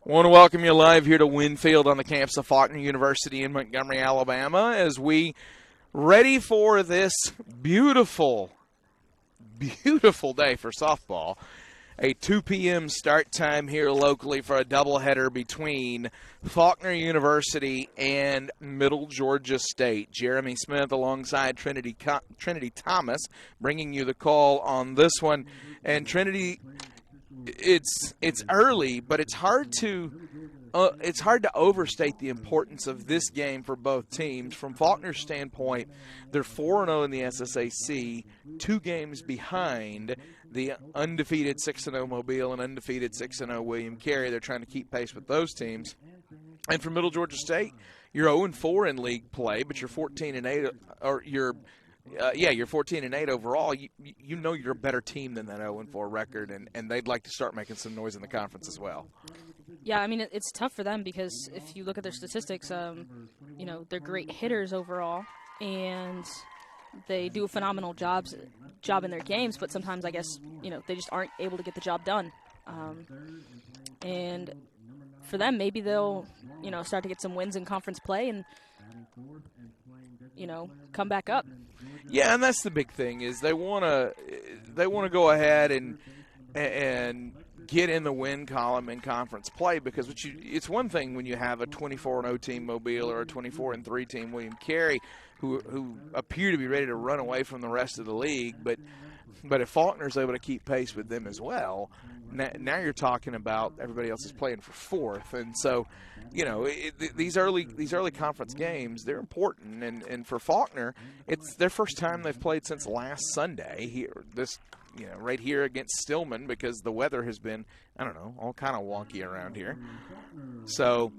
I want to welcome you live here to Winfield on the campus of Faulkner University in Montgomery, Alabama, as we ready for this beautiful, beautiful day for softball. A 2 p.m. start time here locally for a doubleheader between Faulkner University and Middle Georgia State. Jeremy Smith alongside Trinity Thomas bringing you the call on this one. And Trinity, it's early, but it's hard to overstate the importance of this game for both teams. From Faulkner's standpoint, they're 4-0 in the SSAC, 2 games behind the undefeated 6-0 Mobile and undefeated 6-0 William Carey. They're trying to keep pace with those teams. And for Middle Georgia State, you're 0-4 in league play, but you're 14-8, or you're 14-8 overall. You know you're a better team than that 0-4 record, and they'd like to start making some noise in the conference as well. Yeah, I mean, it's tough for them because if you look at their statistics, they're great hitters overall, and they do a phenomenal job in their games, but sometimes I guess, they just aren't able to get the job done. And for them, maybe they'll, start to get some wins in conference play and, come back up. Yeah, and that's the big thing is they want to go ahead and get in the win column in conference play, because it's one thing when you have a 24-0 team Mobile or a 24-3 team William Carey who appear to be ready to run away from the rest of the league, but if Faulkner's able to keep pace with them as well, now you're talking about everybody else is playing for fourth. And so, these early conference games, they're important. And for Faulkner, it's their first time they've played since last Sunday here, right here against Stillman, because the weather has been, all kind of wonky around here. So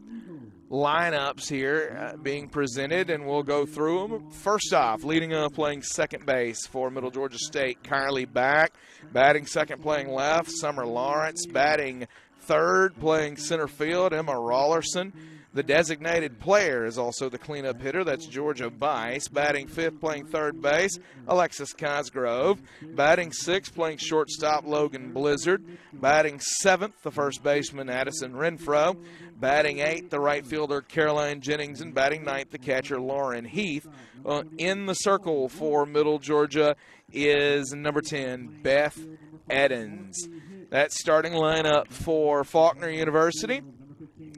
lineups here being presented, and we'll go through them. First off, leading up, playing second base for Middle Georgia State, Kylie Back. Batting second, playing left, Summer Lawrence. Batting third, playing center field, Emma Rollerson. The designated player is also the cleanup hitter. That's Georgia Bice. Batting fifth, playing third base, Alexis Cosgrove. Batting sixth, playing shortstop, Logan Blizzard. Batting seventh, the first baseman, Addison Renfro. Batting eighth, the right fielder, Caroline Jennings. And batting ninth, the catcher, Lauren Heath. In the circle for Middle Georgia is number 10, Beth Edens. That starting lineup for Faulkner University.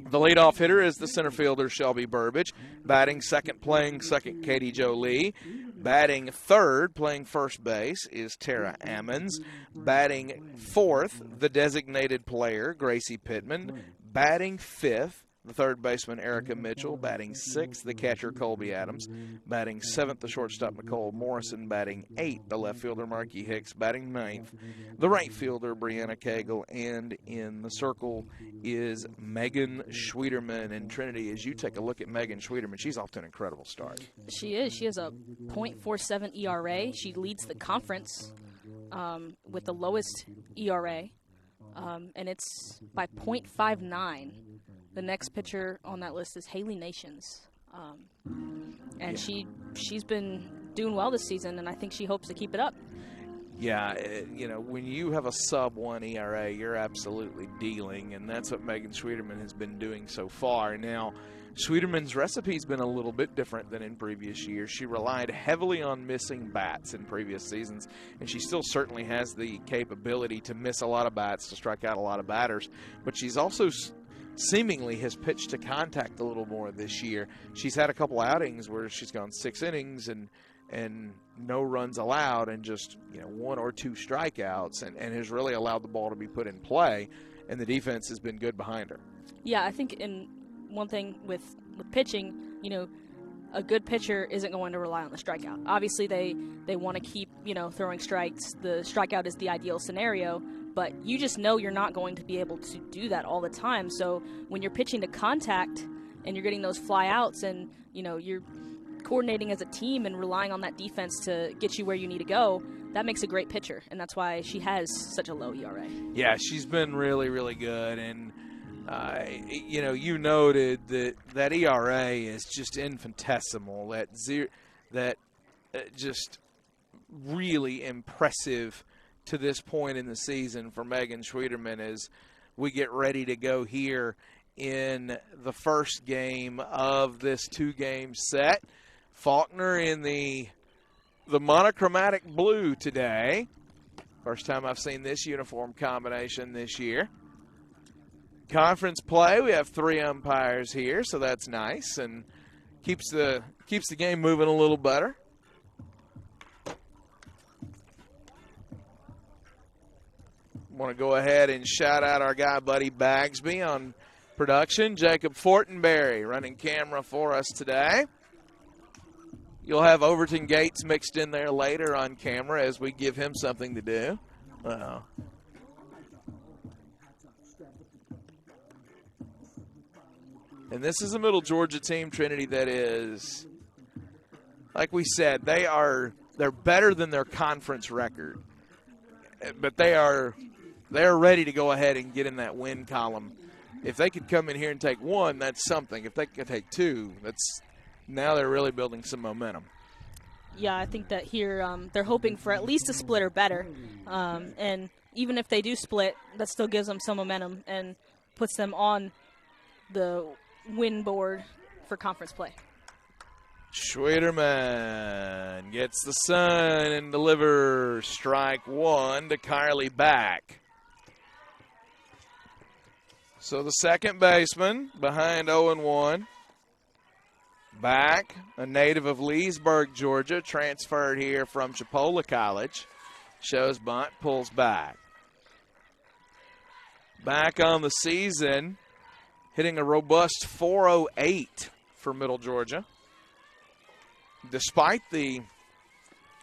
The leadoff hitter is the center fielder, Shelby Burbage. Batting second, playing second, Katie Jolie. Batting third, playing first base, is Tara Ammons. Batting fourth, the designated player, Gracie Pittman. Batting fifth, the third baseman, Erica Mitchell. Batting sixth, the catcher, Colby Adams. Batting seventh, the shortstop, Nicole Morrison. Batting eighth, the left fielder, Marky Hicks. Batting ninth, the right fielder, Brianna Cagle. And in the circle is Megan Schwederman. And Trinity, as you take a look at Megan Schwederman, she's off to an incredible start. She is. She has a .47 ERA. She leads the conference with the lowest ERA, and it's by .59. The next pitcher on that list is Haley Nations, and she's been doing well this season, and I think she hopes to keep it up. Yeah, when you have a sub-1 ERA, you're absolutely dealing, and that's what Megan Schwederman has been doing so far. Now, Schwederman's recipe has been a little bit different than in previous years. She relied heavily on missing bats in previous seasons, and she still certainly has the capability to miss a lot of bats, to strike out a lot of batters, but she's also seemingly has pitched to contact a little more this year. She's had a couple outings where she's gone 6 innings and no runs allowed and just 1 or 2 strikeouts, and has really allowed the ball to be put in play, and the defense has been good behind her. Yeah, I think in one thing with pitching, a good pitcher isn't going to rely on the strikeout. Obviously, they want to keep throwing strikes. The strikeout is the ideal scenario, but you just know you're not going to be able to do that all the time. So when you're pitching to contact and you're getting those fly outs and you're coordinating as a team and relying on that defense to get you where you need to go, that makes a great pitcher, and that's why she has such a low ERA. Yeah, she's been really, really good, and you noted that ERA is just infinitesimal. That just really impressive to this point in the season for Megan Schwederman is we get ready to go here in the first game of this 2-game set. Faulkner in the monochromatic blue today. First time I've seen this uniform combination this year. Conference play, we have 3 umpires here, so that's nice and keeps the game moving a little better. Want to go ahead and shout out our guy Buddy Bagsby on production. Jacob Fortenberry running camera for us today. You'll have Overton Gates mixed in there later on camera as we give him something to do. Uh-oh. And this is a Middle Georgia team, Trinity, that is, like we said, they're better than their conference record. But they're ready to go ahead and get in that win column. If they could come in here and take 1, that's something. If they could take 2, now they're really building some momentum. Yeah, I think that here they're hoping for at least a split or better. And even if they do split, that still gives them some momentum and puts them on the win board for conference play. Schwederman gets the sun and delivers strike 1 to Carly Back. So the second baseman behind 0-1. Back, a native of Leesburg, Georgia, transferred here from Chipola College. Shows bunt, pulls back. Back on the season, hitting a robust 408 for Middle Georgia. Despite the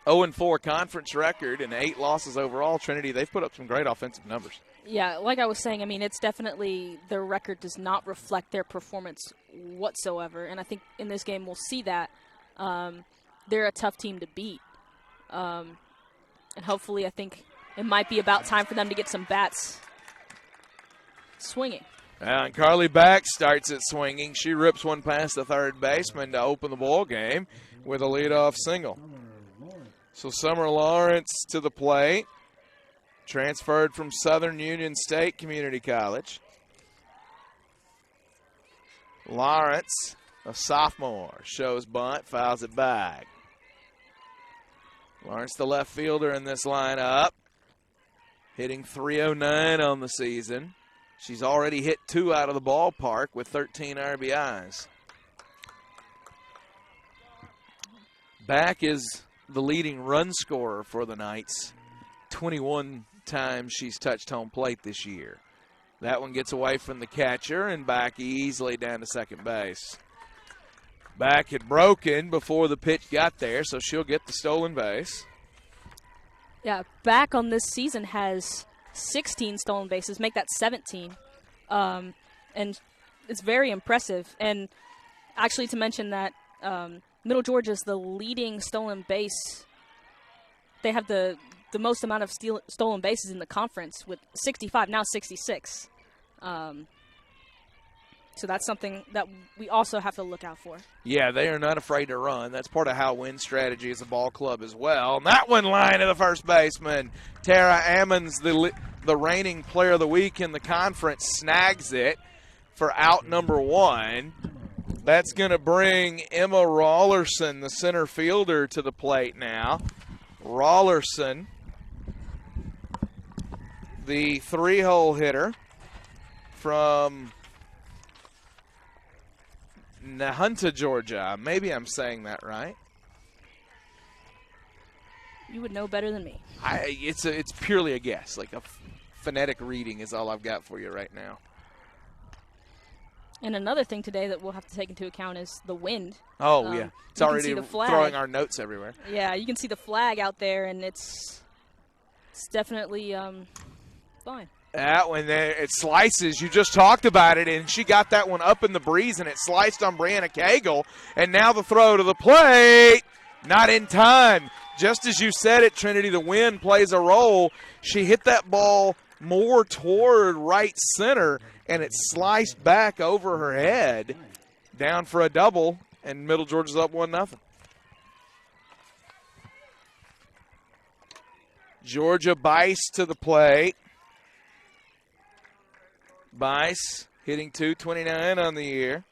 0-4 conference record and 8 losses overall, Trinity, they've put up some great offensive numbers. Yeah, like I was saying, I mean, it's definitely their record does not reflect their performance whatsoever. And I think in this game we'll see that. They're a tough team to beat. And hopefully I think it might be about time for them to get some bats swinging. And Carly Back starts it swinging. She rips one past the third baseman to open the ball game with a leadoff single. So Summer Lawrence to the plate, transferred from Southern Union State Community College. Lawrence, a sophomore, shows bunt, fouls it back. Lawrence, the left fielder in this lineup, hitting .309 on the season. She's already hit 2 out of the ballpark with 13 RBIs. Back is the leading run scorer for the Knights. 21 times she's touched home plate this year. That one gets away from the catcher, and Back easily down to second base. Back had broken before the pitch got there, so she'll get the stolen base. Yeah, Back on this season has 16 stolen bases, make that 17. And it's very impressive. And actually to mention that Middle Georgia is the leading stolen base. They have the most amount of stolen bases in the conference with 65, now 66. So that's something that we also have to look out for. Yeah, they are not afraid to run. That's part of how win strategy as a ball club as well. And that one line to the first baseman. Tara Ammons, the reigning player of the week in the conference, snags it for out number 1. That's going to bring Emma Rawlerson, the center fielder, to the plate now. Rawlerson, the 3-hole hitter from Nahunta, Georgia. Maybe I'm saying that right. You would know better than me. It's purely a guess. Like a phonetic reading is all I've got for you right now. And another thing today that we'll have to take into account is the wind. Oh, yeah. It's already throwing our notes everywhere. Yeah, you can see the flag out there, and it's definitely fine. That one there, it slices. You just talked about it, and she got that one up in the breeze, and it sliced on Brianna Cagle. And now the throw to the plate. Not in time. Just as you said it, Trinity, the wind plays a role. She hit that ball more toward right center, and it sliced back over her head, down for a double, and Middle Georgia's up 1-0. Georgia Bice to the plate. Bice hitting .229 on the year.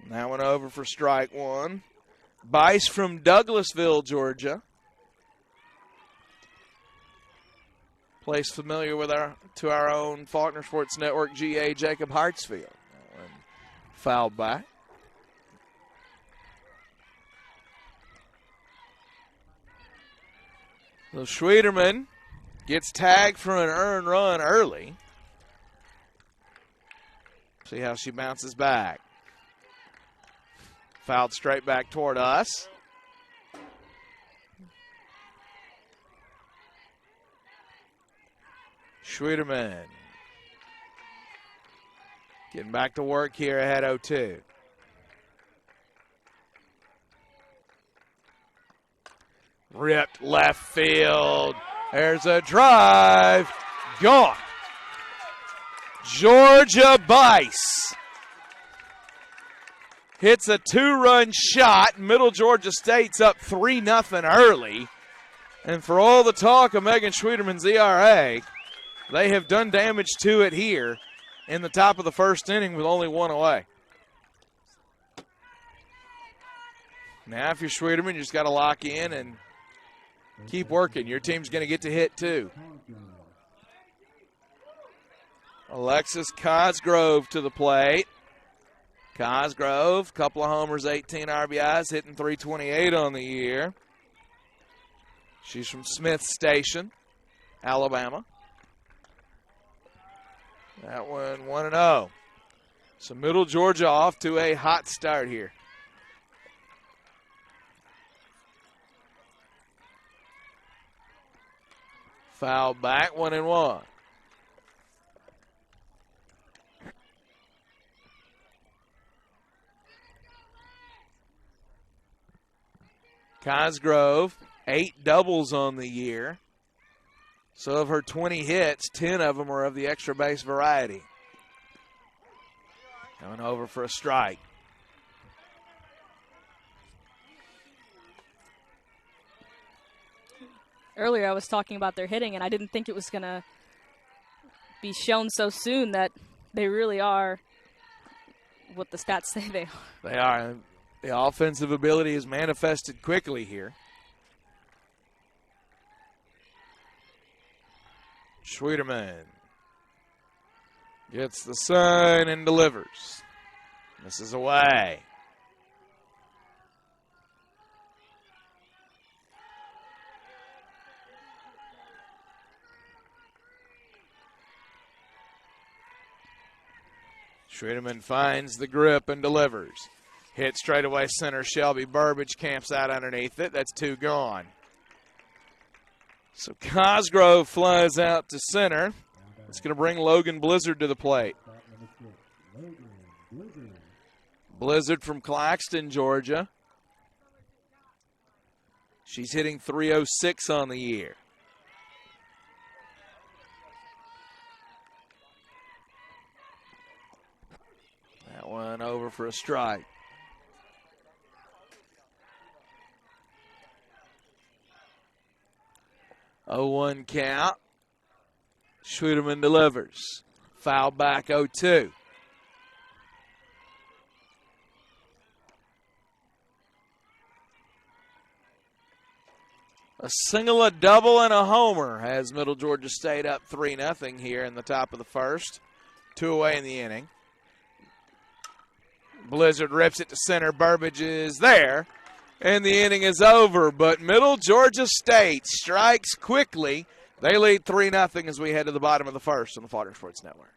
That one over for strike one. Bice from Douglasville, Georgia. Place familiar with our own Faulkner Sports Network GA Jacob Hartsfield. Fouled back. So Schwederman gets tagged for an earned run early. See how she bounces back. Fouled straight back toward us. Schwederman getting back to work here ahead 0-2. Ripped left field. There's a drive. Gone. Georgia Bice hits a 2-run shot. Middle Georgia State's up 3-0 early. And for all the talk of Megan Schwederman's ERA, they have done damage to it here in the top of the first inning with only one away. Now, if you're Schwederman, you just got to lock in and keep working. Your team's going to get to hit too. Alexis Cosgrove to the plate. Cosgrove, couple of homers, 18 RBIs, hitting .328 on the year. She's from Smith Station, Alabama. That one 1-0. So Middle Georgia off to a hot start here. Foul back, 1-1. Cosgrove, 8 doubles on the year. So of her 20 hits, 10 of them are of the extra base variety. Coming over for a strike. Earlier I was talking about their hitting, and I didn't think it was going to be shown so soon that they really are what the stats say they are. They are. The offensive ability is manifested quickly here. Schwederman gets the sign and delivers. Misses away. Schwederman finds the grip and delivers. Hit straight away center. Shelby Burbage camps out underneath it. That's 2 gone. So Cosgrove flies out to center. It's going to bring Logan Blizzard to the plate. Blizzard from Claxton, Georgia. She's hitting .306 on the year. That one over for a strike. 0-1 count. Schwederman delivers. Foul back 0-2. A single, a double, and a homer has Middle Georgia State up 3-0 here in the top of the first. 2 away in the inning. Blizzard rips it to center. Burbage is there. And the inning is over, but Middle Georgia State strikes quickly. They lead 3-0 as we head to the bottom of the first on the Faulkner Sports Network.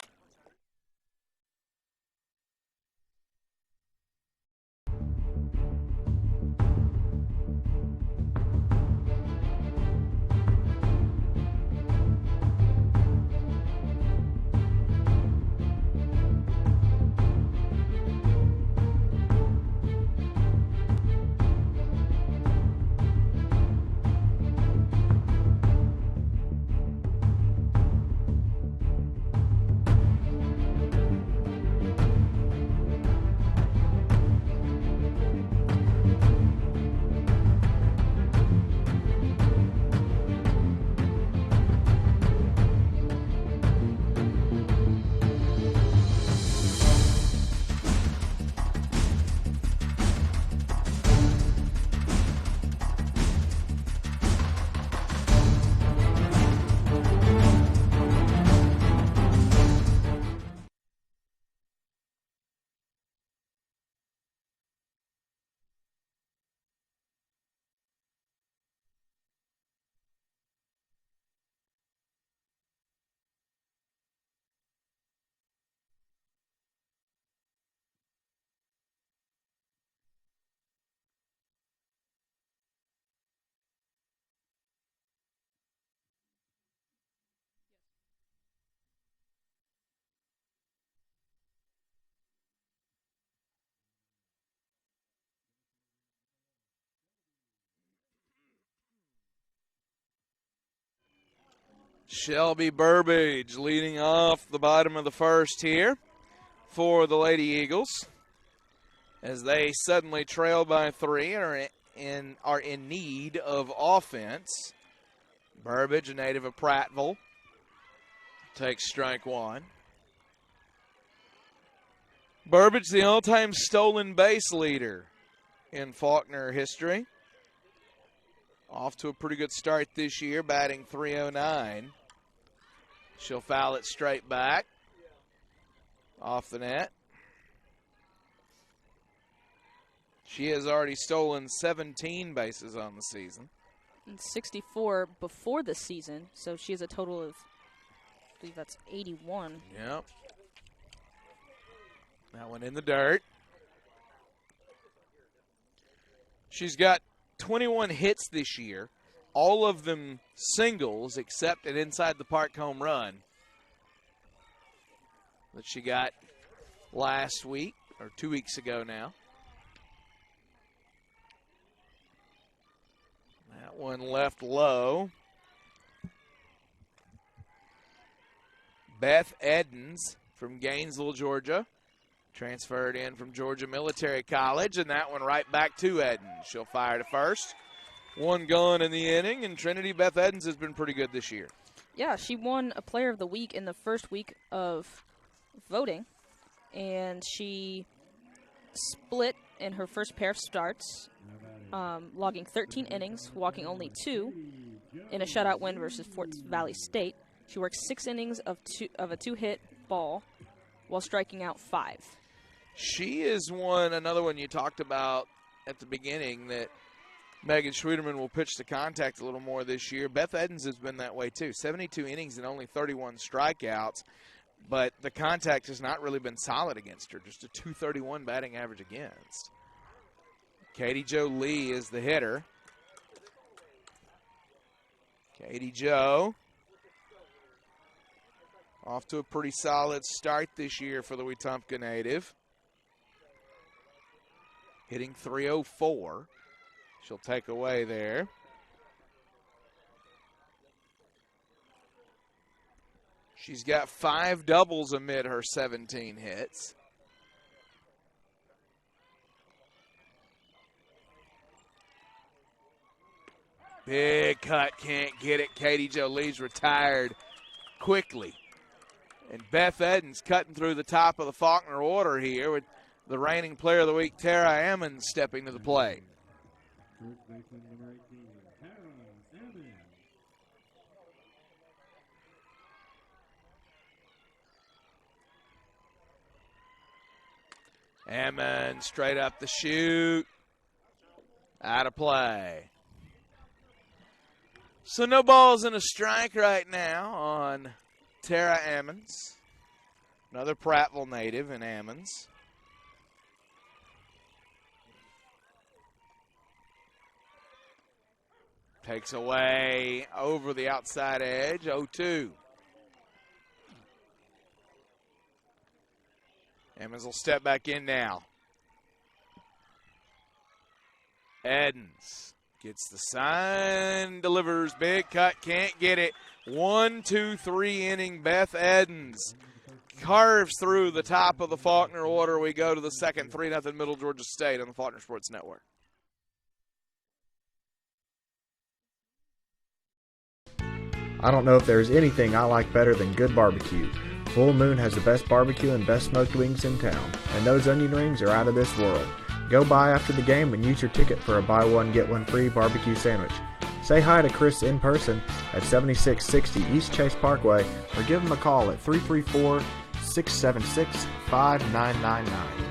Shelby Burbage leading off the bottom of the first here for the Lady Eagles as they suddenly trail by 3 and are in need of offense. Burbage, a native of Prattville, takes strike 1. Burbage, the all-time stolen base leader in Faulkner history. Off to a pretty good start this year, batting .309. She'll foul it straight back. Off the net. She has already stolen 17 bases on the season. And 64 before the season, so she has a total of, I believe that's 81. Yep. That one in the dirt. She's got 21 hits this year, all of them singles except an inside the park home run that she got last week or 2 weeks ago now. That one left low. Beth Edens from Gainesville, Georgia. Transferred in from Georgia Military College, and that one right back to Edens. She'll fire to first. One gone in the inning, and Trinity Beth Edens has been pretty good this year. Yeah, she won a Player of the Week in the first week of voting, and she split in her first pair of starts, logging 13 innings, walking only 2 in a shutout win versus Fort Valley State. She worked 6 innings of a 2-hit ball while striking out 5. She is another one you talked about at the beginning, that Megan Schwederman will pitch to contact a little more this year. Beth Edens has been that way too. 72 innings and only 31 strikeouts, but the contact has not really been solid against her. Just a .231 batting average against. Katie Jo Lee is the hitter. Katie Jo off to a pretty solid start this year for the Wetumpka native. Hitting .304. She'll take away there. She's got 5 doubles amid her 17 hits. Big cut, can't get it. Katie Jo Lee's retired quickly. And Beth Edens cutting through the top of the Faulkner order here with the reigning Player of the Week, Tara Ammons, stepping to the plate. Ammons straight up the chute. Out of play. So no balls and a strike right now on Tara Ammons. Another Prattville native in Ammons. Takes away over the outside edge, 0-2. Ammons will step back in now. Edens gets the sign, delivers, big cut, can't get it. 1-2-3 inning, Beth Edens carves through the top of the Faulkner order. We go to the second, 3-0 Middle Georgia State on the Faulkner Sports Network. I don't know if there's anything I like better than good barbecue. Full Moon has the best barbecue and best smoked wings in town, and those onion rings are out of this world. Go by after the game and use your ticket for a buy one, get one free barbecue sandwich. Say hi to Chris in person at 7660 East Chase Parkway or give him a call at 334-676-5999.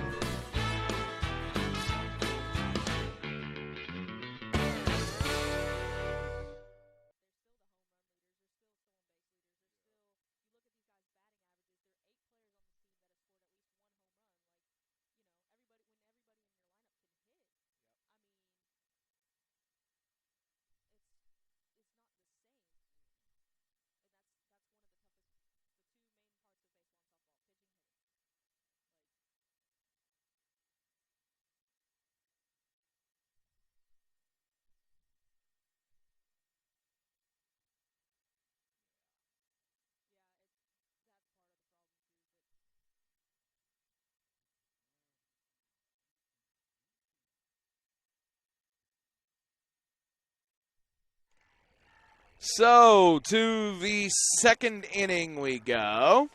So, to the second inning we go.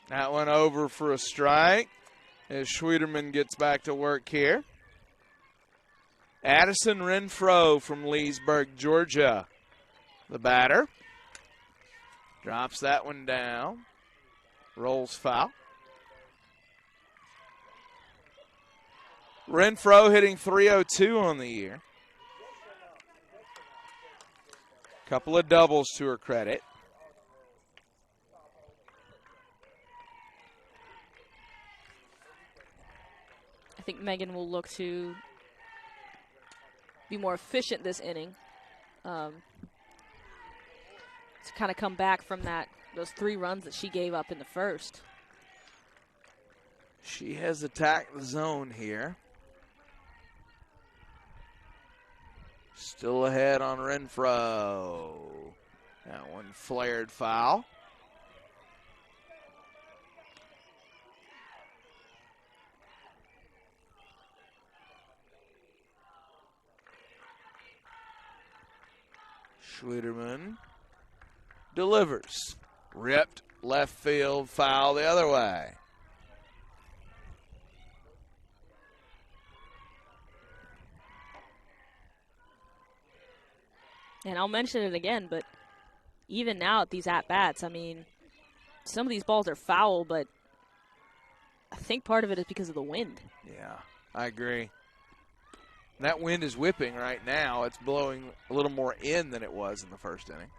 That one over for a strike as Schwederman gets back to work here. Addison Renfro from Leesburg, Georgia, the batter. Drops that one down. Rolls foul. Renfro hitting .302 on the year. Couple of doubles to her credit. I think Megan will look to be more efficient this inning. To kind of come back from those 3 runs that she gave up in the first. She has attacked the zone here. Still ahead on Renfro. That one flared foul. Schwederman delivers. Ripped left field, foul the other way. And I'll mention it again, but even now at these at-bats, I mean, some of these balls are foul, but I think part of it is because of the wind. Yeah, I agree. That wind is whipping right now. It's blowing a little more in than it was in the first inning.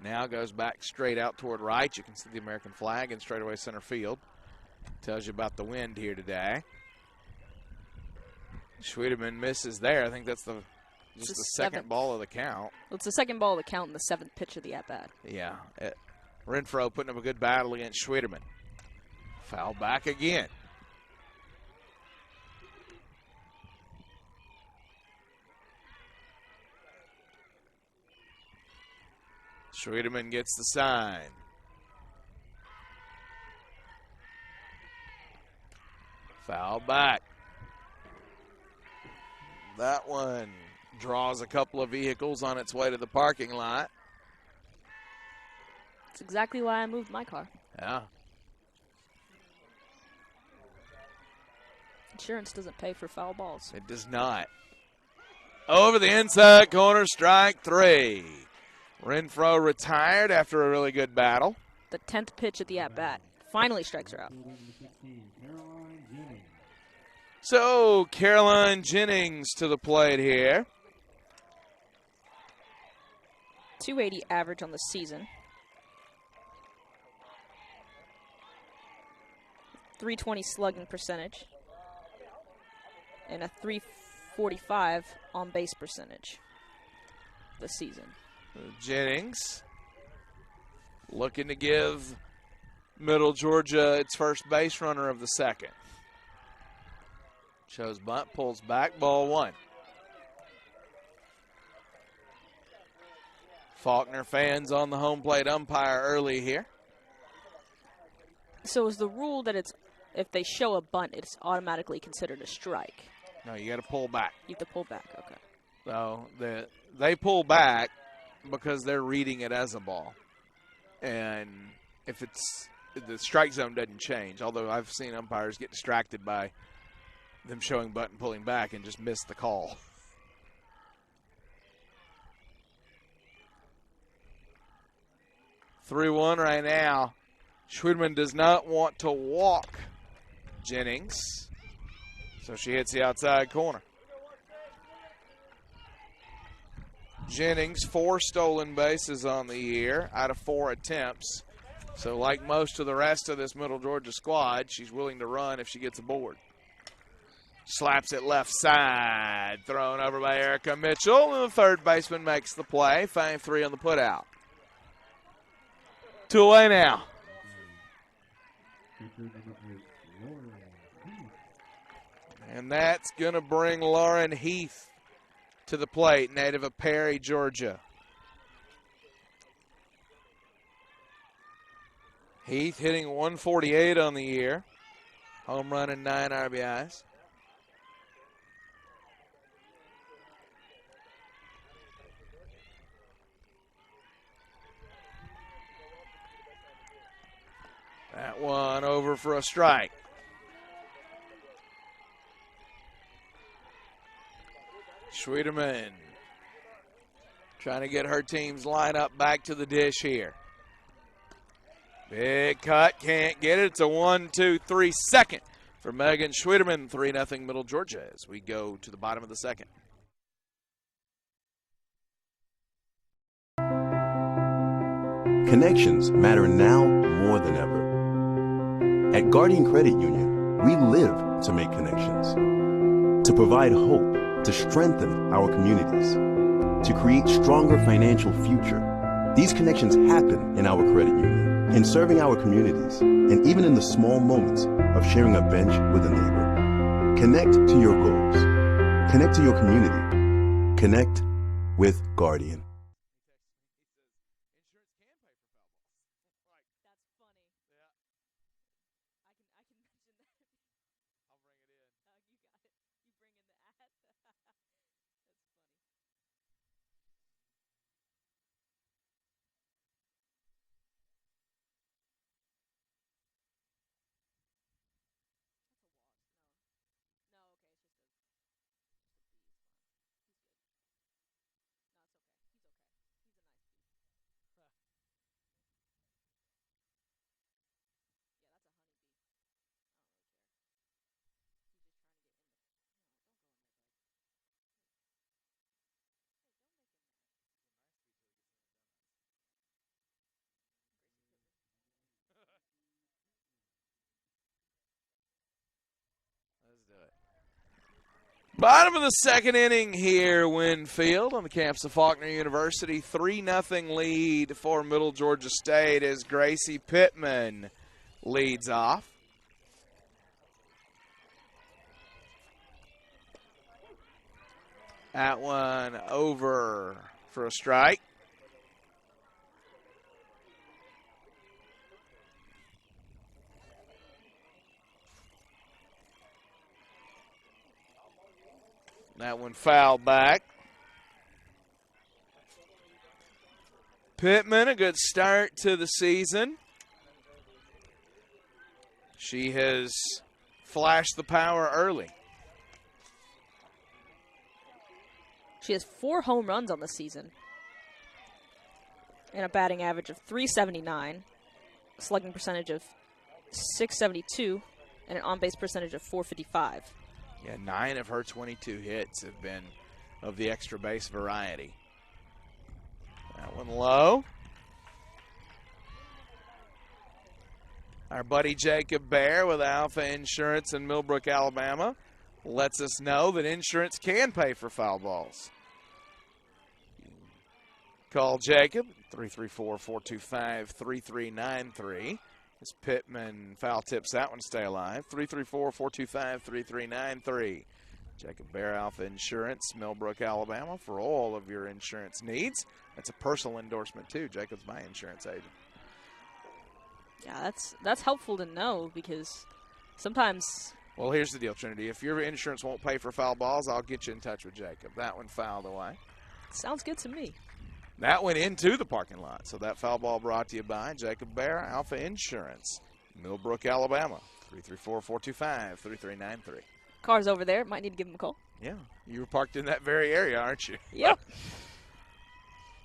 Now goes back straight out toward right. You can see the American flag in straightaway center field. Tells you about the wind here today. Schwederman misses there. I think that's the second ball of the count. Well, it's the second ball of the count and the 7th pitch of the at-bat. Yeah. Renfro putting up a good battle against Schwederman. Foul back again. Schwederman gets the sign. Foul back. That one draws a couple of vehicles on its way to the parking lot. That's exactly why I moved my car. Yeah. Insurance doesn't pay for foul balls. It does not. Over the inside corner, strike 3. Renfro retired after a really good battle. The 10th pitch at the at-bat finally strikes her out. So, Caroline Jennings to the plate here. .280 average on the season. .320 slugging percentage. And a .345 on base percentage this season. Jennings looking to give Middle Georgia its first base runner of the second. Shows bunt, pulls back, ball 1. Faulkner fans on the home plate umpire early here. So is the rule that if they show a bunt, it's automatically considered a strike? No, you got to pull back. You have to pull back, okay. So they pull back because they're reading it as a ball. And if the strike zone doesn't change, although I've seen umpires get distracted by them showing bunt and pulling back and just miss the call. (3-1) right now. Schwederman does not want to walk Jennings, so she hits the outside corner. Jennings, 4 stolen bases on the year out of 4 attempts. So like most of the rest of this Middle Georgia squad, she's willing to run if she gets aboard. Slaps it left side. Thrown over by Erica Mitchell. And the third baseman makes the play. 5-3 on the putout. 2 away now. And that's going to bring Lauren Heath to the plate, native of Perry, Georgia. Heath hitting .148 on the year. Home run and 9 RBIs. over for a strike. Schwieterman trying to get her team's lineup back to the dish here. Big cut, can't get it. It's a 1-2-3 second for Megan Schwieterman. 3-0 Middle Georgia as we go to the bottom of the second. Connections matter now more than ever. At Guardian Credit Union, we live to make connections, to provide hope, to strengthen our communities, to create stronger financial future. These connections happen in our credit union, in serving our communities, and even in the small moments of sharing a bench with a neighbor. Connect to your goals. Connect to your community. Connect with Guardian. Bottom of the second inning here, Winfield, on the campus of Faulkner University. 3-0 lead for Middle Georgia State as Gracie Pittman leads off. That one over for a strike. That one fouled back. Pittman, a good start to the season. She has flashed the power early. She has 4 home runs on the season and a batting average of .379, a slugging percentage of .672, and an on-base percentage of .455. Yeah, 9 of her 22 hits have been of the extra base variety. That one low. Our buddy Jacob Bear with Alpha Insurance in Millbrook, Alabama, lets us know that insurance can pay for foul balls. Call Jacob, 334-425-3393. As Pittman foul tips that one, stay alive. 334-425-3393. Jacob Bear Alpha Insurance, Millbrook, Alabama, for all of your insurance needs. That's a personal endorsement, too. Jacob's my insurance agent. Yeah, that's helpful to know because sometimes... Well, here's the deal, Trinity. If your insurance won't pay for foul balls, I'll get you in touch with Jacob. That one fouled away. Sounds good to me. That went into the parking lot. So that foul ball brought to you by Jacob Bear Alpha Insurance, Millbrook, Alabama. 334-425-3393. Car's over there. Might need to give him a call. Yeah, you were parked in that very area, aren't you? Yep.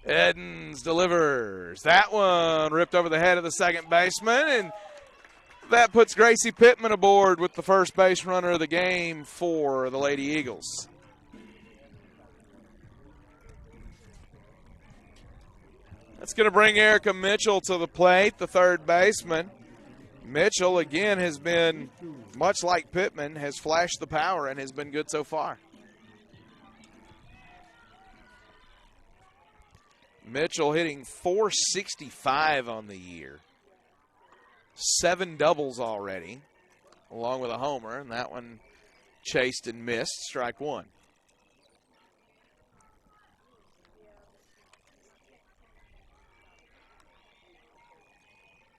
Edens delivers. That one ripped over the head of the second baseman, and that puts Gracie Pittman aboard with the first base runner of the game for the Lady Eagles. That's going to bring Erica Mitchell to the plate, the third baseman. Mitchell, again, has been, much like Pittman, has flashed the power and has been good so far. Mitchell hitting .465 on the year. 7 doubles already, along with a homer, and that one chased and missed, strike one.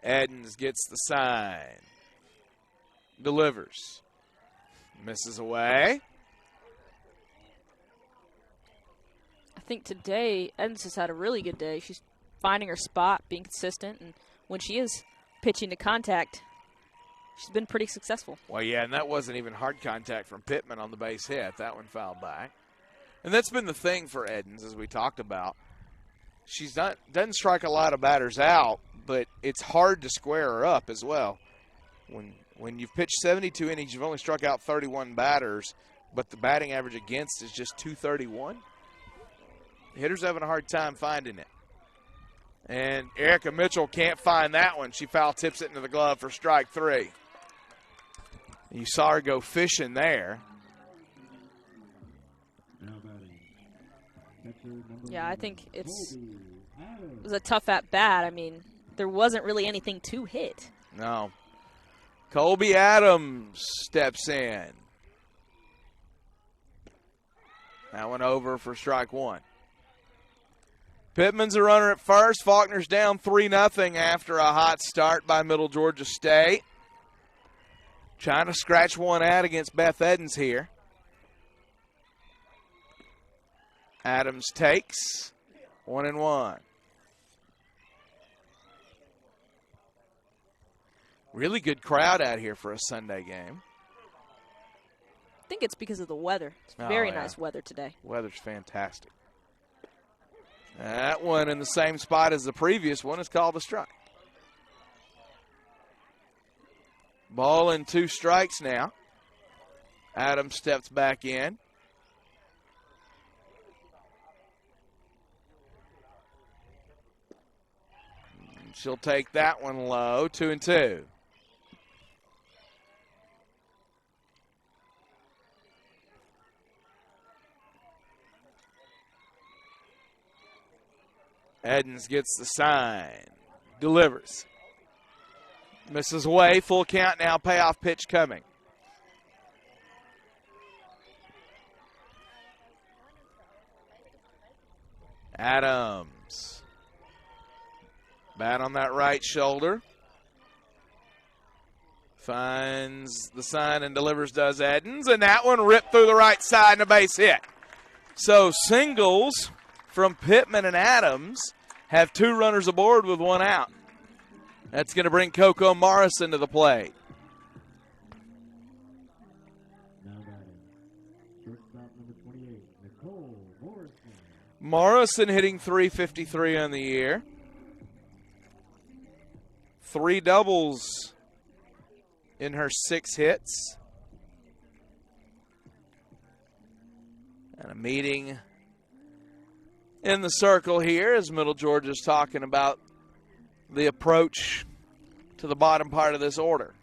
Edens gets the sign. Delivers. Misses away. I think today, Edens has had a really good day. She's finding her spot, being consistent, and when she is pitching to contact, she's been pretty successful. Well, yeah, and that wasn't even hard contact from Pittman on the base hit. That one fouled back. And that's been the thing for Edens, as we talked about. She's doesn't strike a lot of batters out, but it's hard to square her up as well. When you've pitched 72 innings, you've only struck out 31 batters, but the batting average against is just 231. The hitter's having a hard time finding it. And Erica Mitchell can't find that one. She foul tips it into the glove for strike 3. You saw her go fishing there. Yeah, I think it was a tough at bat. I mean, there wasn't really anything to hit. No. Colby Adams steps in. That one over for strike 1. Pittman's a runner at first. Faulkner's down 3-0 after a hot start by Middle Georgia State. Trying to scratch one out against Beth Edens here. Adams takes 1-1. Really good crowd out here for a Sunday game. I think it's because of the weather. It's very nice weather today. Weather's fantastic. That one in the same spot as the previous one is called a strike. Ball and 2 strikes now. Adams steps back in. She'll take that one low, 2-2. Edens gets the sign, delivers. Misses away, full count now, payoff pitch coming. Adams. Bat on that right shoulder. Finds the sign and delivers, does Edens. And that one ripped through the right side and a base hit. So singles from Pittman and Adams have 2 runners aboard with 1 out. That's going to bring Coco Morrison to the plate. Morrison hitting .353 on the year. 3 doubles in her 6 hits. And a meeting in the circle here as Middle Georgia's talking about the approach to the bottom part of this order.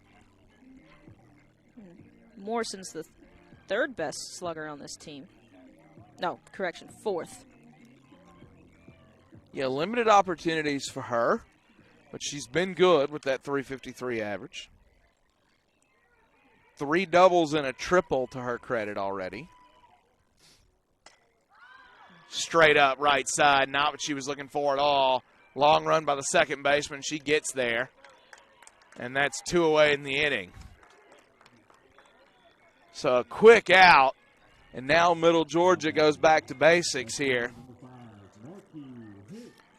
Morrison's the 3rd best slugger on this team. No, correction, 4th. Yeah, limited opportunities for her, but she's been good with that .353 average. 3 doubles and a triple to her credit already. Straight up right side, not what she was looking for at all. Long run by the second baseman. She gets there. And that's 2 away in the inning. So a quick out. And now Middle Georgia goes back to basics here.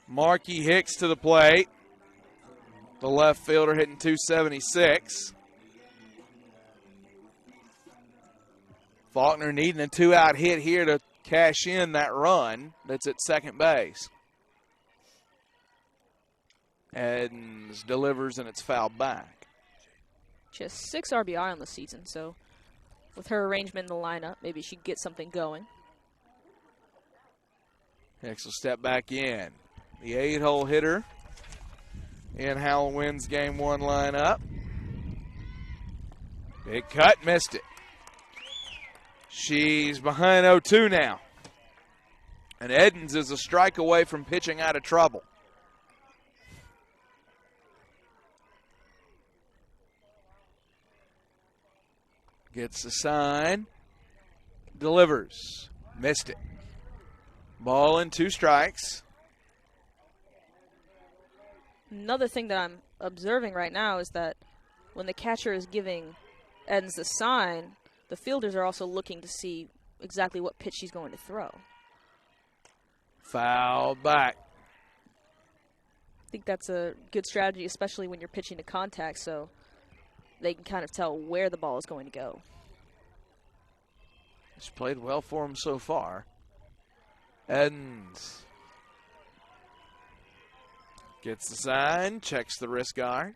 Markey Hicks to the plate. The left fielder hitting .276. Faulkner needing a 2-out hit here to cash in that run that's at second base. Edens delivers and it's fouled back. She has 6 RBI on the season, so with her arrangement in the lineup, maybe she can get something going. Hicks will step back in. The 8-hole hitter in Halloween's Game 1 lineup. Big cut, missed it. She's behind 0-2 now. And Edens is a strike away from pitching out of trouble. Gets the sign. Delivers. Missed it. Ball and 2 strikes. Another thing that I'm observing right now is that when the catcher is giving Edens the sign, the fielders are also looking to see exactly what pitch she's going to throw. Foul back. I think that's a good strategy, especially when you're pitching to contact. So they can kind of tell where the ball is going to go. She's played well for him so far. Edens gets the sign, checks the wrist guard,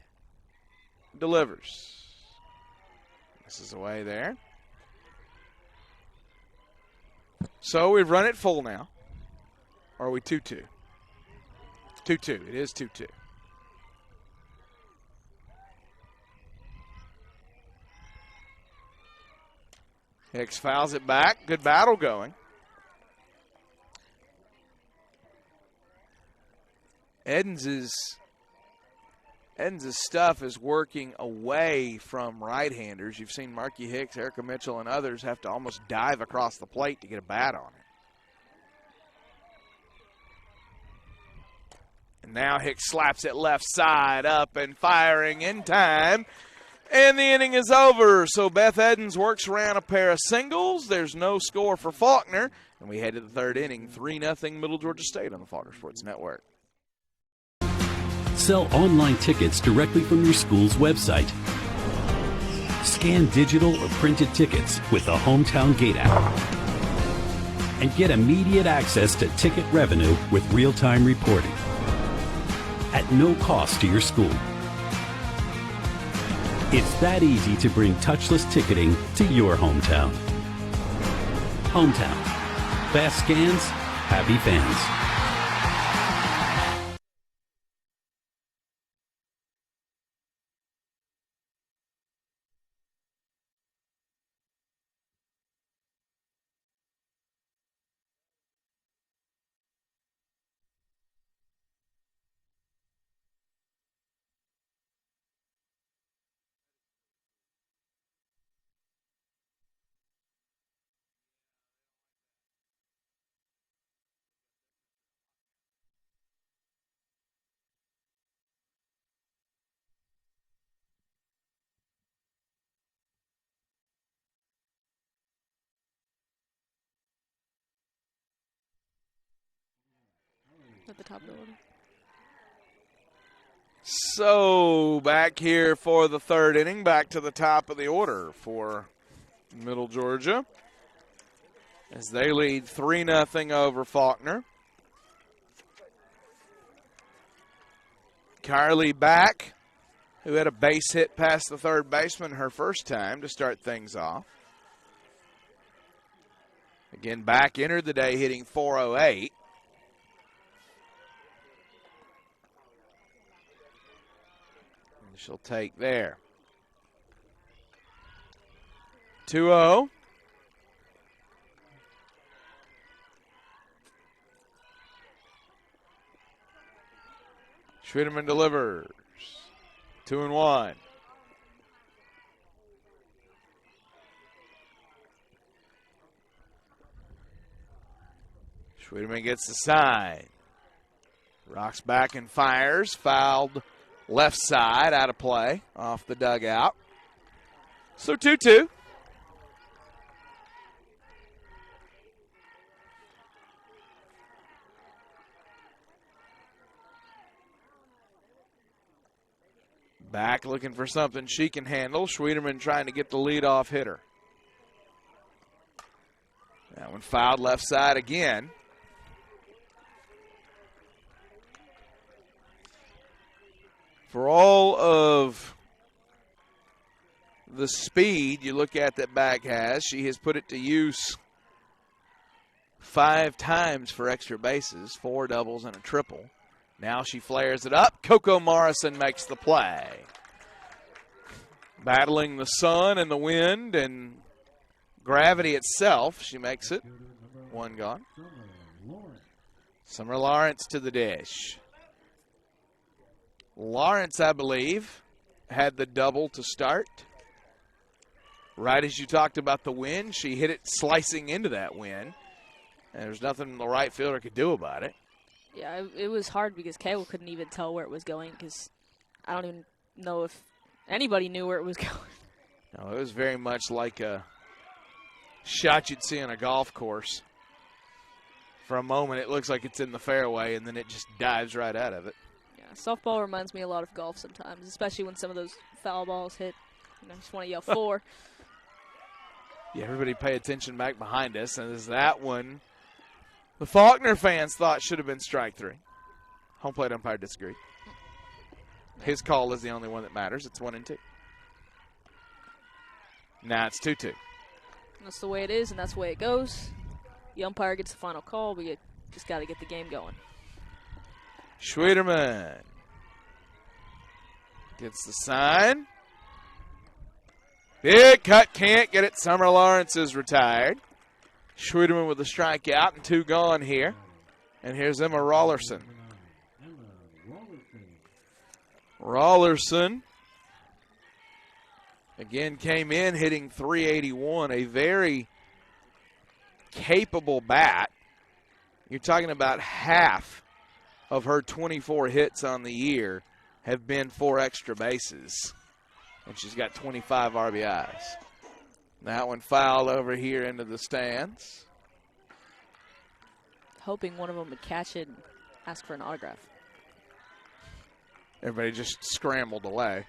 delivers. This is away there. So we've run it full now. Or are we 2-2? 2-2. It is 2-2. Hicks fouls it back. Good battle going. Edens' stuff is working away from right-handers. You've seen Marky Hicks, Erica Mitchell, and others have to almost dive across the plate to get a bat on it. And now Hicks slaps it left side, up and firing in time. And the inning is over. So Beth Edens works around a pair of singles. There's no score for Faulkner. And we head to the third inning, 3-0 Middle Georgia State on the Faulkner Sports Network. Sell online tickets directly from your school's website. Scan digital or printed tickets with the Hometown Gate app. And get immediate access to ticket revenue with real-time reporting. At no cost to your school. It's that easy to bring touchless ticketing to your hometown. Hometown. Fast scans, happy fans. At the top of the order. So back here for the third inning, back to the top of the order for Middle Georgia as they lead 3-0 over Faulkner. Carly back, who had a base hit past the third baseman her first time to start things off. Again, back entered the day hitting .408. She'll take there. 2-0. Schwiedeman delivers. 2-1. Schwiedeman gets the sign. Rocks back and fires. Fouled left side, out of play, off the dugout. So 2-2. Back looking for something she can handle. Schwiedeman trying to get the leadoff hitter. That one fouled left side again. For all of the speed you look at that Back has, she has put it to use 5 times for extra bases, 4 doubles and a triple. Now she flares it up. Coco Morrison makes the play. Battling the sun and the wind and gravity itself, she makes it. 1 gone. Summer Lawrence to the dish. Lawrence, I believe, had the double to start. Right as you talked about the wind, she hit it slicing into that wind. And there's nothing the right fielder could do about it. Yeah, it was hard because Kayla couldn't even tell where it was going because I don't even know if anybody knew where it was going. No, it was very much like a shot you'd see on a golf course. For a moment, it looks like it's in the fairway, and then it just dives right out of it. Yeah, softball reminds me a lot of golf sometimes, especially when some of those foul balls hit I just want to yell 4. Yeah, everybody pay attention back behind us. And is that one the Faulkner fans thought should have been strike 3. Home plate umpire disagreed. His call is the only one that matters. It's 1-2. Now it's 2-2. That's the way it is, and that's the way it goes. The umpire gets the final call. We just got to get the game going. Schwederman gets the sign. Big cut, can't get it. Summer Lawrence is retired. Schwederman with a strikeout and 2 gone here. And here's Emma Rollerson. Rollerson again came in hitting .381, a very capable bat. You're talking about half of her 24 hits on the year have been for extra bases. And she's got 25 RBIs. That one fouled over here into the stands. Hoping one of them would catch it and ask for an autograph. Everybody just scrambled away.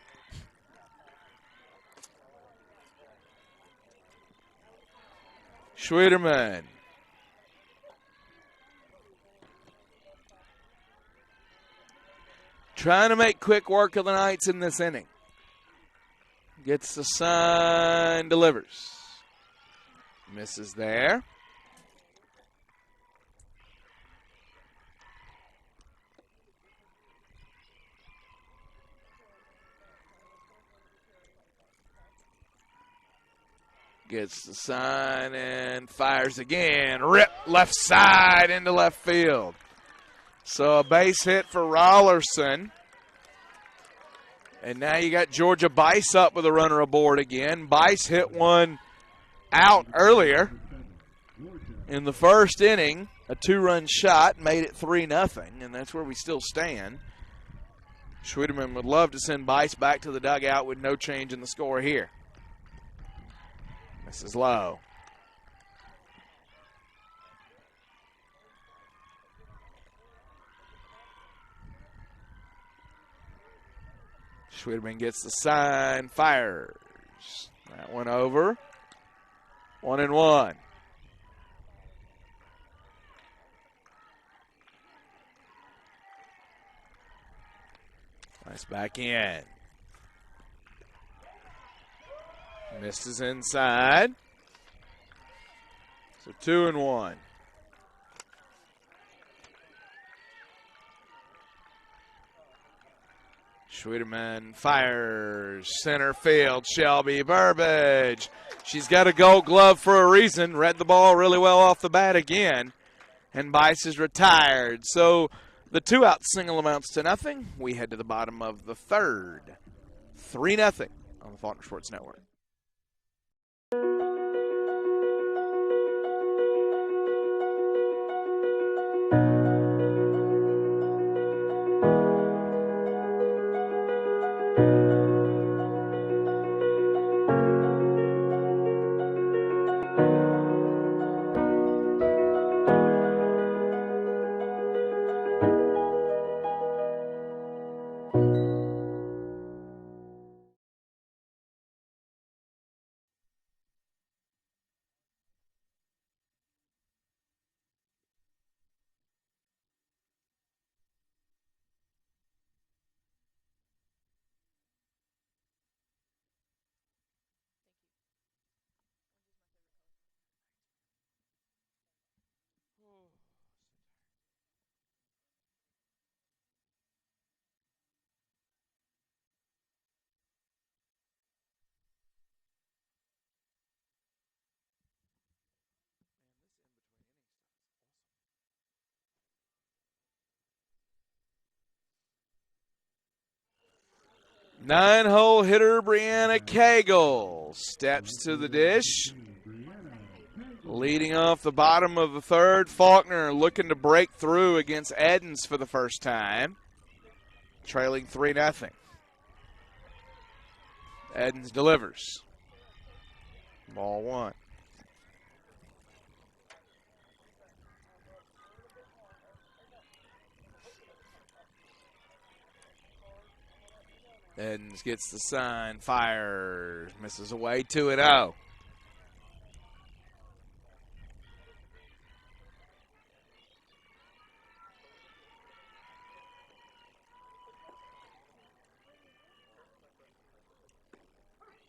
Schwederman. Trying to make quick work of the Knights in this inning. Gets the sign, delivers. Misses there. Gets the sign and fires again. Rip left side into left field. So a base hit for Rollerson. And now you got Georgia Bice up with a runner aboard again. Bice hit one out earlier in the first inning. A 2-run shot made it 3-0, and that's where we still stand. Schwederman would love to send Bice back to the dugout with no change in the score here. This is low. Schwederman gets the sign, fires. That one over. 1-1. Nice back in. Misses inside. So 2-1. Schwederman fires center field. Shelby Burbage. She's got a gold glove for a reason. Read the ball really well off the bat again. And Bice is retired. So the 2-out single amounts to nothing. We head to the bottom of the third. 3-0 on the Faulkner Sports Network. Nine-hole hitter Brianna Cagle steps to the dish. Leading off the bottom of the third, Faulkner looking to break through against Edens for the first time. Trailing 3-0. Edens delivers. Ball 1. Edens gets the sign, fires, misses away, 2-0.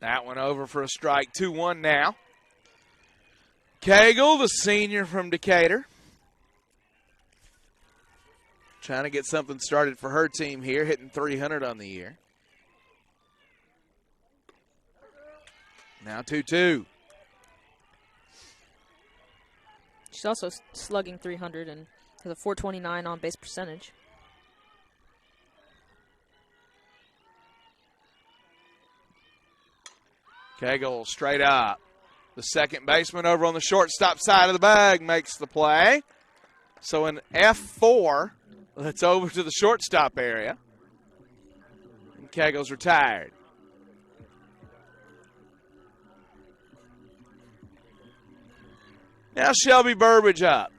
That one over for a strike, 2-1 now. Cagle, the senior from Decatur, trying to get something started for her team here, hitting .300 on the year. Now 2-2. She's also slugging .300 and has a .429 on base percentage. Cagle straight up. The second baseman over on the shortstop side of the bag makes the play. So an F4 that's over to the shortstop area. And Cagle's retired. Now Shelby Burbage up.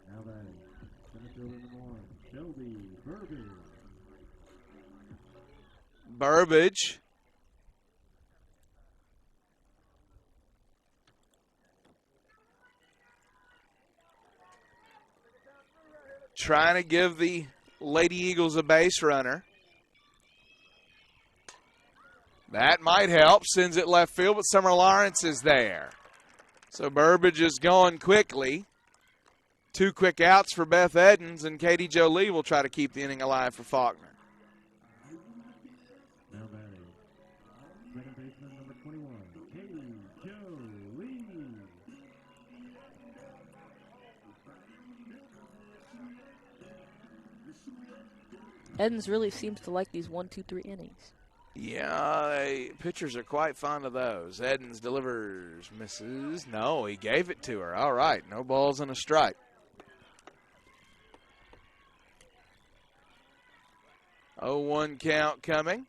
Now batting, center fielder number 1, Shelby Burbage. Burbage trying to give the Lady Eagles a base runner. That might help. Sends it left field, but Summer Lawrence is there. So Burbage is gone quickly. 2 quick outs for Beth Edens, and Katie Jolie will try to keep the inning alive for Faulkner. Now batting, second baseman number 21, Katie Jolie. Edens really seems to like these 1, 2, 3 innings. Yeah, pitchers are quite fond of those. Edens delivers, misses. No, he gave it to her. All right, no balls and a strike. Oh, 1 count coming.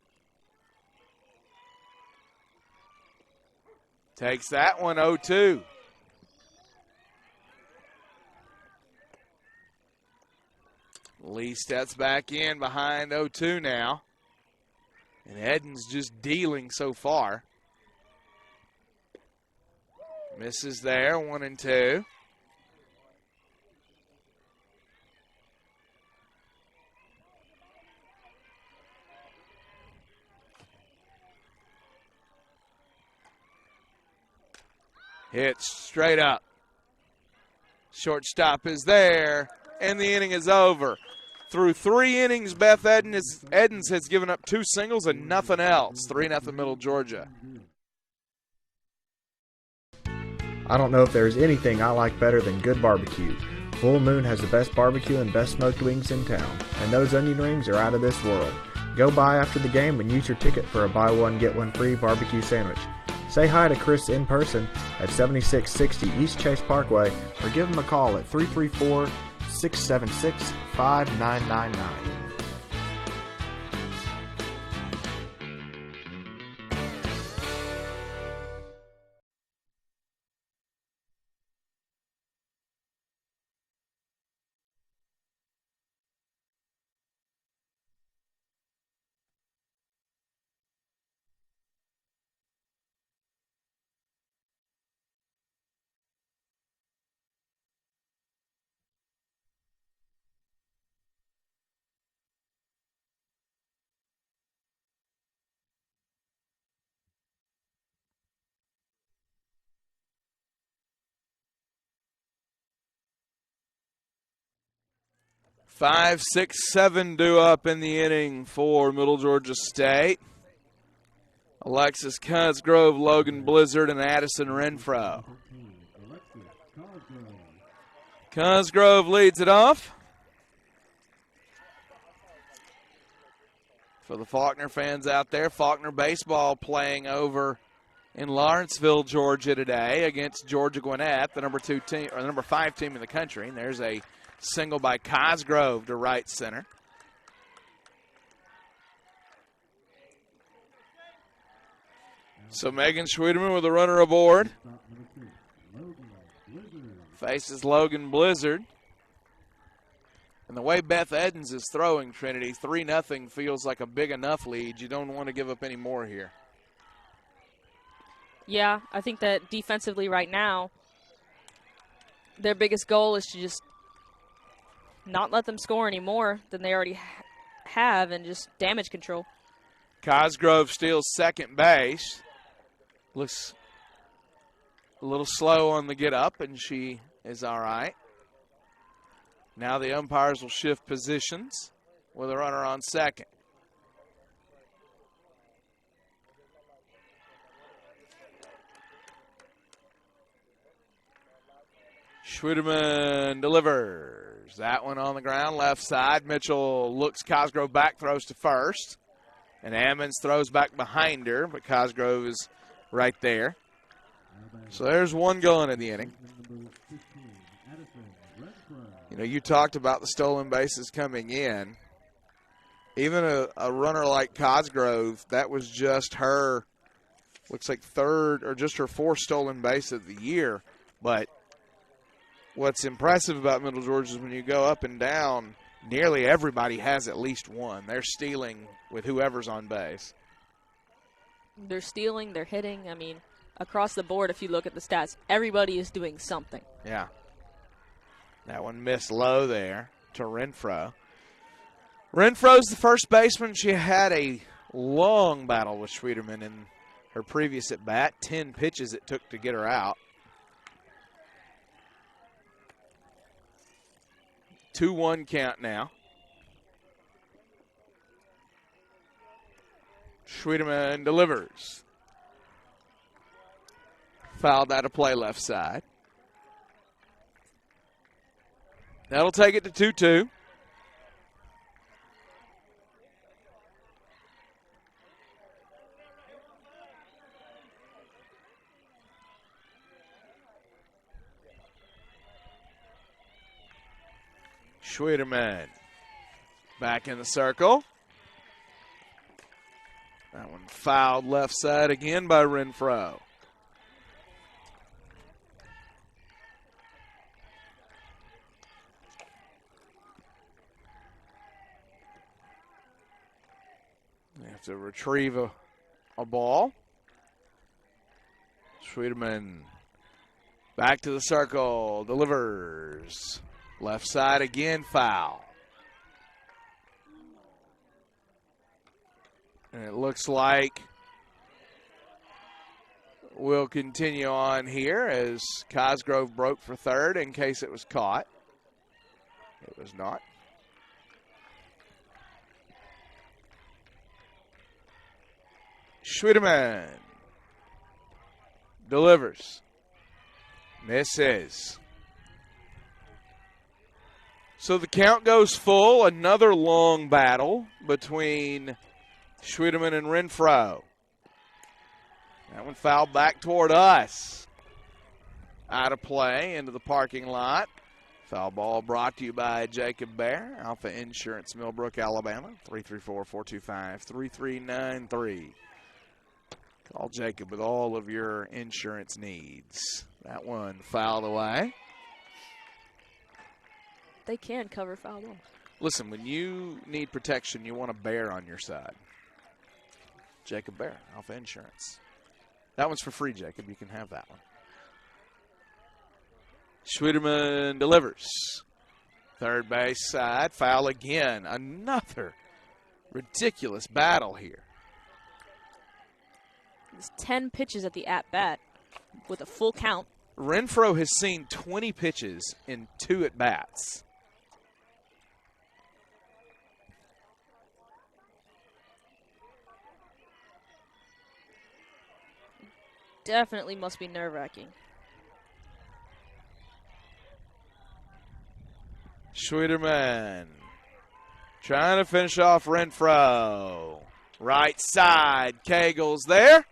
Takes that one, 0-2. Lee steps back in behind 0-2 now. And Edens just dealing so far. Misses there, 1-2. Hits straight up. Shortstop is there, and the inning is over. Through 3 innings, Beth Edens has given up 2 singles and nothing else. 3-0 Middle Georgia. I don't know if there's anything I like better than good barbecue. Full Moon has the best barbecue and best smoked wings in town, and those onion rings are out of this world. Go by after the game and use your ticket for a buy one get one free barbecue sandwich. Say hi to Chris in person at 7660 East Chase Parkway or give him a call at 334-676-5999. Five, 6, 7 due up in the inning for Middle Georgia State. Alexis Cosgrove, Logan Blizzard, and Addison Renfro. Cosgrove leads it off. For the Faulkner fans out there, Faulkner baseball playing over in Lawrenceville, Georgia today against Georgia Gwinnett, the number 2 team or the number 5 team in the country. And there's a single by Cosgrove to right center. So Megan Schwiedeman with a runner aboard. Faces Logan Blizzard. And the way Beth Edens is throwing, Trinity, 3-0 feels like a big enough lead. You don't want to give up any more here. Yeah, I think that defensively right now, their biggest goal is to just not let them score any more than they already have and just damage control. Cosgrove steals second base. Looks a little slow on the get up, and she is all right. Now the umpires will shift positions with a runner on second. Schwiedeman delivers. That one on the ground, left side. Mitchell looks Cosgrove back, throws to first. And Ammons throws back behind her, but Cosgrove is right there. So there's one going in the inning. You know, you talked about the stolen bases coming in. Even a runner like Cosgrove, that was just her, looks like third or just her fourth stolen base of the year. But what's impressive about Middle Georgia is when you go up and down, nearly everybody has at least one. They're stealing with whoever's on base. They're stealing, they're hitting. I mean, across the board, if you look at the stats, everybody is doing something. Yeah. That one missed low there to Renfro. Renfro's the first baseman. She had a long battle with Schwiedeman in her previous at bat. 10 pitches it took to get her out. 2-1 count now. Schwiedeman delivers. Fouled out of play left side. That'll take it to 2-2. Schwiedeman back in the circle. That one fouled left side again by Renfro. They have to retrieve a ball. Schwiedeman back to the circle, delivers. Left side again, foul. And it looks like we'll continue on here as Cosgrove broke for third in case it was caught. It was not. Schwiedeman delivers. Misses. So the count goes full. Another long battle between Schwiedeman and Renfro. That one fouled back toward us. Out of play into the parking lot. Foul ball brought to you by Jacob Bear, Alpha Insurance, Millbrook, Alabama. 334-425-3393. Call Jacob with all of your insurance needs. That one fouled away. They can cover foul balls. Listen, when you need protection, you want a Bear on your side. Jacob Bear, Alpha Insurance. That one's for free, Jacob. You can have that one. Schwiedeman delivers. Third base side, foul again. Another ridiculous battle here. It's 10 pitches at the at-bat with a full count. Renfro has seen 20 pitches in 2 at-bats. Definitely must be nerve-wracking. Schwiedeman trying to finish off Renfro. Right side, Kegels there.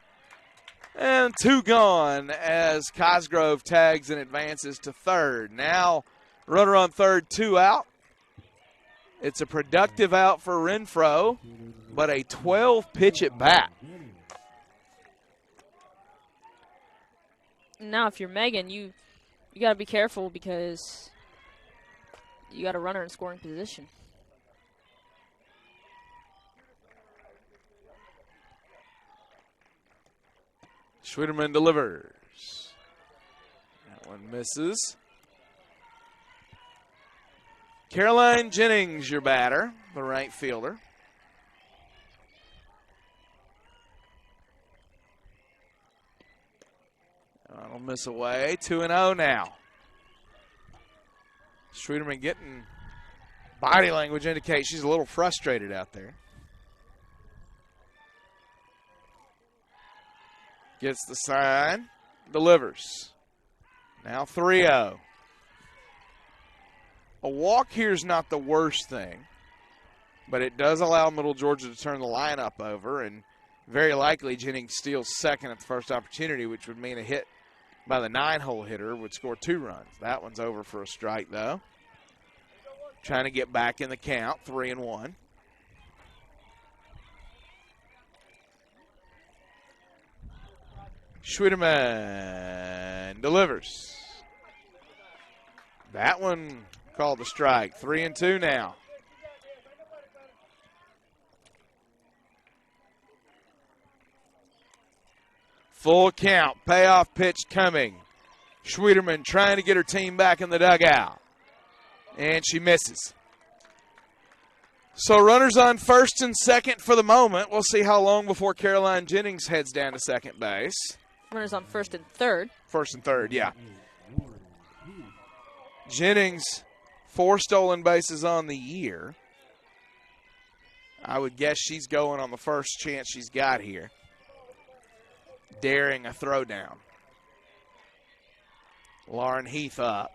And 2 gone as Cosgrove tags and advances to third. Now, runner on third, 2 out. It's a productive out for Renfro, but a 12-pitch at bat. Now, if you're Megan, you got to be careful because You got a runner in scoring position. Schwieterman delivers. That one misses. Caroline Jennings, your batter, the right fielder. That'll miss away. 2-0 now. Schwieterman getting body language indicates she's a little frustrated out there. Gets the sign, delivers. Now 3-0. A walk here is not the worst thing, but it does allow Middle Georgia to turn the lineup over, and very likely Jennings steals second at the first opportunity, which would mean a hit by the 9-hole hitter would score 2 runs. That one's over for a strike, though. Trying to get back in the count, 3-1. Schwieterman delivers. That one called a strike. 3-2 now. Full count. Payoff pitch coming. Schwieterman trying to get her team back in the dugout. And she misses. So runners on first and second for the moment. We'll see how long before Caroline Jennings heads down to second base. Runners on first and third. First and third, yeah. Jennings, 4 stolen bases on the year. I would guess she's going on the first chance she's got here. Daring a throwdown. Lauren Heath up.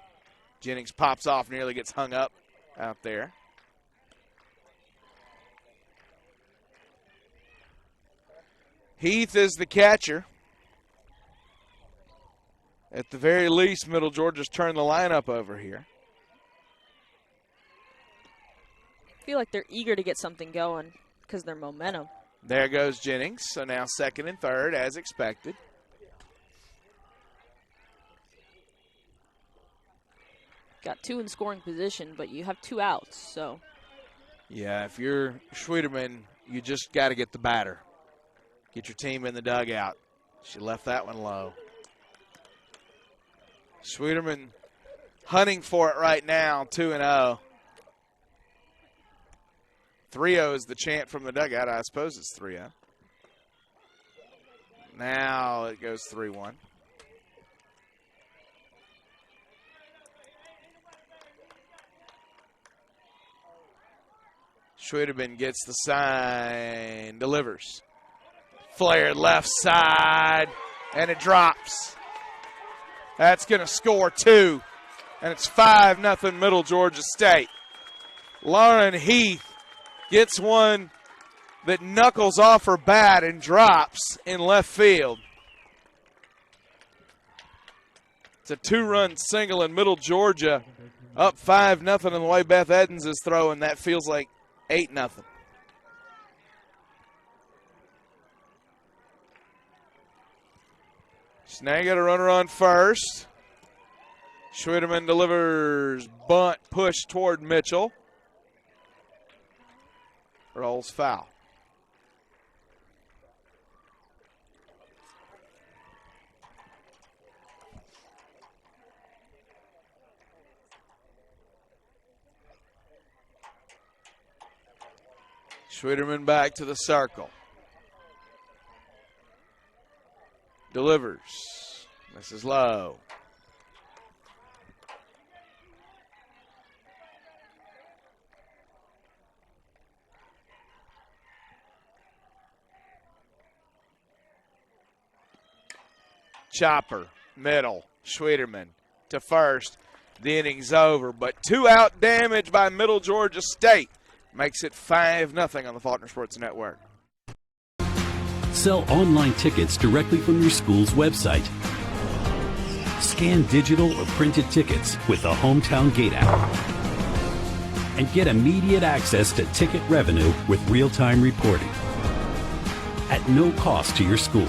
Jennings pops off, nearly gets hung up out there. Heath is the catcher. At the very least, Middle Georgia's turned the lineup over here. I feel like they're eager to get something going because their momentum. There goes Jennings. So now second and third as expected. Got 2 in scoring position, but you have 2 outs, so. Yeah, if you're Schwieterman, you just got to get the batter. Get your team in the dugout. She left that one low. Schwieterman hunting for it right now, 2-0. 3-0 is the chant from the dugout. I suppose it's 3-0. Now it goes 3-1. Schwieterman gets the sign, delivers. Flared left side, and it drops. That's going to score 2, and it's 5-0 Middle Georgia State. Lauren Heath gets one that knuckles off her bat and drops in left field. It's a 2-run single, and Middle Georgia up 5-0, and the way Beth Edens is throwing, that feels like 8-0. Snag got a runner on first. Schwieterman delivers, bunt, push toward Mitchell. Rolls foul. Schwieterman back to the circle. Delivers. This is low. Chopper, middle, Schwieterman to first. The inning's over, but 2-out damage by Middle Georgia State makes it 5-0 on the Faulkner Sports Network. Sell online tickets directly from your school's website. Scan digital or printed tickets with the Hometown Gate app. And get immediate access to ticket revenue with real-time reporting. At no cost to your school.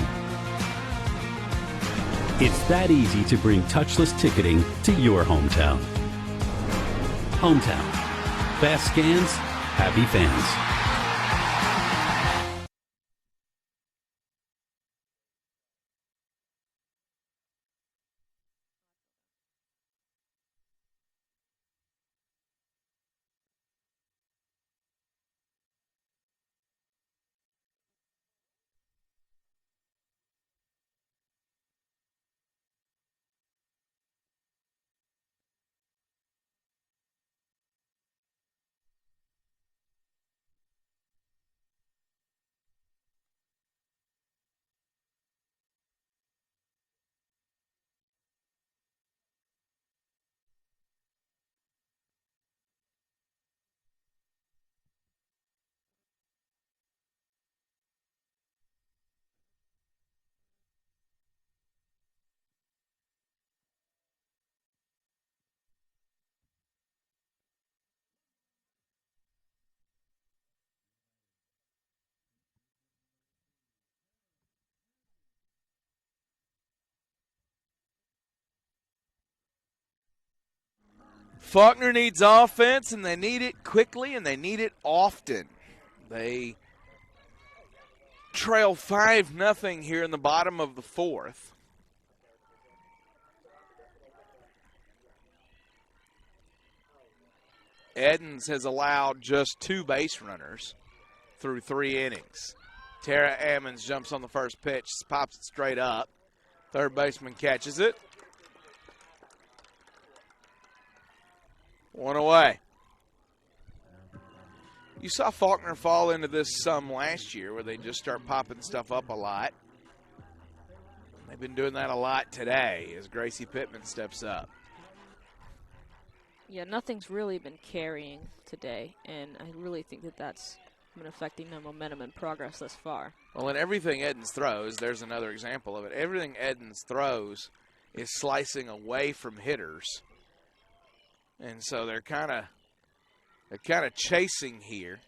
It's that easy to bring touchless ticketing to your hometown. Hometown. Fast scans, happy fans. Faulkner needs offense, and they need it quickly, and they need it often. They trail 5-0 here in the bottom of the fourth. Edens has allowed just 2 base runners through 3 innings. Tara Ammons jumps on the first pitch, pops it straight up. Third baseman catches it. 1 away. You saw Faulkner fall into this some last year where they just start popping stuff up a lot. They've been doing that a lot today as Gracie Pittman steps up. Yeah, nothing's really been carrying today, and I really think that that's been affecting their momentum and progress thus far. Well, in everything Edens throws, there's another example of it. Everything Edens throws is slicing away from hitters. And so they're kind of chasing here,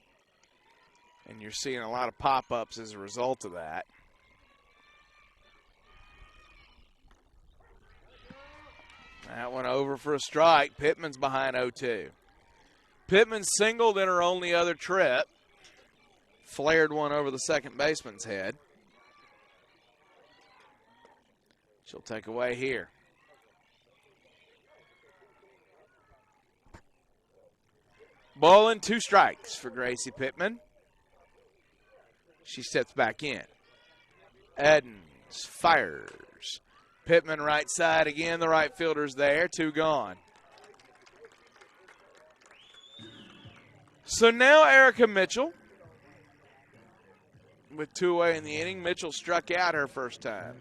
and you're seeing a lot of pop-ups as a result of that. That one over for a strike. Pittman's behind 0-2. Pittman singled in her only other trip. Flared one over the second baseman's head. She'll take away here. Ball and 2 strikes for Gracie Pittman. She steps back in. Edens fires. Pittman right side again. The right fielder's there. 2 gone. So now Erica Mitchell with 2 away in the inning. Mitchell struck out her first time.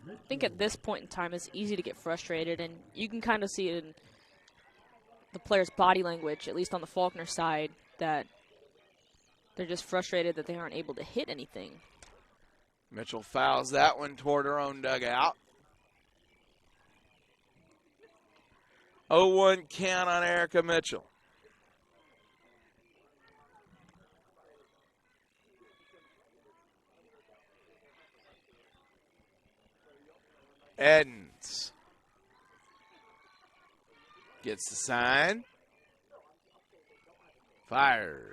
I think at this point in time it's easy to get frustrated, and you can kind of see it in the player's body language, at least on the Faulkner side, that they're just frustrated that they aren't able to hit anything. Mitchell fouls that one toward her own dugout. 0-1 count on Erica Mitchell. Edens gets the sign. Fires.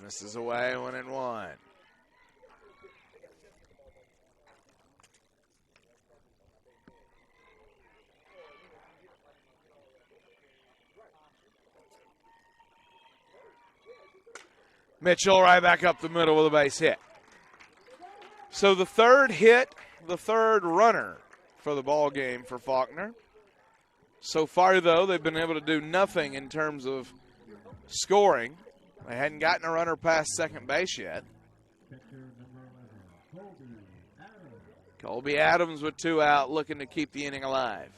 Misses away. 1-1. Mitchell right back up the middle with a base hit. So the third hit, the third runner for the ball game for Faulkner. So far, though, they've been able to do nothing in terms of scoring. They hadn't gotten a runner past second base yet. Colby Adams with 2 out, looking to keep the inning alive.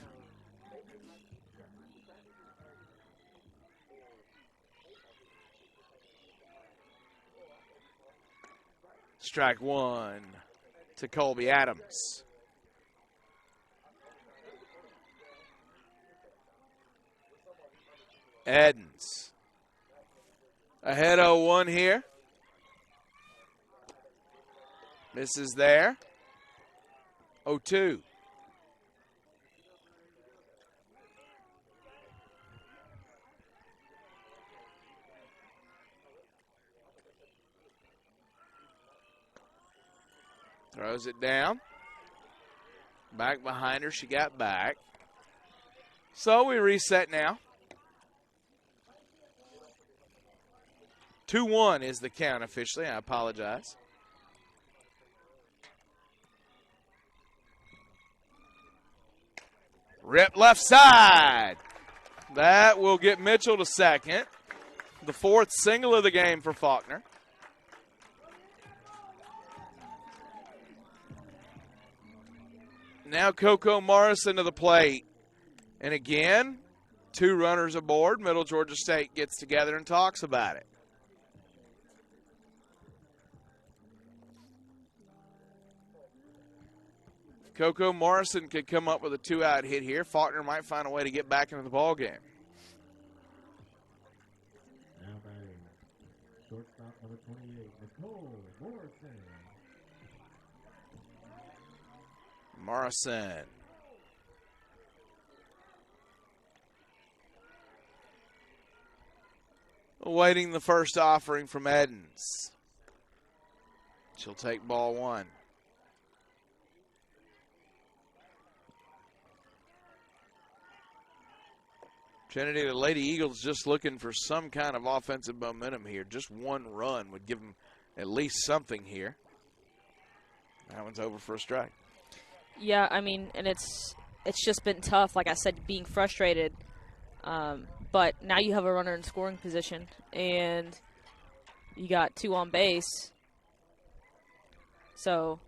Strike 1 to Colby Adams. Edens ahead 0-1 here. Misses there. 0-2. Throws it down. Back behind her. She got back. So we reset now. 2-1 is the count officially. I apologize. Rip left side. That will get Mitchell to second. The fourth single of the game for Faulkner. Now Coco Morrison to the plate. And again, 2 runners aboard. Middle Georgia State gets together and talks about it. If Coco Morrison could come up with a 2-out hit here, Faulkner might find a way to get back into the ball game. Now batting, shortstop number 28, Nicole Morrison. Morrison. Awaiting the first offering from Edens. She'll take ball 1. Trinity, the Lady Eagles just looking for some kind of offensive momentum here. Just 1 run would give them at least something here. That one's over for a strike. Yeah, I mean, and it's just been tough, like I said, being frustrated. But now you have a runner in scoring position, and you got 2 on base. So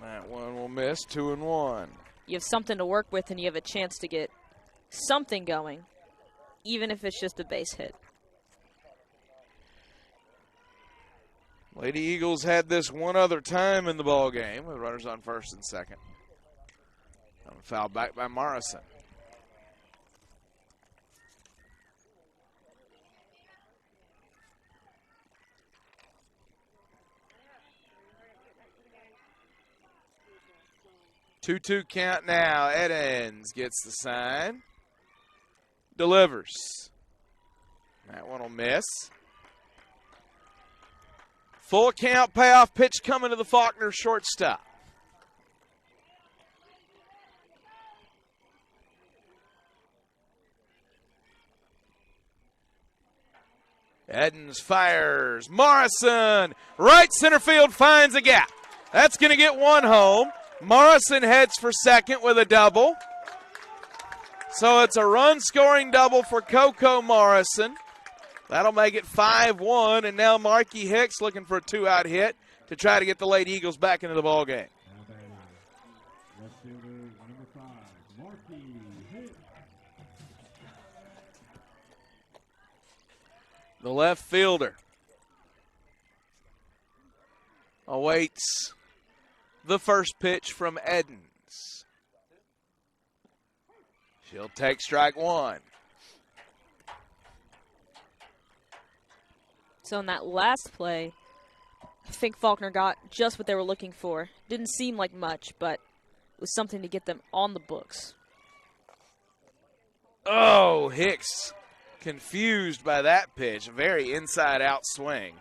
that one will miss. 2-1. you have something to work with, and you have a chance to get something going, even if it's just a base hit. Lady Eagles had this one other time in the ball game with runners on first and second. Foul back by Morrison. Two count now. Edens gets the sign. Delivers. That one will miss. Full count payoff pitch coming to the Faulkner shortstop. Edens fires. Morrison, right center field, finds a gap. That's going to get 1 home. Morrison heads for second with a double. So it's a run-scoring double for Coco Morrison. That'll make it 5-1, and now Marky Hicks looking for a 2-out hit to try to get the Lady Eagles back into the ball game. Now batting, left fielder number 5, Marky Hicks. The left fielder awaits the first pitch from Edens. She'll take strike 1. So in that last play, I think Faulkner got just what they were looking for. Didn't seem like much, but it was something to get them on the books. Oh, Hicks confused by that pitch. A very inside-out swing.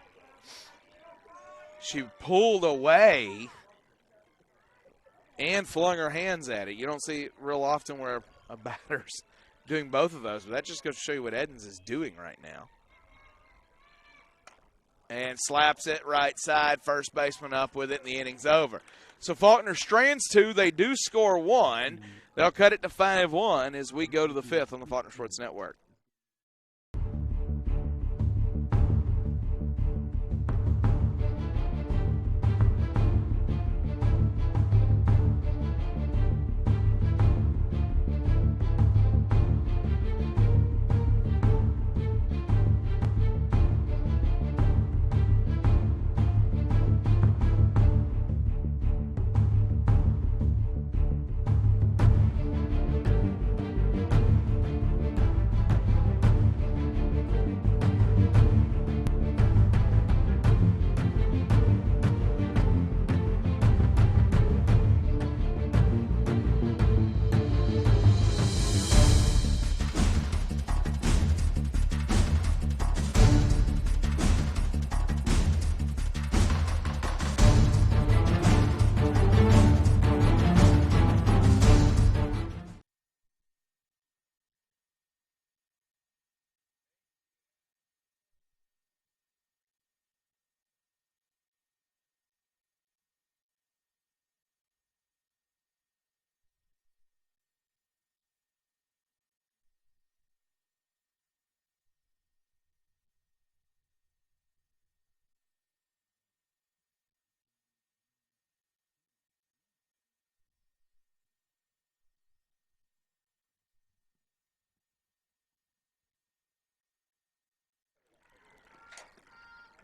She pulled away and flung her hands at it. You don't see it real often where a batter's doing both of those, but that just goes to show you what Edens is doing right now. And slaps it right side, first baseman up with it, and the inning's over. So Faulkner strands 2. They do score 1. They'll cut it to 5-1 as we go to the 5th on the Faulkner Sports Network.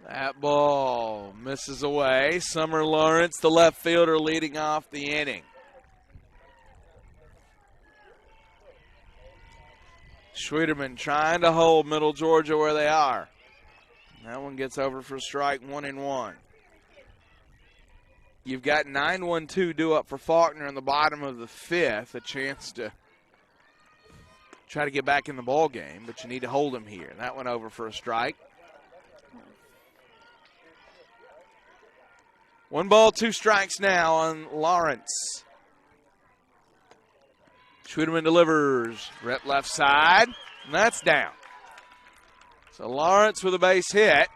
That ball misses away. Summer Lawrence, the left fielder, leading off the inning. Schwederman trying to hold Middle Georgia where they are. That one gets over for a strike, 1-1. You've got 9-1-2 due up for Faulkner in the bottom of the fifth, a chance to try to get back in the ball game, but you need to hold him here. That went over for a strike. 1 ball, 2 strikes now on Lawrence. Schwederman delivers, rep left side, and that's down. So Lawrence with a base hit.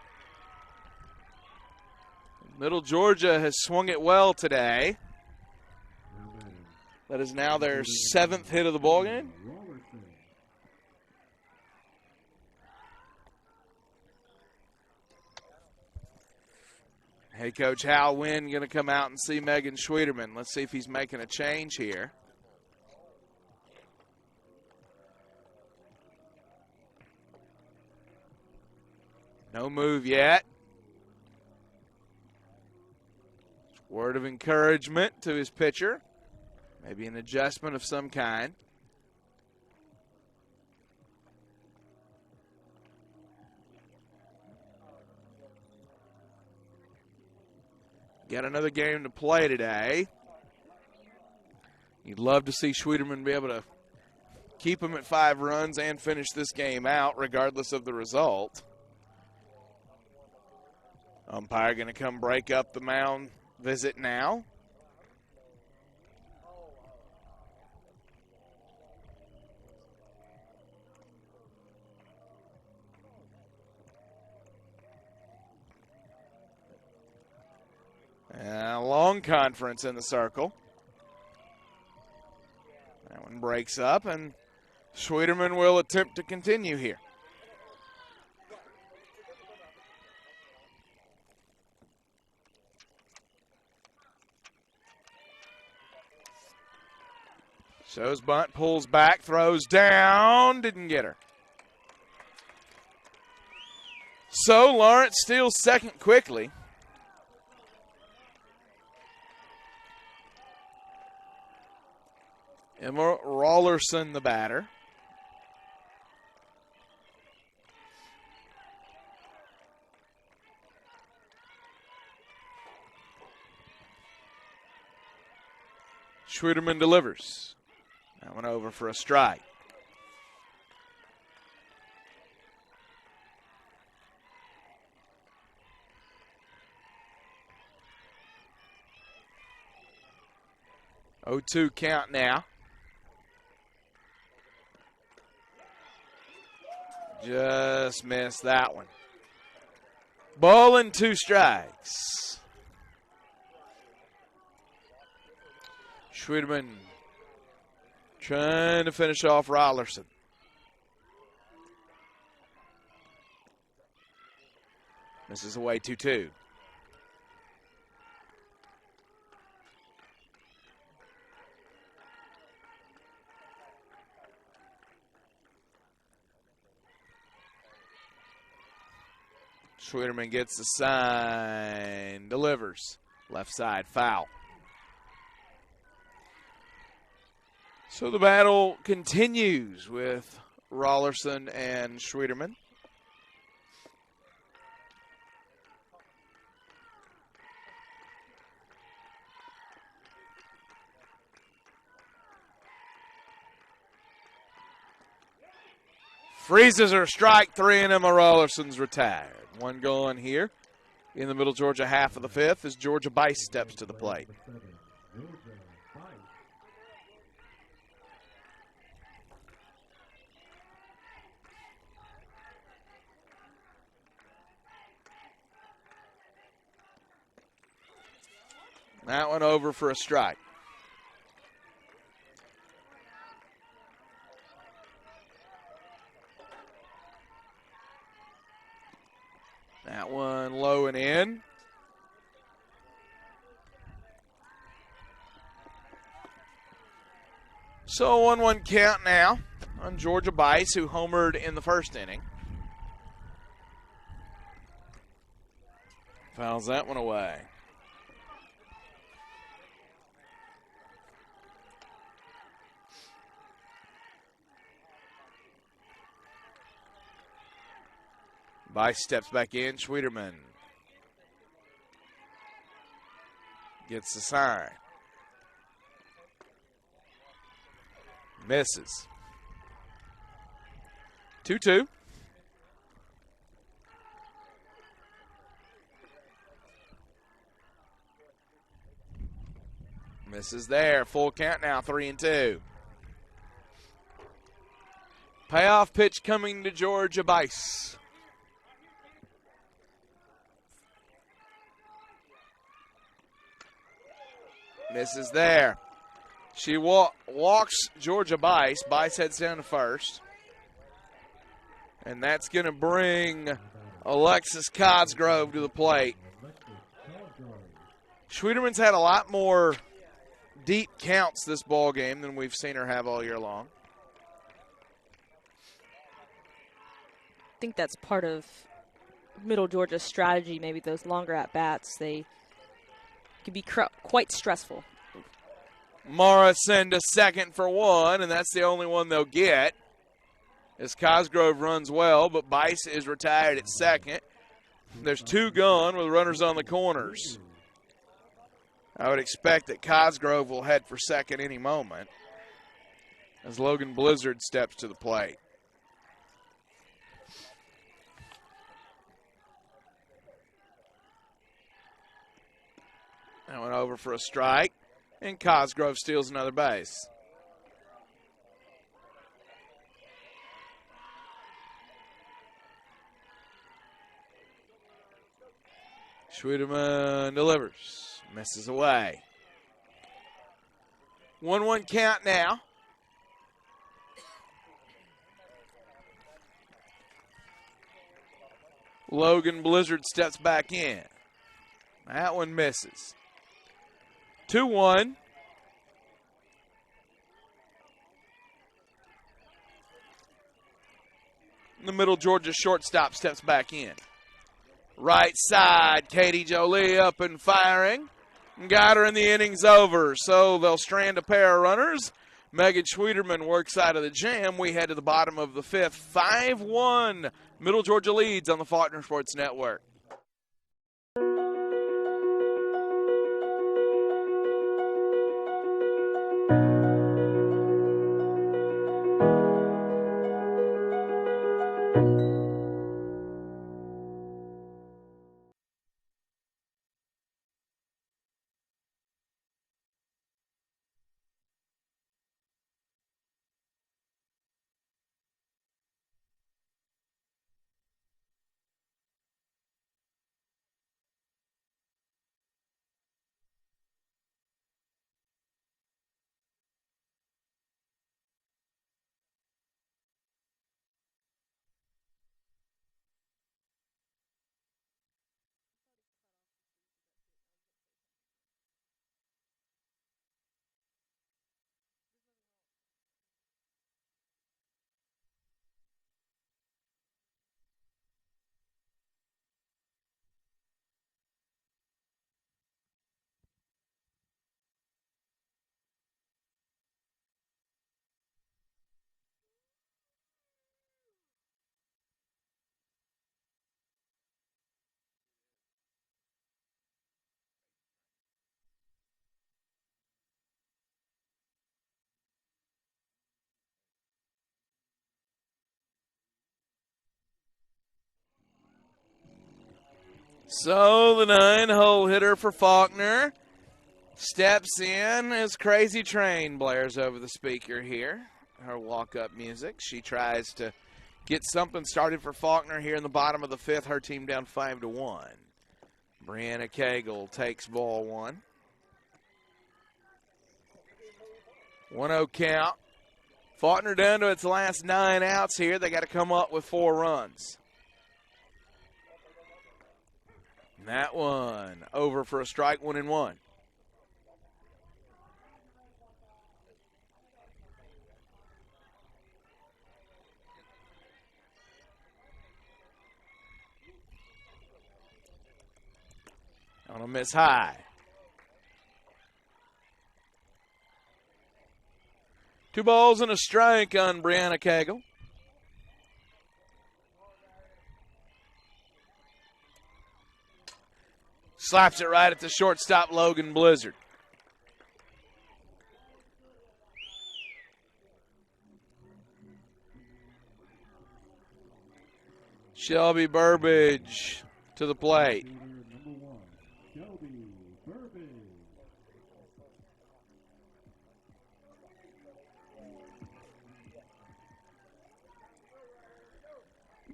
Middle Georgia has swung it well today. That is now their 7th hit of the ballgame. Head coach Hal Wynn going to come out and see Megan Schwederman. Let's see if he's making a change here. No move yet. Word of encouragement to his pitcher. Maybe an adjustment of some kind. Got another game to play today. You'd love to see Schwederman be able to keep him at 5 runs and finish this game out regardless of the result. Umpire going to come break up the mound visit now. A long conference in the circle. That one breaks up, and Schwederman will attempt to continue here. Shows bunt, pulls back, throws down, didn't get her. So Lawrence steals second quickly. Emma Rollerson, the batter. Schwederman delivers. That one over for a strike. Oh, 2 count now. Just missed that one. Ball and 2 strikes. Schwederman trying to finish off Rollerson. Misses away 2-2. Schwederman gets the sign, delivers. Left side, foul. So the battle continues with Rollerson and Schwederman. Freezes her, strike 3, and Emma Rollerson's retired. 1 going here in the Middle Georgia half of the 5th as Georgia Bice steps to the plate. That one over for a strike. That one low and in. So 1-1 count now on Georgia Bice, who homered in the first inning. Fouls that one away. Bice steps back in. Schwieterman gets the sign. Misses. 2-2. Misses there. Full count now, 3-2. Payoff pitch coming to Georgia Bice. Misses there. She walks Georgia Bice. Bice heads down to first. And that's going to bring Alexis Cosgrove to the plate. Schwieterman's had a lot more deep counts this ball game than we've seen her have all year long. I think that's part of Middle Georgia's strategy, maybe those longer at-bats. They can be quite stressful. Morrison to second for one, and that's the only one they'll get. As Cosgrove runs well, but Bice is retired at second. There's two gone with runners on the corners. I would expect that Cosgrove will head for second any moment as Logan Blizzard steps to the plate. That went over for a strike, and Cosgrove steals another base. Schwieterman delivers, misses away. 1-1 count now. Logan Blizzard steps back in. That one misses. 2-1. The Middle Georgia shortstop steps back in. Right side, Katie Jolie up and firing. Got her in the innings over, so they'll strand a pair of runners. Megan Schwieterman works out of the jam. We head to the bottom of the fifth. 5-1. Middle Georgia leads on the Faulkner Sports Network. So the 9-hole hitter for Faulkner steps in as Crazy Train blares over the speaker here. Her walk-up music. She tries to get something started for Faulkner here in the bottom of the fifth. Her team down 5-1. Brianna Cagle takes ball one. 1-0 count. Faulkner down to its last 9 outs here. They got to come up with 4 runs. And that one over for a strike, 1-1. On a miss high. 2 balls and a strike on Brianna Cagle. Slaps it right at the shortstop, Logan Blizzard. Shelby Burbage to the plate. Number 1, Shelby Burbage.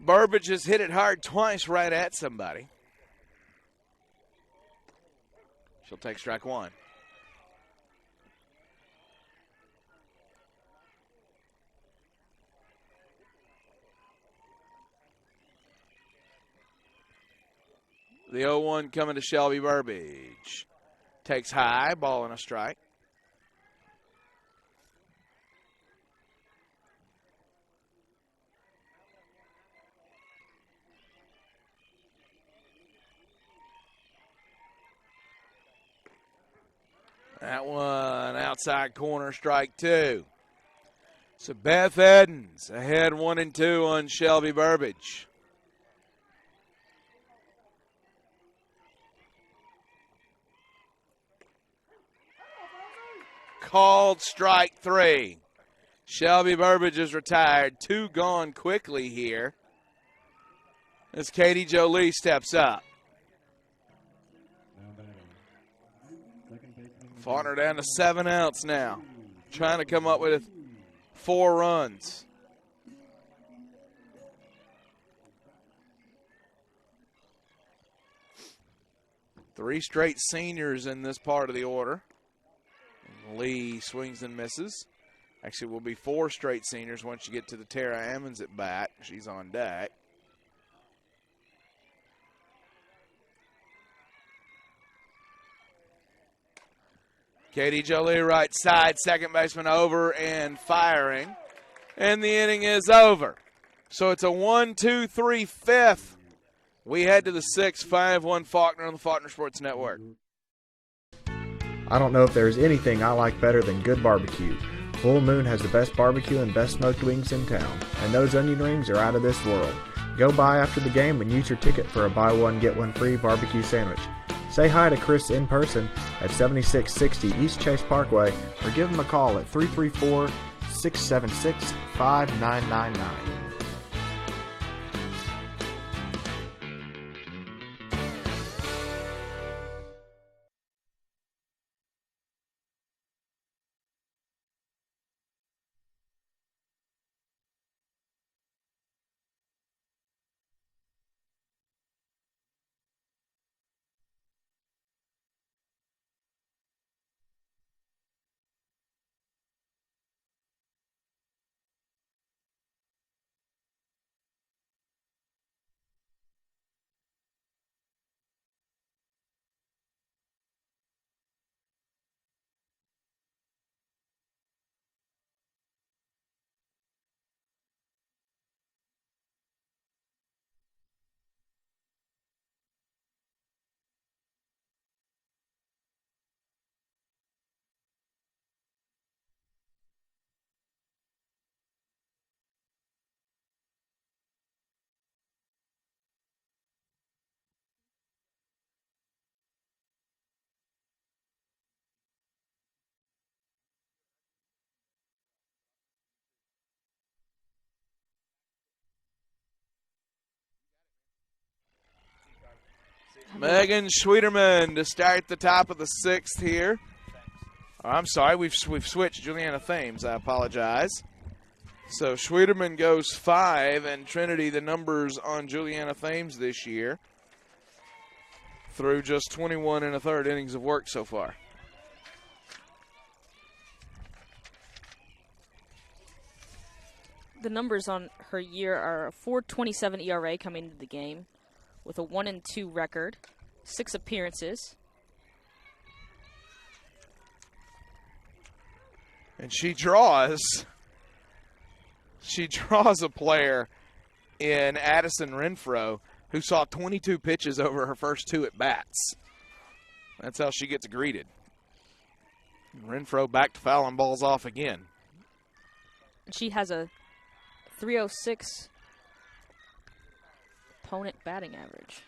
Burbage has hit it hard twice right at somebody. She'll take strike 1. The 0-1 coming to Shelby Burbage. Takes high, ball and a strike. That one outside corner, strike 2. So Beth Edens ahead 1-2 on Shelby Burbage. Called strike 3. Shelby Burbage is retired. 2 gone quickly here as Katie Jolie steps up. Now batting. Second baseman. Faulkner down to 7 outs now. Trying to come up with 4 runs. Three straight seniors in this part of the order. Lee swings and misses. Actually, will be 4 straight seniors once you get to the Tara Ammons at bat. She's on deck. Katie Jolie, right side, second baseman over and firing. And the inning is over. So it's a 1-2-3 fifth. We head to the 6th, 5-1 Faulkner on the Faulkner Sports Network. I don't know if there's anything I like better than good barbecue. Full Moon has the best barbecue and best smoked wings in town, and those onion rings are out of this world. Go by after the game and use your ticket for a buy one get one free barbecue sandwich. Say hi to Chris in person at 7660 East Chase Parkway or give him a call at 334-676-5999. Megan Schwederman to start the top of the 6th here. Oh, I'm sorry, we've switched Juliana Thames. I apologize. So Schwederman goes 5, and Trinity, the numbers on Juliana Thames this year through just 21 1/3 innings of work so far. The numbers on her year are a 4.27 ERA coming into the game, with a 1-2 record, 6 appearances. And she draws a player in Addison Renfro who saw 22 pitches over her first 2 at-bats. That's how she gets greeted. Renfro back to fouling balls off again. She has a 306 opponent batting average.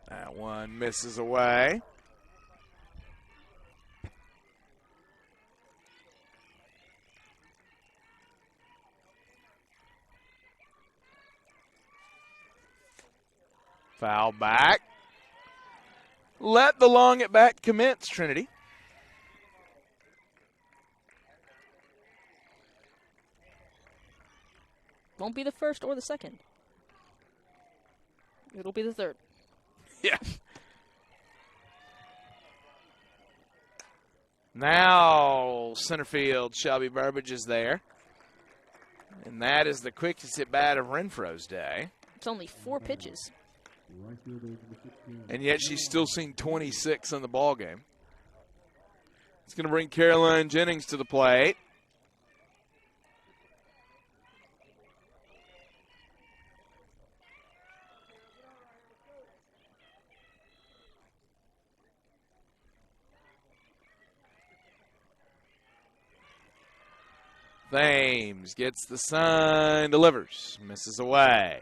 That one misses away. Foul back. Let the long at bat commence, Trinity. Won't be the first or the second. It'll be the third. Yeah. Now center field, Shelby Burbage is there. And that is the quickest at bat of Renfro's day. It's only 4 pitches. And yet she's still seen 26 in the ball game. It's going to bring Caroline Jennings to the plate. Thames gets the sign, delivers, misses away.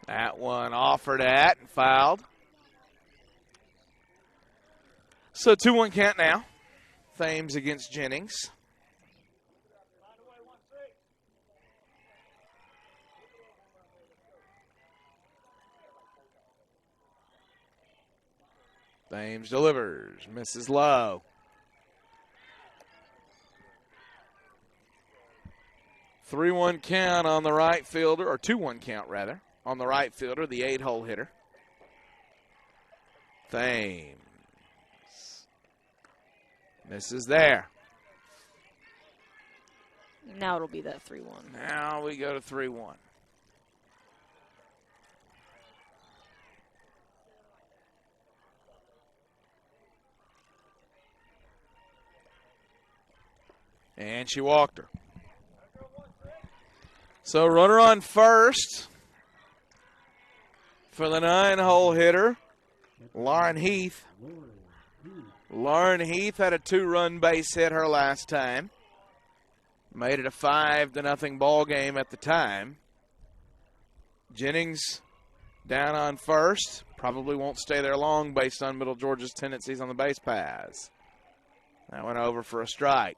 That one offered at and fouled. So 2-1 count now. Thames against Jennings. Thames delivers, misses low. Three-one count on the right fielder, or 2-1 count rather, on the right fielder, the 8-hole hitter. Thames misses there. Now it'll be that 3-1. Now we go to 3-1. And she walked her. So runner on first for the 9-hole hitter, Lauren Heath. Lauren Heath had a 2-run base hit her last time. Made it a 5-0 ball game at the time. Jennings down on first. Probably won't stay there long based on Middle Georgia's tendencies on the base paths. That went over for a strike.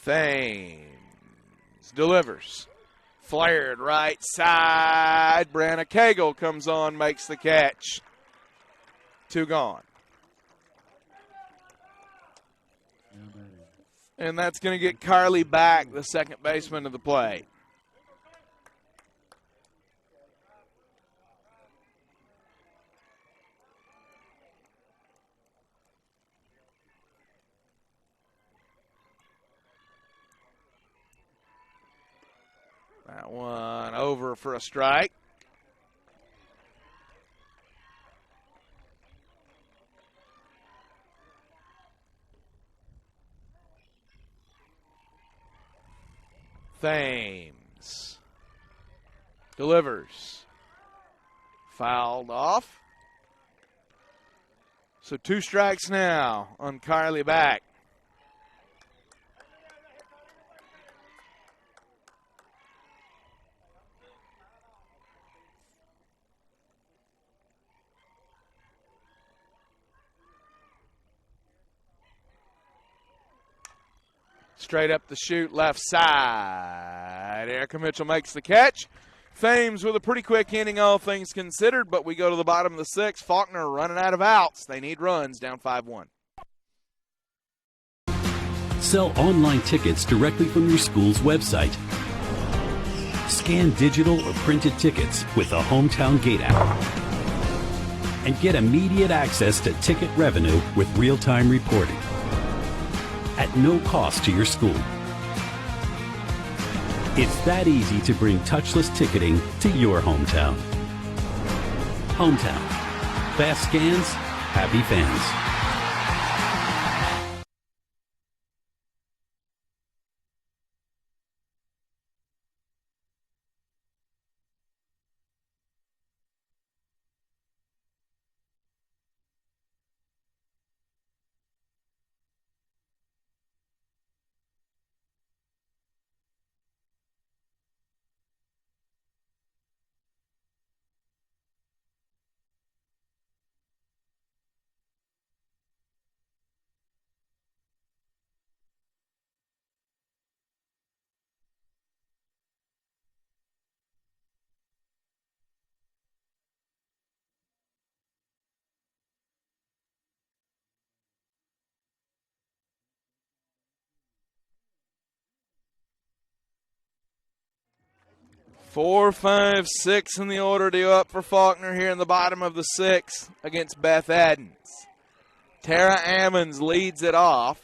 Thames delivers. Flared right side. Brianna Cagle comes on, makes the catch. 2 gone. And that's going to get Carly back, the second baseman of the plate. That one over for a strike. Thames delivers. Fouled off. So 2 strikes now on Carly back. Straight up the chute, left side. Erica Mitchell makes the catch. Thames with a pretty quick inning, all things considered, but we go to the bottom of the 6th. Faulkner running out of outs. They need runs, down 5-1. Sell online tickets directly from your school's website. Scan digital or printed tickets with the Hometown Gate app. And get immediate access to ticket revenue with real-time reporting. At no cost to your school. It's that easy to bring touchless ticketing to your hometown. Hometown. Fast scans, happy fans. Four, 5, 6 in the order due up for Faulkner here in the bottom of the sixth against Beth Edens. Tara Ammons leads it off.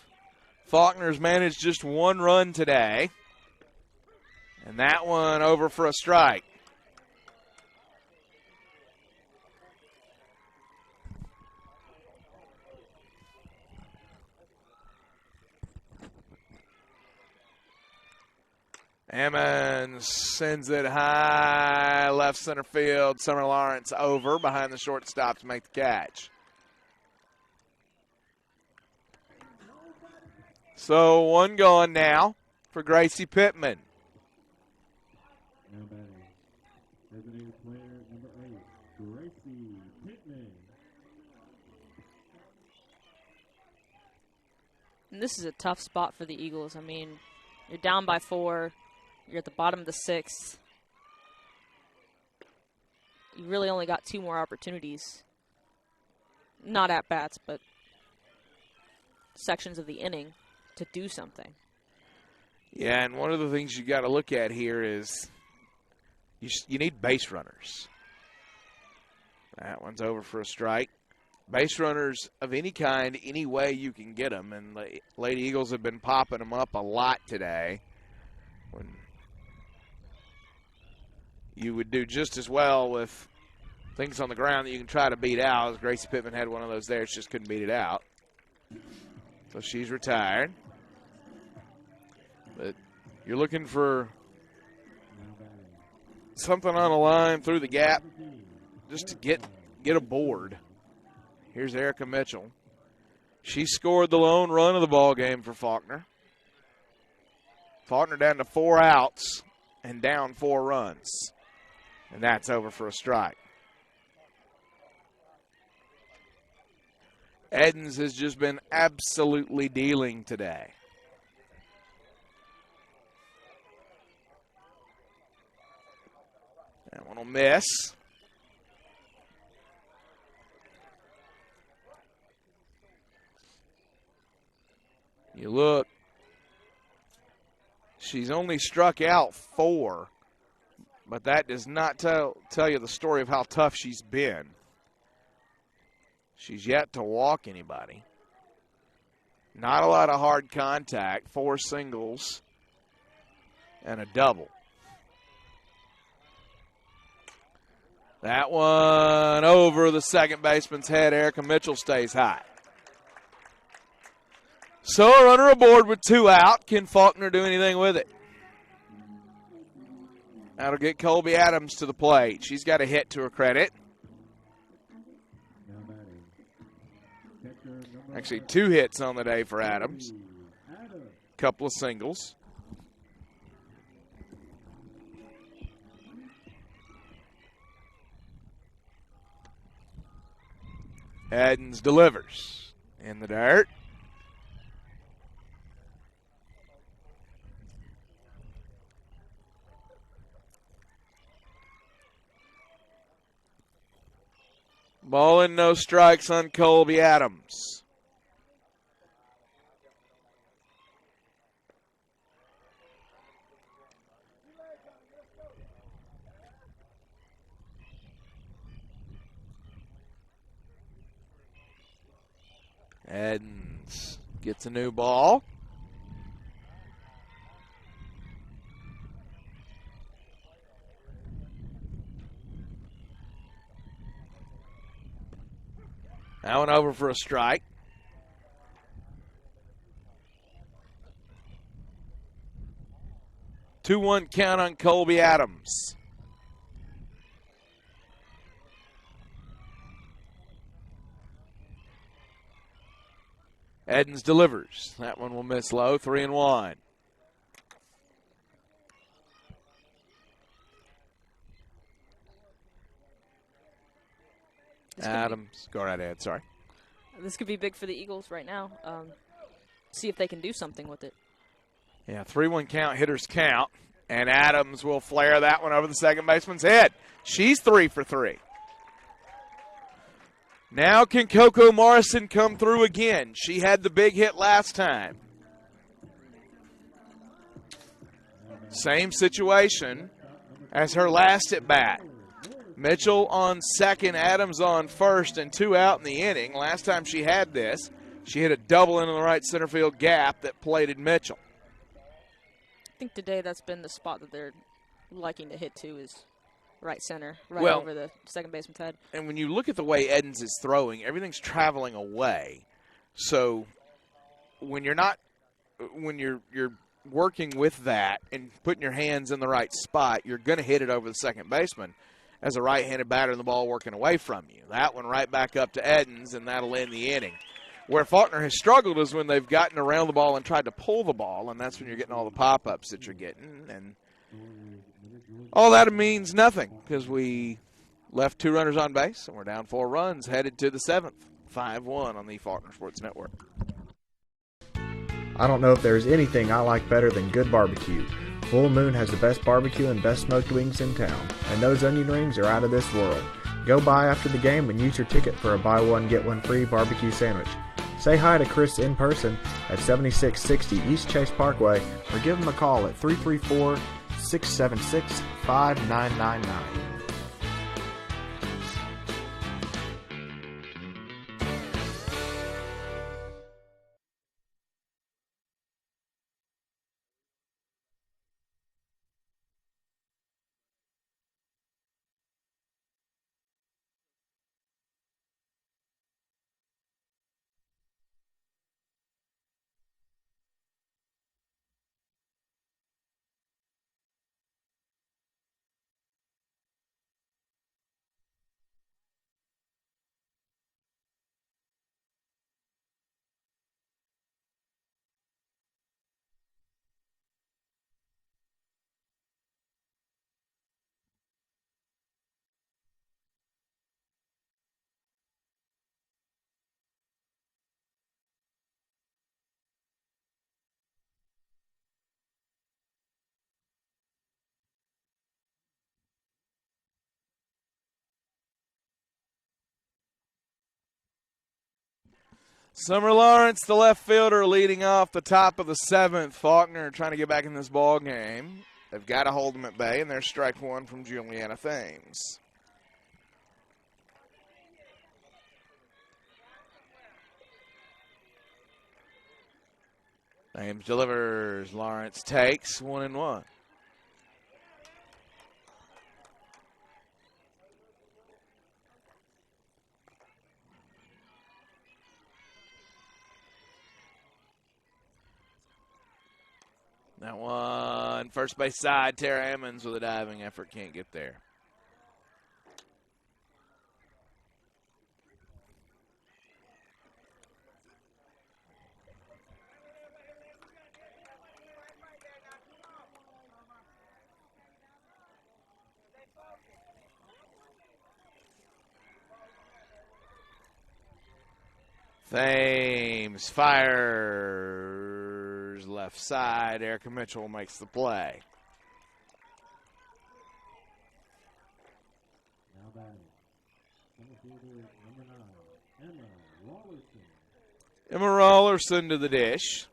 Faulkner's managed just one run today. And that one over for a strike. Ammons sends it high, left center field. Summer Lawrence over behind the shortstop to make the catch. So one gone now for Gracie Pittman. Now batting, designated player number 8, Gracie Pittman. And this is a tough spot for the Eagles. I mean, you're down by 4. You're at the bottom of the 6th. You really only got 2 more opportunities. Not at bats, but sections of the inning to do something. Yeah, and one of the things you got to look at here is you need base runners. That one's over for a strike. Base runners of any kind, any way you can get them, and the Lady Eagles have been popping them up a lot today. When you would do just as well with things on the ground that you can try to beat out, as Gracie Pittman had one of those there. She just couldn't beat it out. So she's retired. But you're looking for something on the line through the gap just to get a board. Here's Erica Mitchell. She scored the lone run of the ball game for Faulkner. Faulkner down to 4 outs and down 4 runs. And that's over for a strike. Edens has just been absolutely dealing today. That one will miss. You look, she's only struck out 4, but that does not tell you the story of how tough she's been. She's yet to walk anybody. Not a lot of hard contact, 4 singles and a double. That one over the second baseman's head. Erica Mitchell stays high. So a runner aboard with 2 out. Can Faulkner do anything with it? That'll get Colby Adams to the plate. She's got a hit to her credit. Now batting, catcher number Actually, 2 hits on the day for Adams. 3, Adams. Couple of singles. Edens delivers in the dirt. Ball and no strikes on Colby Adams. Edens gets a new ball. That one over for a strike. Two-one count on Colby Adams. Edens delivers. That one will miss low. 3-1. Adams, go right ahead. Sorry. This could be big for the Eagles right now. See if they can do something with it. Yeah, 3-1 count, hitters count. And Adams will flare that one over the second baseman's head. She's 3 for 3. Now can Coco Morrison come through again? She had the big hit last time. Same situation as her last at bat. Mitchell on second, Adams on first, and 2 out in the inning. Last time she had this, she hit a double into the right center field gap that plated Mitchell. I think today that's been the spot that they're liking to hit to is right center, right Well, over the second baseman's head. And when you look at the way Edens is throwing, everything's traveling away. So when you're working with that and putting your hands in the right spot, you're going to hit it over the second baseman as a right-handed batter and the ball working away from you. That one right back up to Edens, and that'll end the inning. Where Faulkner has struggled is when they've gotten around the ball and tried to pull the ball, and that's when you're getting all the pop-ups that you're getting. And all that means nothing because we left 2 runners on base, and we're down 4 runs, headed to the 7th. 5-1 on the Faulkner Sports Network. I don't know if there's anything I like better than good barbecue. Full Moon has the best barbecue and best smoked wings in town, and those onion rings are out of this world. Go by after the game and use your ticket for a buy one, get one free barbecue sandwich. Say hi to Chris in person at 7660 East Chase Parkway or give him a call at 334-676-5999. Summer Lawrence, the left fielder, leading off the top of the 7th. Faulkner trying to get back in this ball game. They've got to hold him at bay, and there's strike 1 from Juliana Thames. Thames delivers. Lawrence takes 1-1. That one, first base side, Tara Emmons with a diving effort, can't get there. Thames fires left side. Erica Mitchell makes the play. Now batting. Center fielder number 9, Emma Rollerson. Emma Rollerson to the dish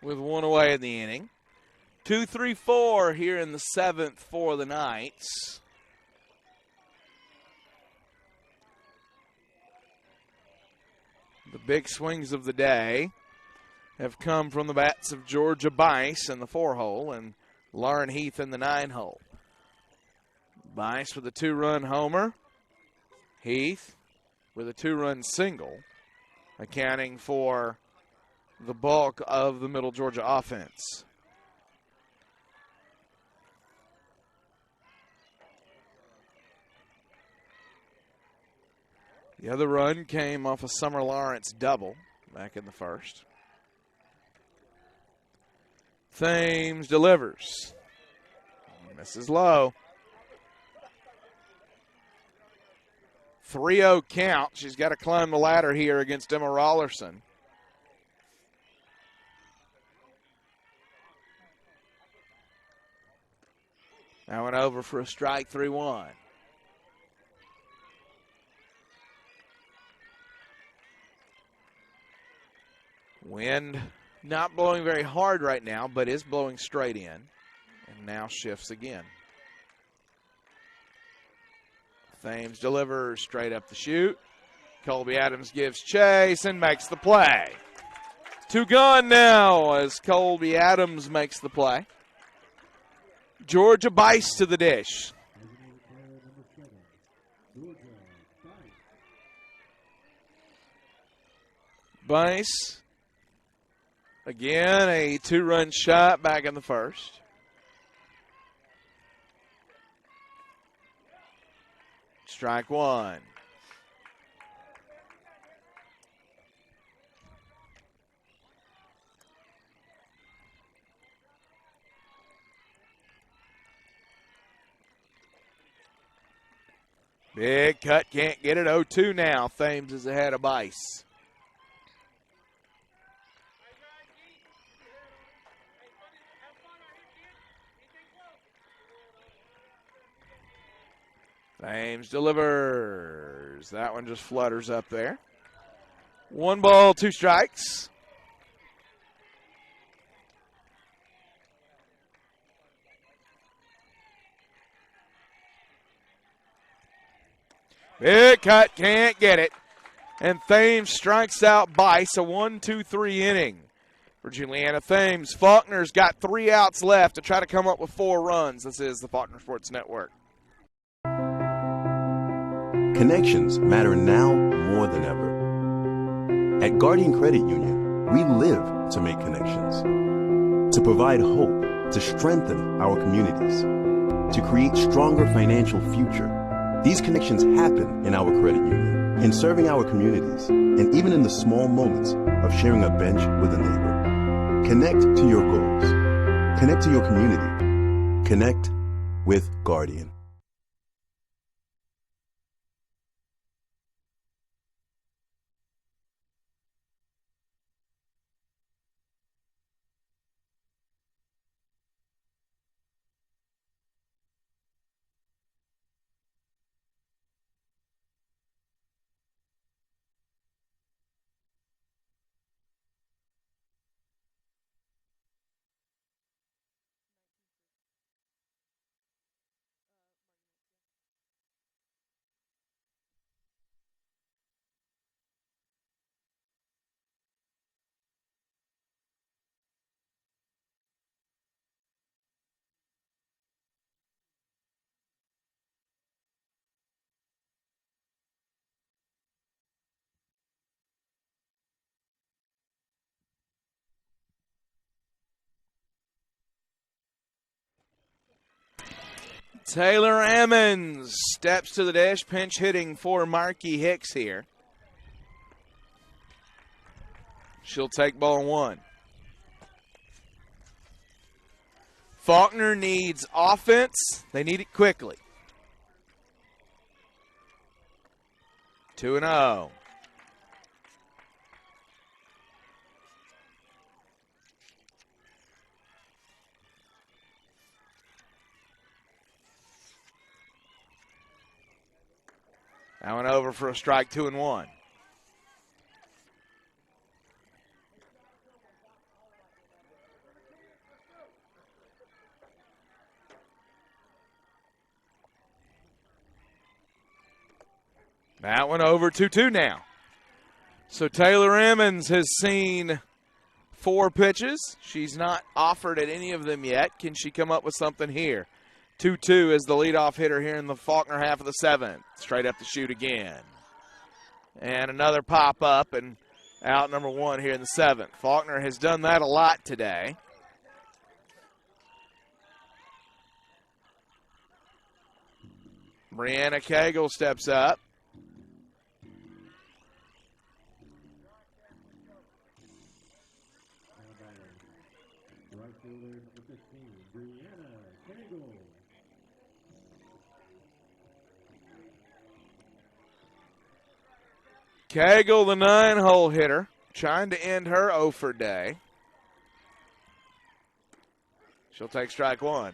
with 1 away in the inning. 2-3-4 here in the 7th for the Knights. The big swings of the day have come from the bats of Georgia Bice in the 4-hole and Lauren Heath in the 9-hole. Bice with a 2-run homer. Heath with a 2-run single, accounting for the bulk of the Middle Georgia offense. The other run came off a Summer Lawrence double back in the first. Thames delivers. Misses low. 3-0 count. She's got to climb the ladder here against Emma Rollerson. That went over for a strike, 3-1. Wind not blowing very hard right now, but is blowing straight in. And now shifts again. Thames delivers straight up the chute. Colby Adams gives chase and makes the play. 2 gone now as Colby Adams makes the play. Georgia Bice to the dish. Bice, again, a 2-run shot back in the first. Strike 1. Big cut, can't get it. 0-2 now. Thames is ahead of Bice. Thames delivers. That one just flutters up there. 1 ball, 2 strikes. Big cut, can't get it. And Thames strikes out Bice, a 1-2-3 inning for Juliana Thames. Faulkner's got 3 outs left to try to come up with 4 runs. This is the Faulkner Sports Network. Connections matter now more than ever. At Guardian Credit Union, we live to make connections, to provide hope, to strengthen our communities, to create stronger financial future. These connections happen in our credit union, in serving our communities, and even in the small moments of sharing a bench with a neighbor. Connect to your goals. Connect to your community. Connect with Guardian. Taylor Emmons steps to the dish, pinch hitting for Marky Hicks here. She'll take ball 1. Faulkner needs offense. They need it quickly. 2-0. That one over for a strike, 2-1. That one over 2-2 now. So Taylor Emmons has seen 4 pitches. She's not offered at any of them yet. Can she come up with something here? 2-2 is the leadoff hitter here in the Faulkner half of the 7th. Straight up to shoot again. And another pop up and out number 1 here in the 7th. Faulkner has done that a lot today. Brianna Cagle steps up. Right fielder number 15, Brianna Cagle. Cagle, the 9-hole hitter, trying to end her 0 for day. She'll take strike 1.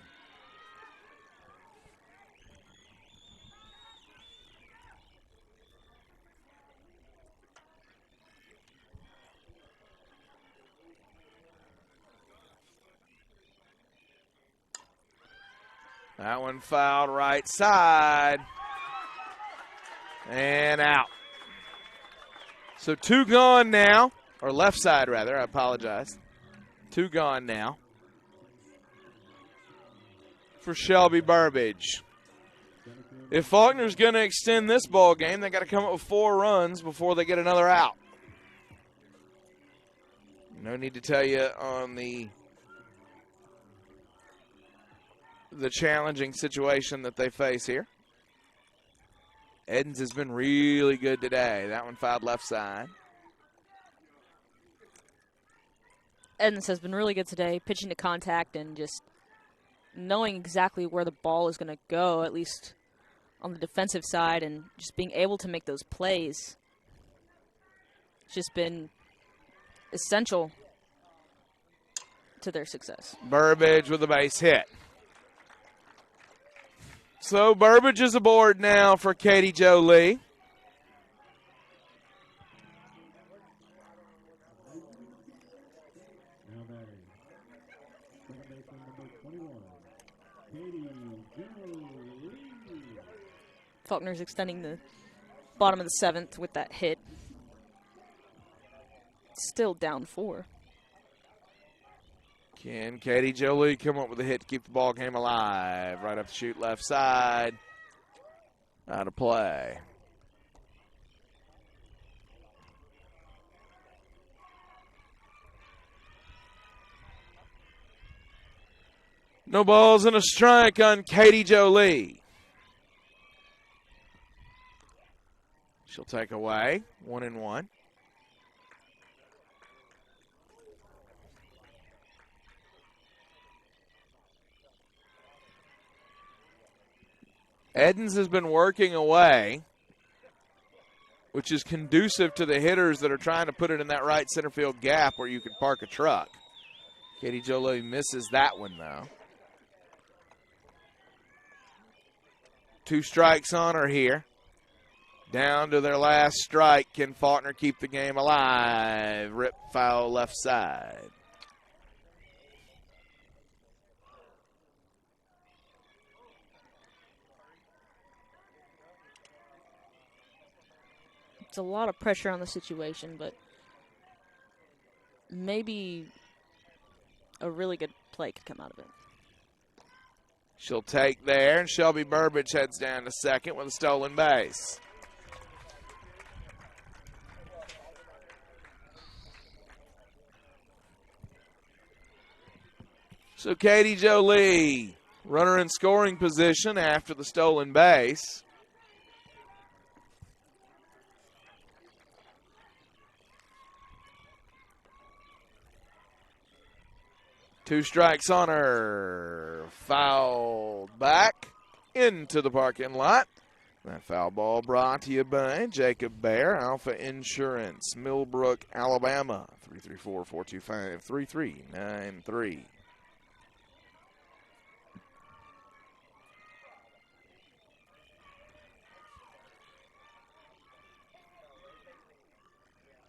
That one fouled right side. And out. So 2 gone now, or left side rather, I apologize. 2 gone now for Shelby Burbage. If Faulkner's going to extend this ball game, they got to come up with 4 runs before they get another out. No need to tell you on the challenging situation that they face here. Edens has been really good today. That one fouled left side. Edens has been really good today, pitching to contact and just knowing exactly where the ball is going to go, at least on the defensive side, and just being able to make those plays. It's just been essential to their success. Burbage with a base hit. So Burbage is aboard now for Katie Jolie. Now batting. Second baseman number 21, Katie Jolie. Faulkner's extending the bottom of the 7th with that hit. Still down 4. Can Katie Jolie come up with a hit to keep the ball game alive? Right up the shoot, left side. Out of play. No balls and a strike on Katie Jolie. She'll take away 1-1. Edens has been working away, which is conducive to the hitters that are trying to put it in that right center field gap where you can park a truck. Katie Jolie misses that one, though. 2 strikes on her here. Down to their last strike. Can Faulkner keep the game alive? Rip foul left side. It's a lot of pressure on the situation, but maybe a really good play could come out of it. She'll take there, and Shelby Burbage heads down to second with a stolen base. So Katie Jolie, runner in scoring position after the stolen base. Two strikes on her. Fouled back into the parking lot. That foul ball brought to you by Jacob Bear, Alpha Insurance, Millbrook, Alabama. 334-425-3393.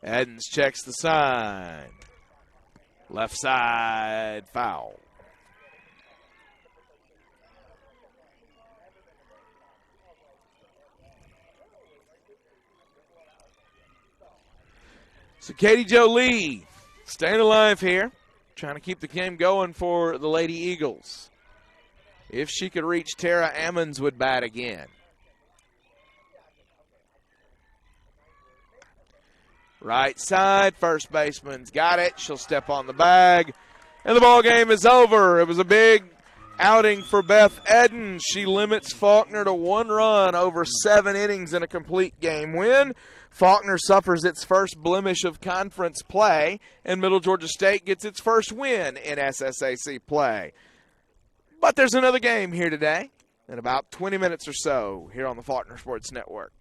Edens checks the sign. Left side foul. So Katie Jolie staying alive here, trying to keep the game going for the Lady Eagles. If she could reach, Tara Ammons would bat again. Right side, first baseman's got it. She'll step on the bag, and the ball game is over. It was a big outing for Beth Edens. She limits Faulkner to 1 run over 7 innings in a complete game win. Faulkner suffers its first blemish of conference play, and Middle Georgia State gets its first win in SSAC play. But there's another game here today in about 20 minutes or so here on the Faulkner Sports Network.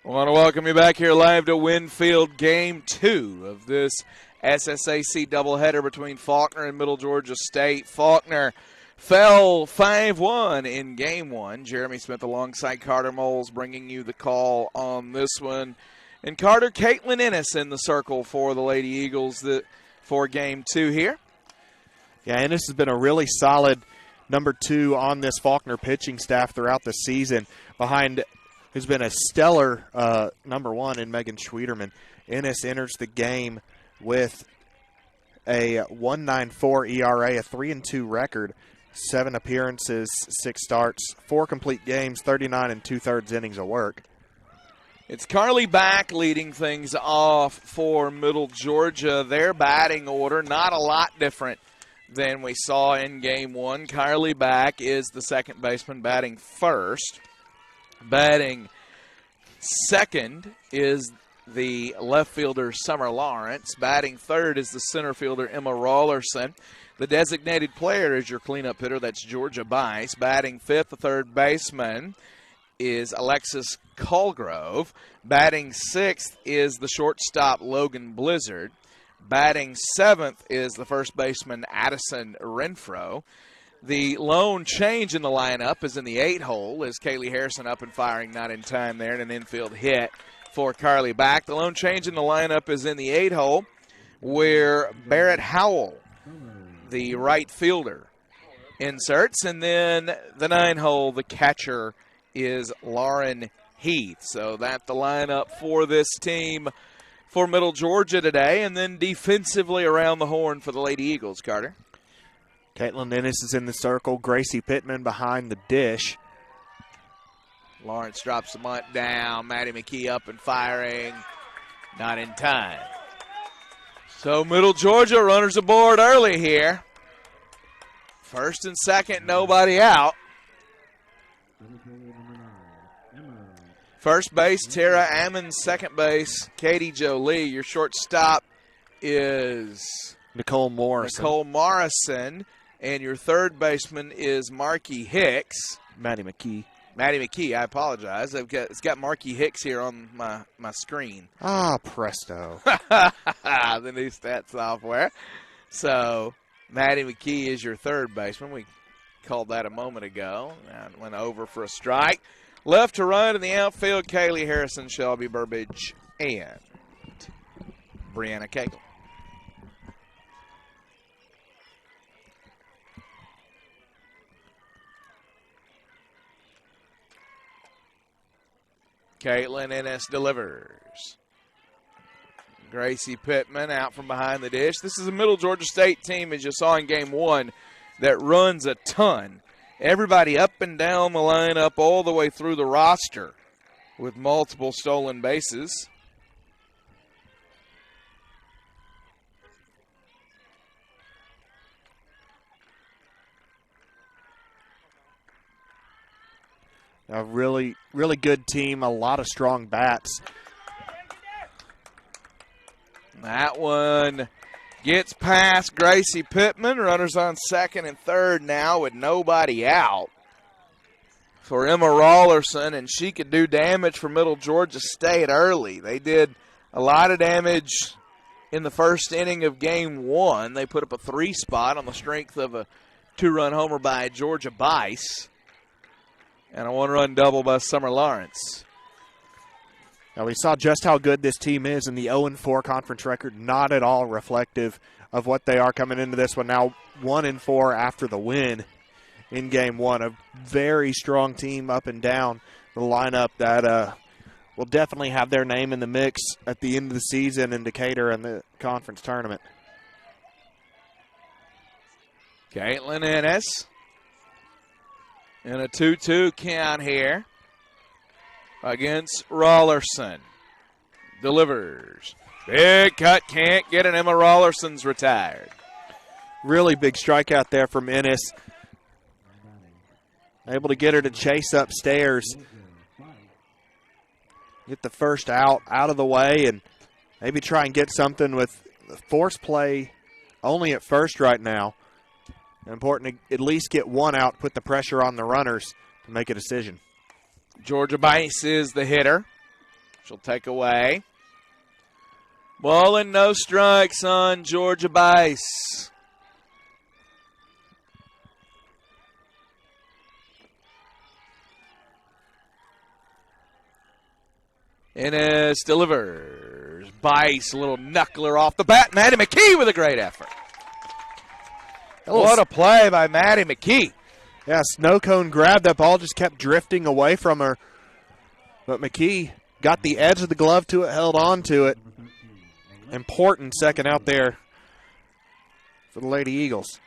I want to welcome you back here live to Winfield Game 2 of this SSAC doubleheader between Faulkner and Middle Georgia State. Faulkner fell 5-1 in Game 1. Jeremy Smith alongside Carter Moles bringing you the call on this one. And Carter, Caitlin Ennis in the circle for the Lady Eagles for Game 2 here. Yeah, Ennis has been a really solid number 2 on this Faulkner pitching staff throughout the season, behind who's been a stellar number 1 in Megan Schwederman. Ennis enters the game with a 1.94 ERA, a 3-2 record, 7 appearances, 6 starts, 4 complete games, 39 2/3 innings of work. It's Carly Back leading things off for Middle Georgia. Their batting order, not a lot different than we saw in Game 1. Carly Back is the second baseman batting first. Batting second is the left fielder Summer Lawrence. Batting third is the center fielder Emma Rollerson. The designated player is your cleanup hitter. That's Georgia Bice. Batting fifth, the third baseman, is Alexis Colgrove. Batting sixth is the shortstop Logan Blizzard. Batting seventh is the first baseman Addison Renfro. The lone change in the lineup is in the 8 hole, as Kaylee Harrison up and firing, not in time there, and an infield hit for Carly Back. The lone change in the lineup is in the 8 hole, where Barrett Howell, the right fielder, inserts. And then the 9 hole, the catcher is Lauren Heath. So that's the lineup for this team for Middle Georgia today. And then defensively around the horn for the Lady Eagles, Carter. Caitlin Ennis is in the circle. Gracie Pittman behind the dish. Lawrence drops the bunt down. Maddie McKee up and firing. Not in time. So Middle Georgia runners aboard early here. First and second, nobody out. First base, Tara Ammons. Second base, Katie Jolie. Your shortstop is Nicole Morrison. And your third baseman is Marky Hicks. Maddie McKee, I apologize. It's got Marky Hicks here on my screen. Ah, presto. The new stat software. So Maddie McKee is your third baseman. We called that a moment ago. That went over for a strike. Left to right in the outfield, Kaylee Harrison, Shelby Burbage, and Brianna Cagle. Caitlin Ennis delivers. Gracie Pittman out from behind the dish. This is a Middle Georgia State team, as you saw in Game 1, that runs a ton. Everybody up and down the lineup all the way through the roster with multiple stolen bases. A really, really good team, a lot of strong bats. That one gets past Gracie Pittman. Runners on second and third now with nobody out for Emma Rollerson, and she could do damage for Middle Georgia State early. They did a lot of damage in the first inning of Game 1. They put up a 3 spot on the strength of a 2-run homer by Georgia Bice and a 1-run double by Summer Lawrence. Now, we saw just how good this team is in the 0-4 conference record, not at all reflective of what they are coming into this one. Now 1-4 after the win in Game 1. A very strong team up and down the lineup that will definitely have their name in the mix at the end of the season in Decatur and the conference tournament. Caitlin Ennis in a 2-2 count here against Rollerson. Delivers. Big cut, can't get it. Emma Rollerson's retired. Really big strikeout there from Ennis. Able to get her to chase upstairs. Get the first out of the way and maybe try and get something with the force play only at first right now. Important to at least get one out, put the pressure on the runners to make a decision. Georgia Bice is the hitter. She'll take away. Ball and no strikes on Georgia base. Ennis delivers. Bice, a little knuckler off the bat. Maddie McKee with a great effort. What a play by Maddie McKee. Yeah, Snow Cone grabbed that ball, just kept drifting away from her. But McKee got the edge of the glove to it, held on to it. Important second out there for the Lady Eagles.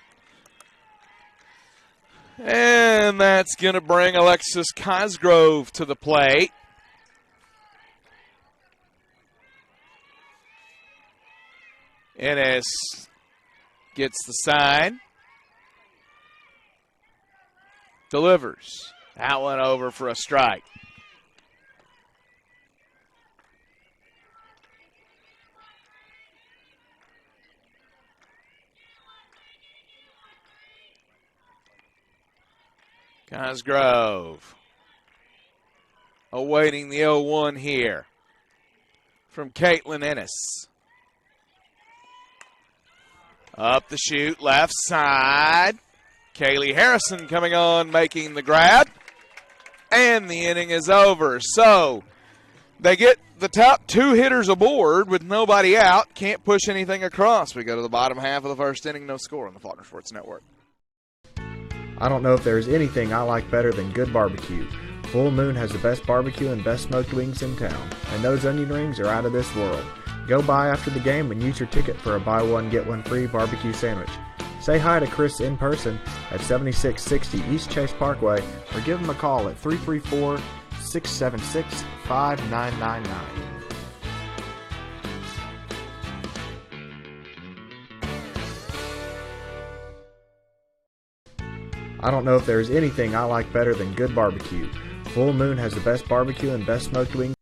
And that's going to bring Alexis Cosgrove to the plate. Ennis gets the sign. Delivers. That one over for a strike. Cosgrove awaiting the 0-1 here from Caitlin Ennis. Up the chute, left side. Kaylee Harrison coming on, making the grab. And the inning is over. So they get the top two hitters aboard with nobody out. Can't push anything across. We go to the bottom half of the first inning, no score on the Faulkner Sports Network. I don't know if there's anything I like better than good barbecue. Full Moon has the best barbecue and best smoked wings in town, and those onion rings are out of this world. Go by after the game and use your ticket for a buy one, get one free barbecue sandwich. Say hi to Chris in person at 7660 East Chase Parkway or give him a call at 334-676-5999. I don't know if there's anything I like better than good barbecue. Full Moon has the best barbecue and best smoked wings.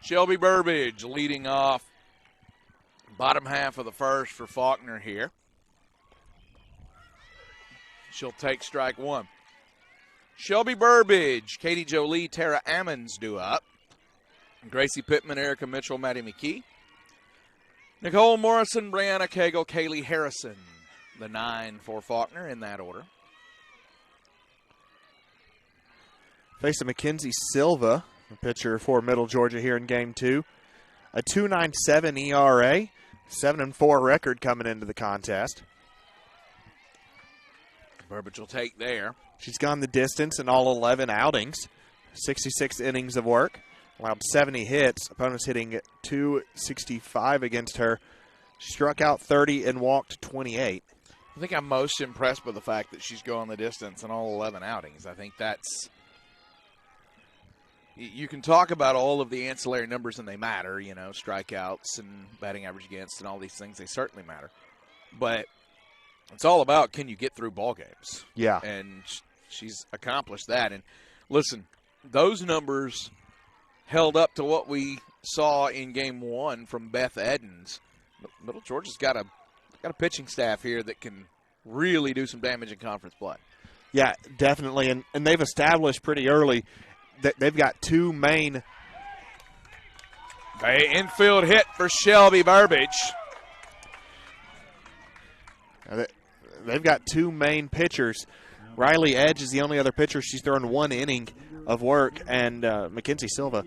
Shelby Burbage leading off bottom half of the first for Faulkner here. She'll take strike one. Shelby Burbage, Katie Jolie, Tara Ammons due up. Gracie Pittman, Erica Mitchell, Maddie McKee. Nicole Morrison, Brianna Cagle, Kaylee Harrison. The 9 for Faulkner in that order. Facing Mackenzie Silva, the pitcher for Middle Georgia here in Game 2. A 2.97 ERA, 7-4 record coming into the contest. Burbage will take there. She's gone the distance in all 11 outings, 66 innings of work, allowed 70 hits. Opponents hitting 265 against her. Struck out 30 and walked 28. I think I'm most impressed by the fact that she's gone the distance in all 11 outings. I think that's... You can talk about all of the ancillary numbers, and they matter, you know, strikeouts and batting average against and all these things. They certainly matter. But it's all about, can you get through ball games? Yeah. And she's accomplished that. And listen, those numbers held up to what we saw in Game 1 from Beth Edens. Middle Georgia's got a pitching staff here that can really do some damage in conference play. Yeah, definitely. And they've established pretty early that they've got two main. Infield hit for Shelby Burbage. They've got two main pitchers Riley Edge is the only other pitcher. She's thrown 1 inning of work, and Mackenzie Silva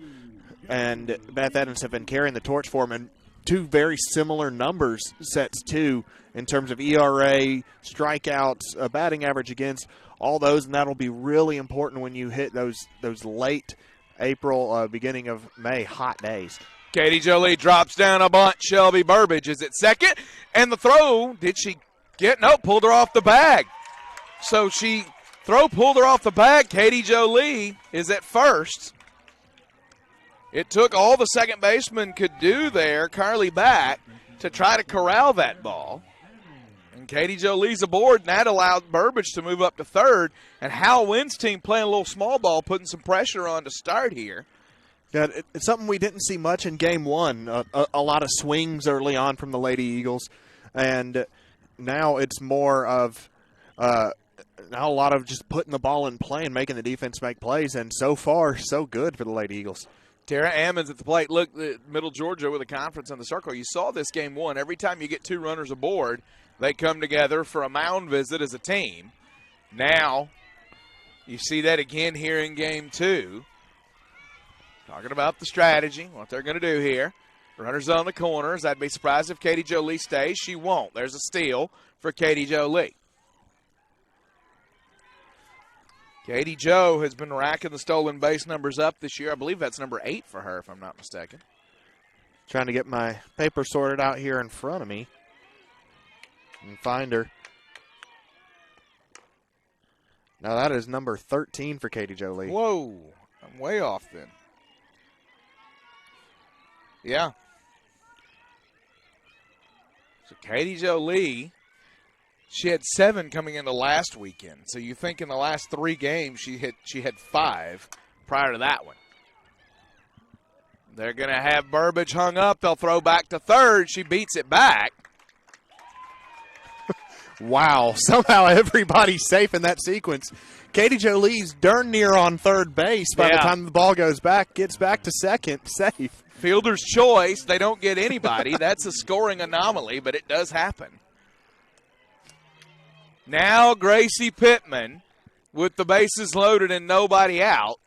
and Beth Edens have been carrying the torch for them, and 2 very similar numbers sets too in terms of ERA, strikeouts, batting average against, all those, and that'll be really important when you hit those late April, beginning of May hot days. Katie Jolie drops down a bunt. Shelby Burbage is at second. And the throw, did she get? No, pulled her off the bag. So pulled her off the bag. Katie Jolie is at first. It took all the second baseman could do there, Carly back, to try to corral that ball. And Katie Jolie's aboard, and that allowed Burbage to move up to third. And Hal Wynn's team playing a little small ball, putting some pressure on to start here. Yeah, it's something we didn't see much in Game 1. A lot of swings early on from the Lady Eagles, and now it's more of now a lot of just putting the ball in play and making the defense make plays, and so far, so good for the Lady Eagles. Tara Ammons at the plate. Look, Middle Georgia with a conference in the circle. You saw this Game 1. Every time you get 2 runners aboard, they come together for a mound visit as a team. Now, you see that again here in Game 2. Talking about the strategy, what they're going to do here. Runners on the corners. I'd be surprised if Katie Jolie stays. She won't. There's a steal for Katie Jolie. Katie Jo has been racking the stolen base numbers up this year. I believe that's number 8 for her, if I'm not mistaken. Trying to get my paper sorted out here in front of me and find her. Now that is number 13 for Katie Jolie. Whoa, I'm way off then. Yeah. So Katie Jolie, she had 7 coming into last weekend. So you think in the last 3 games she had 5 prior to that one. They're going to have Burbage hung up. They'll throw back to third. She beats it back. Wow, somehow everybody's safe in that sequence. Katie Jolie's darn near on third base by the time the ball goes back, gets back to second, safe. Fielder's choice. They don't get anybody. That's a scoring anomaly, but it does happen. Now Gracie Pittman with the bases loaded and nobody out.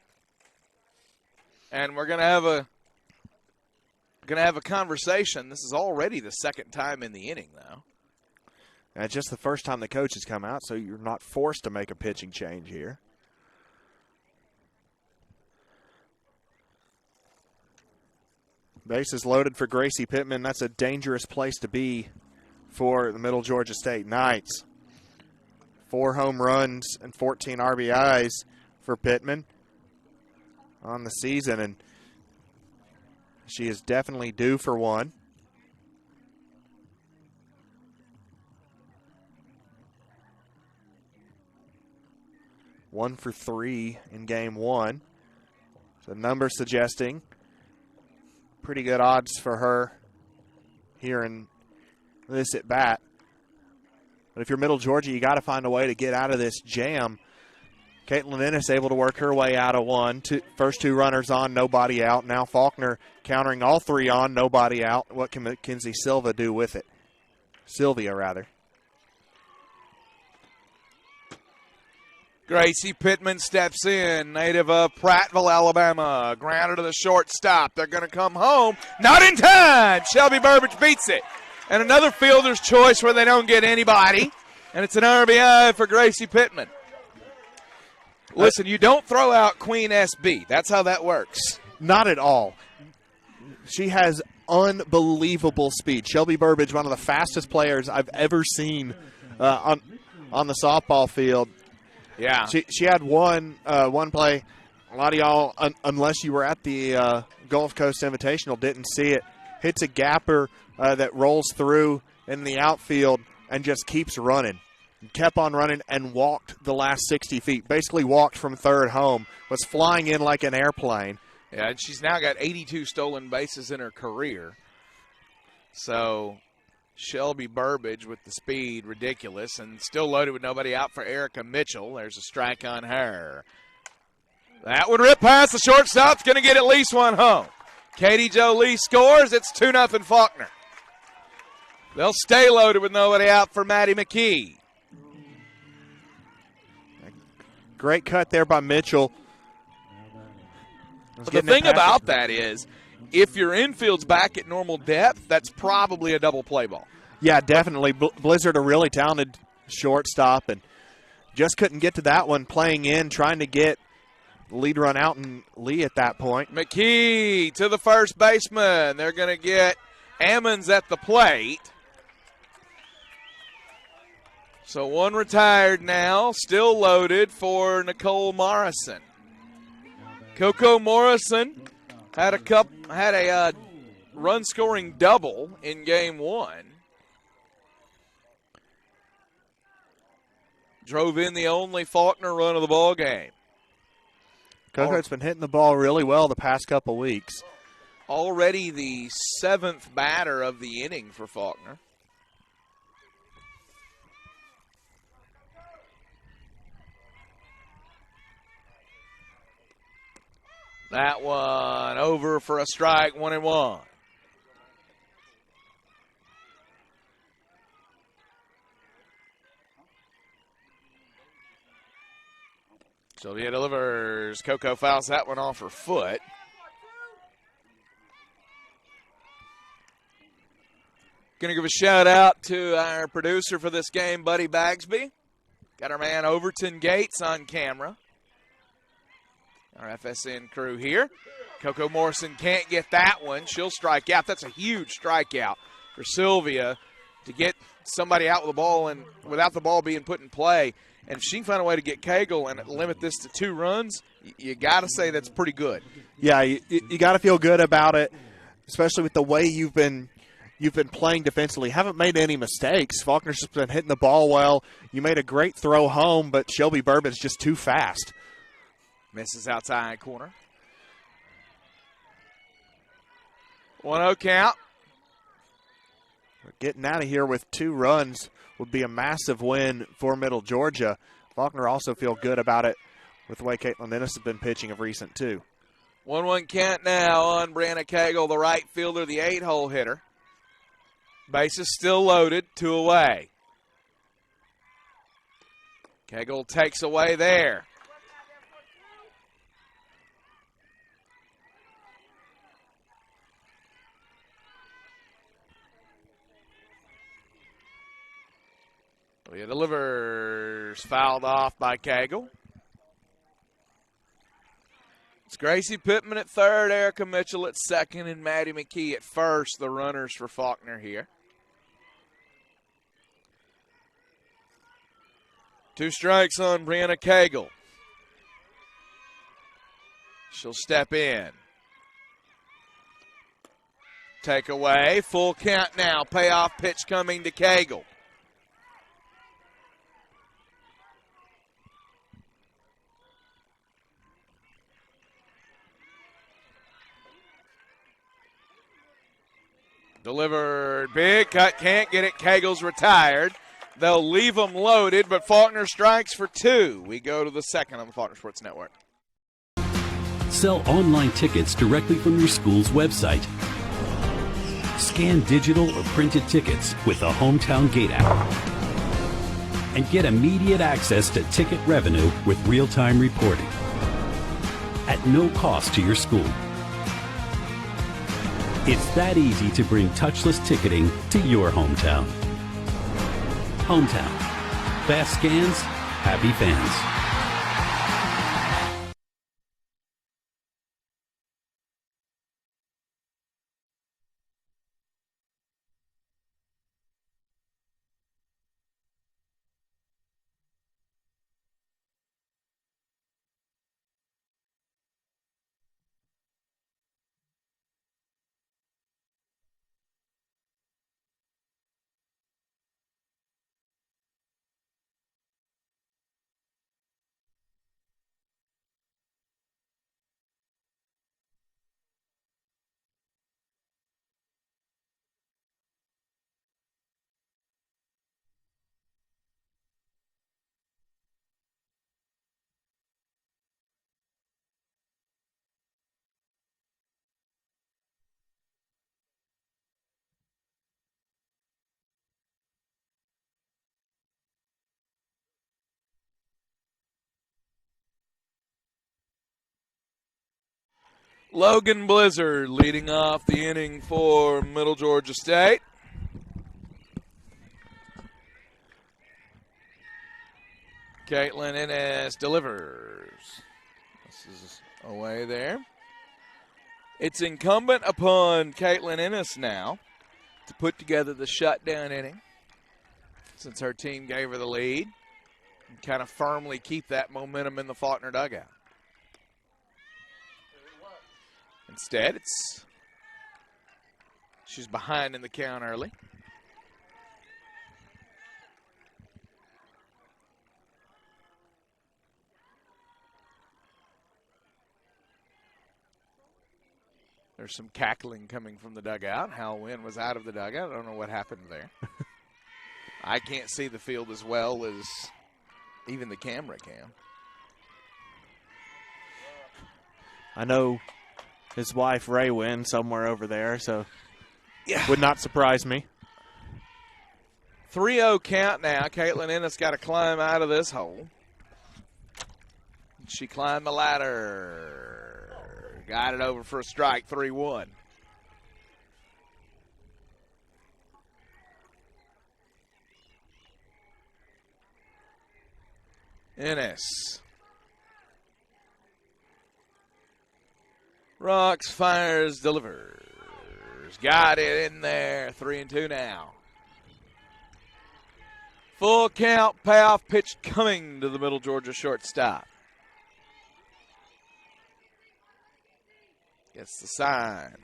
And we're going to have a conversation. This is already the second time in the inning, though. And just the first time the coach has come out, so you're not forced to make a pitching change here. Bases loaded for Gracie Pittman. That's a dangerous place to be for the Middle Georgia State Knights. 4 home runs and 14 RBIs for Pittman on the season, and she is definitely due for one. One for 3 in Game 1. So numbers suggesting pretty good odds for her here in this at bat. But if you're Middle Georgia, you got to find a way to get out of this jam. Caitlin Ennis able to work her way out of one. First 2 runners on, nobody out. Now Faulkner countering all 3 on, nobody out. What can Mackenzie Silva do with it? Sylvia, rather. Gracie Pittman steps in, native of Prattville, Alabama. Grounded to the shortstop. They're going to come home. Not in time. Shelby Burbage beats it. And another fielder's choice where they don't get anybody. And it's an RBI for Gracie Pittman. Listen, you don't throw out Queen SB. That's how that works. Not at all. She has unbelievable speed. Shelby Burbage, one of the fastest players I've ever seen on the softball field. Yeah. She had one play. A lot of y'all, unless you were at the Gulf Coast Invitational, didn't see it. Hits a gapper that rolls through in the outfield and just keeps running. Kept on running and walked the last 60 feet. Basically walked from third home. Was flying in like an airplane. Yeah, and she's now got 82 stolen bases in her career. So Shelby Burbage with the speed, ridiculous, and still loaded with nobody out for Erica Mitchell. There's a strike on her. That one ripped past the shortstop's going to get at least one home. Katie Jolie scores. It's 2-0 Faulkner. They'll stay loaded with nobody out for Maddie McKee. Great cut there by Mitchell. But the thing about that is, if your infield's back at normal depth, that's probably a double play ball. Yeah, definitely. Blizzard, a really talented shortstop, and just couldn't get to that one, playing in, trying to get the lead run out and Lee at that point. McKee to the first baseman. They're going to get Ammons at the plate. So one retired now, still loaded for Nicole Morrison. Coco Morrison had a run-scoring double in Game 1. Drove in the only Faulkner run of the ball game. Coco's been hitting the ball really well the past couple weeks. Already the 7th batter of the inning for Faulkner. That one over for a strike, 1-1. Sylvia delivers. Coco fouls that one off her foot. Going to give a shout out to our producer for this game, Buddy Bagsby. Got our man Overton Gates on camera. Our FSN crew here. Coco Morrison can't get that one. She'll strike out. That's a huge strikeout for Sylvia to get somebody out with the ball and without the ball being put in play. And if she can find a way to get Cagle and limit this to 2 runs, you got to say that's pretty good. Yeah, you got to feel good about it, especially with the way you've been playing defensively. Haven't made any mistakes. Faulkner's just been hitting the ball well. You made a great throw home, but Shelby Bourbon's just too fast. Misses outside corner. 1-0 count. Getting out of here with 2 runs would be a massive win for Middle Georgia. Faulkner also feel good about it with the way Caitlin Dennis has been pitching of recent, too. 1-1 count now on Brianna Cagle, the right fielder, the 8-hole hitter. Bases still loaded, 2 away. Cagle takes away there. He delivers, fouled off by Cagle. It's Gracie Pittman at third, Erica Mitchell at second, and Maddie McKee at first, the runners for Faulkner here. 2 strikes on Brianna Cagle. She'll step in. Take away, full count now, payoff pitch coming to Cagle. Delivered, big cut, can't get it. Cagle's retired. They'll leave them loaded, but Faulkner strikes for 2. We go to the second on the Faulkner Sports Network. Sell online tickets directly from your school's website. Scan digital or printed tickets with the Hometown Gate app. And get immediate access to ticket revenue with real-time reporting. At no cost to your school. It's that easy to bring touchless ticketing to your hometown. Hometown. Fast scans, happy fans. Logan Blizzard leading off the inning for Middle Georgia State. Caitlin Ennis delivers. This is away there. It's incumbent upon Caitlin Ennis now to put together the shutdown inning since her team gave her the lead and kind of firmly keep that momentum in the Faulkner dugout. Instead, she's behind in the count early. There's some cackling coming from the dugout. Hal Wynn was out of the dugout. I don't know what happened there. I can't see the field as well as even the camera can. I know his wife, Ray Wynn, somewhere over there, so yeah, would not surprise me. 3-0 count now. Caitlin Ennis got to climb out of this hole. She climbed the ladder. Got it over for a strike, 3-1. Ennis. Rocks, fires, delivers. Got it in there, 3-2 now. Full count, payoff pitch coming to the Middle Georgia shortstop. Gets the sign.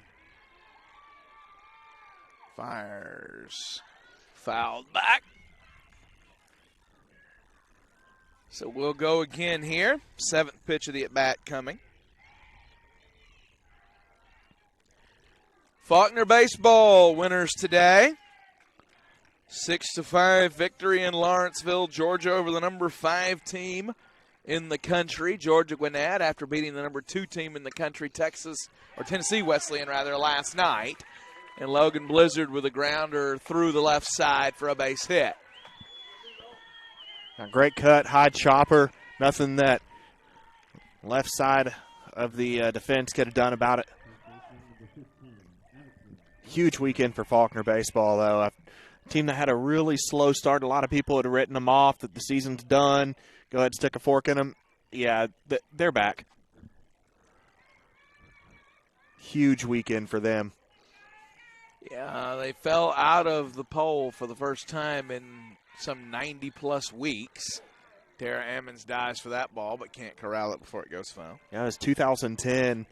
Fires. Fouled back. So we'll go again here. 7th pitch of the at-bat coming. Faulkner baseball winners today. 6-5 victory in Lawrenceville, Georgia over the number 5 team in the country, Georgia Gwinnett, after beating the number 2 team in the country, Tennessee Wesleyan last night. And Logan Blizzard with a grounder through the left side for a base hit. A great cut, high chopper. Nothing that left side of the defense could have done about it. Huge weekend for Faulkner baseball, though. A team that had a really slow start. A lot of people had written them off, that the season's done. Go ahead and stick a fork in them. Yeah, they're back. Huge weekend for them. Yeah, they fell out of the poll for the first time in some 90-plus weeks. Tara Ammons dives for that ball, but can't corral it before it goes foul. Yeah, it was 2010.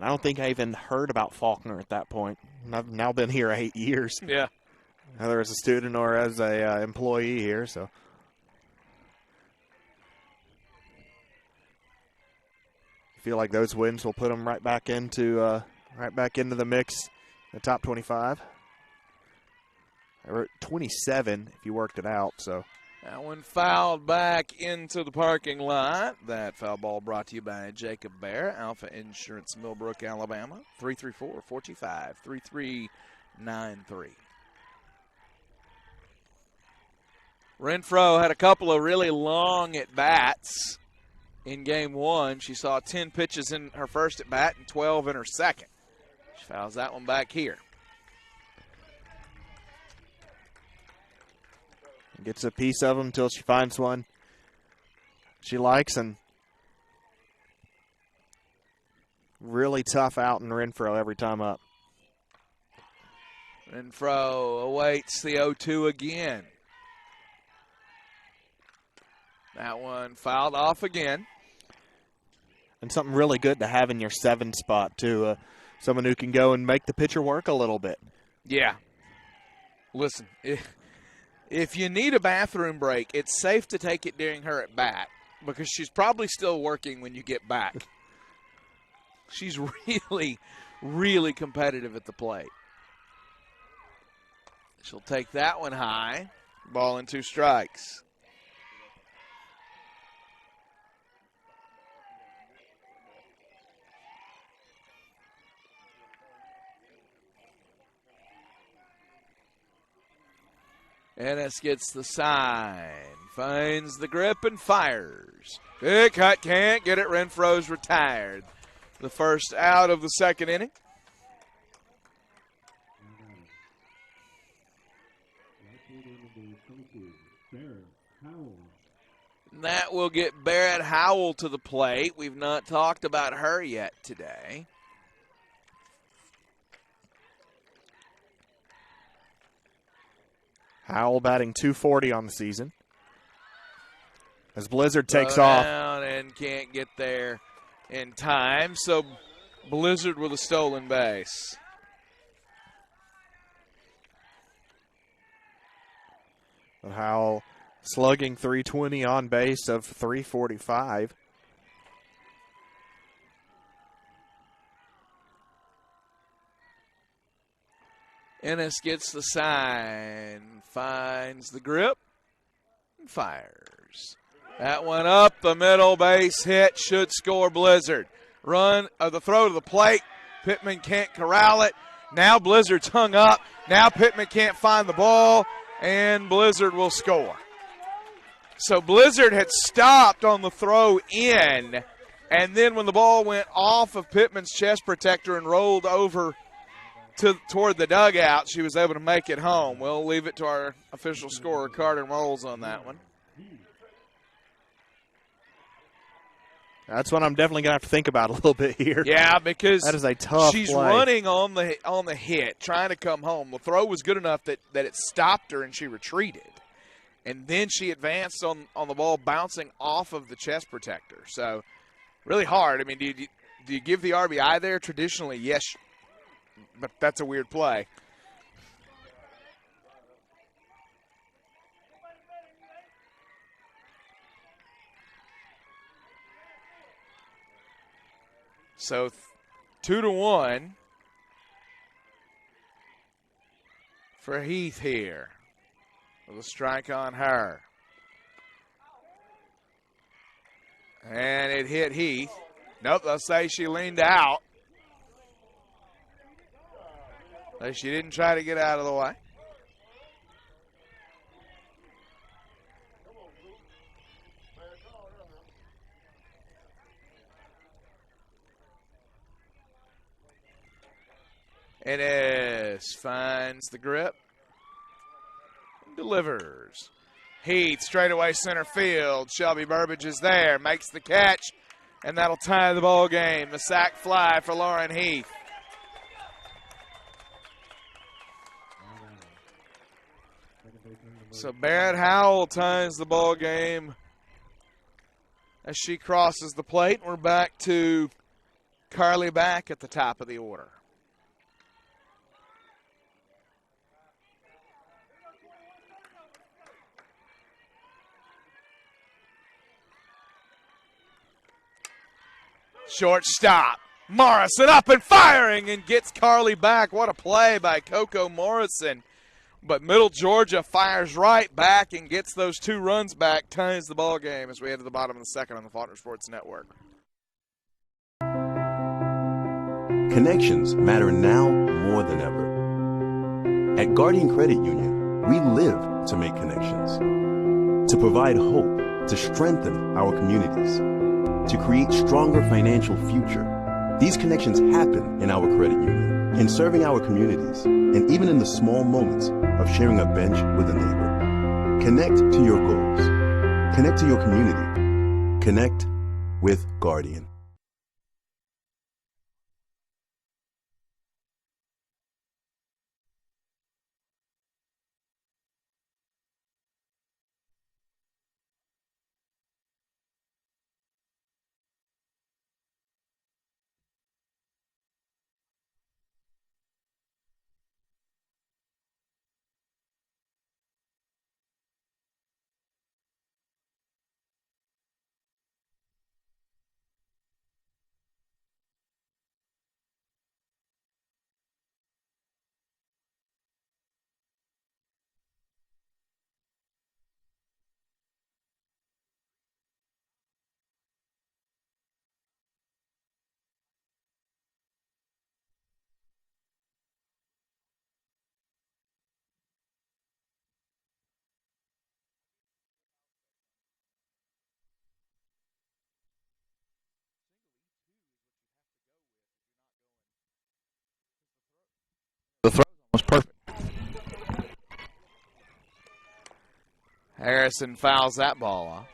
I don't think I even heard about Faulkner at that point. I've now been here 8 years. Yeah. Either as a student or as a employee here, so. I feel like those wins will put them right back into the mix, the top 25. I wrote 27 if you worked it out. So that one fouled back into the parking lot. That foul ball brought to you by Jacob Bear, Alpha Insurance, Millbrook, Alabama. 334-45-3393. Renfro had a couple of really long at-bats in game one. She saw 10 pitches in her first at-bat and 12 in her second. She fouls that one back here. Gets a piece of them until she finds one she likes, and really tough out in Renfro every time up. Renfro awaits the 0-2 again. That one fouled off again. And something really good to have in your 7 spot, too. Someone who can go and make the pitcher work a little bit. Yeah. Listen, if you need a bathroom break, it's safe to take it during her at bat because she's probably still working when you get back. She's really, really competitive at the plate. She'll take that one high. Ball and 2 strikes. Ennis gets the sign, finds the grip and fires. Big cut, can't get it. Renfro's retired. The first out of the second inning. And that will get Barrett Howell to the plate. We've not talked about her yet today. Howell batting .240 on the season. As Blizzard takes off. Down and can't get there in time. So Blizzard with a stolen base. Howell slugging .320 on base of .345. Ennis gets the sign, finds the grip, and fires. That one up the middle, base hit, should score Blizzard. The throw to the plate, Pittman can't corral it. Now Blizzard's hung up. Now Pittman can't find the ball, and Blizzard will score. So Blizzard had stopped on the throw in, and then when the ball went off of Pittman's chest protector and rolled over toward the dugout, she was able to make it home. We'll leave it to our official scorer, Carter Rolls, on that one. That's what I'm definitely going to have to think about a little bit here. Yeah, because that is a tough she's play. Running on the hit, trying to come home. The throw was good enough that it stopped her and she retreated. And then she advanced on the ball, bouncing off of the chest protector. So really hard. I mean, do you give the RBI there? Traditionally, yes, but that's a weird play. So 2-1 for Heath here with a strike on her. And it hit Heath. Nope, they'll say she leaned out. She didn't try to get out of the way. Ennis finds the grip. Delivers. Heath straightaway center field. Shelby Burbage is there. Makes the catch. And that'll tie the ball game. The sac fly for Lauren Heath. So Barrett Howell ties the ball game as she crosses the plate. We're back to Carly back at the top of the order. Shortstop. Morrison up and firing and gets Carly back. What a play by Coco Morrison. But Middle Georgia fires right back and gets those 2 runs back, ties the ball game as we head to the bottom of the second on the Faulkner Sports Network. Connections matter now more than ever. At Guardian Credit Union, we live to make connections, to provide hope, to strengthen our communities, to create stronger financial future. These connections happen in our credit union, in serving our communities, and even in the small moments of sharing a bench with a neighbor. Connect to your goals. Connect to your community. Connect with Guardian. was perfect. Harrison fouls that ball off.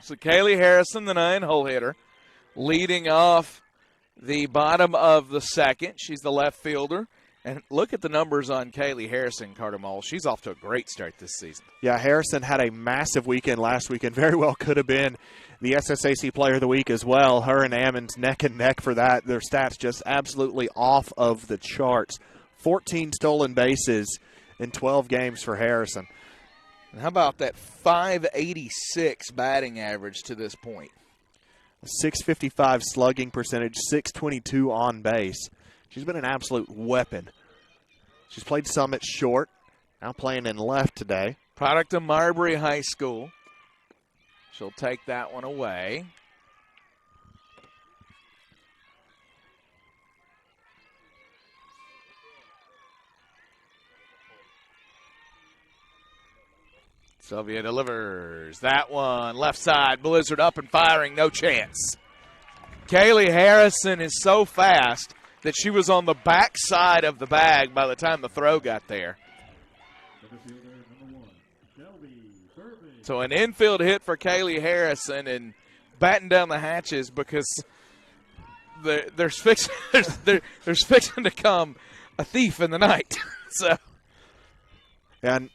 So Kaylee Harrison, the 9-hole hitter, leading off the bottom of the second. She's the left fielder. And look at the numbers on Kaylee Harrison, Carter Mole. She's off to a great start this season. Yeah, Harrison had a massive weekend last weekend. Very well could have been the SSAC Player of the Week as well. Her and Ammons neck and neck for that. Their stats just absolutely off of the charts. 14 stolen bases in 12 games for Harrison. And how about that 586 batting average to this point? 655 slugging percentage, 622 on base. She's been an absolute weapon. She's played some at short, now playing in left today. Product of Marbury High School. She'll take that one away. Sylvia delivers that one. Left side, Blizzard up and firing, no chance. Kaylee Harrison is so fast that she was on the back side of the bag by the time the throw got there. So an infield hit for Kaylee Harrison and batting down the hatches because there's fixing to come a thief in the night. So And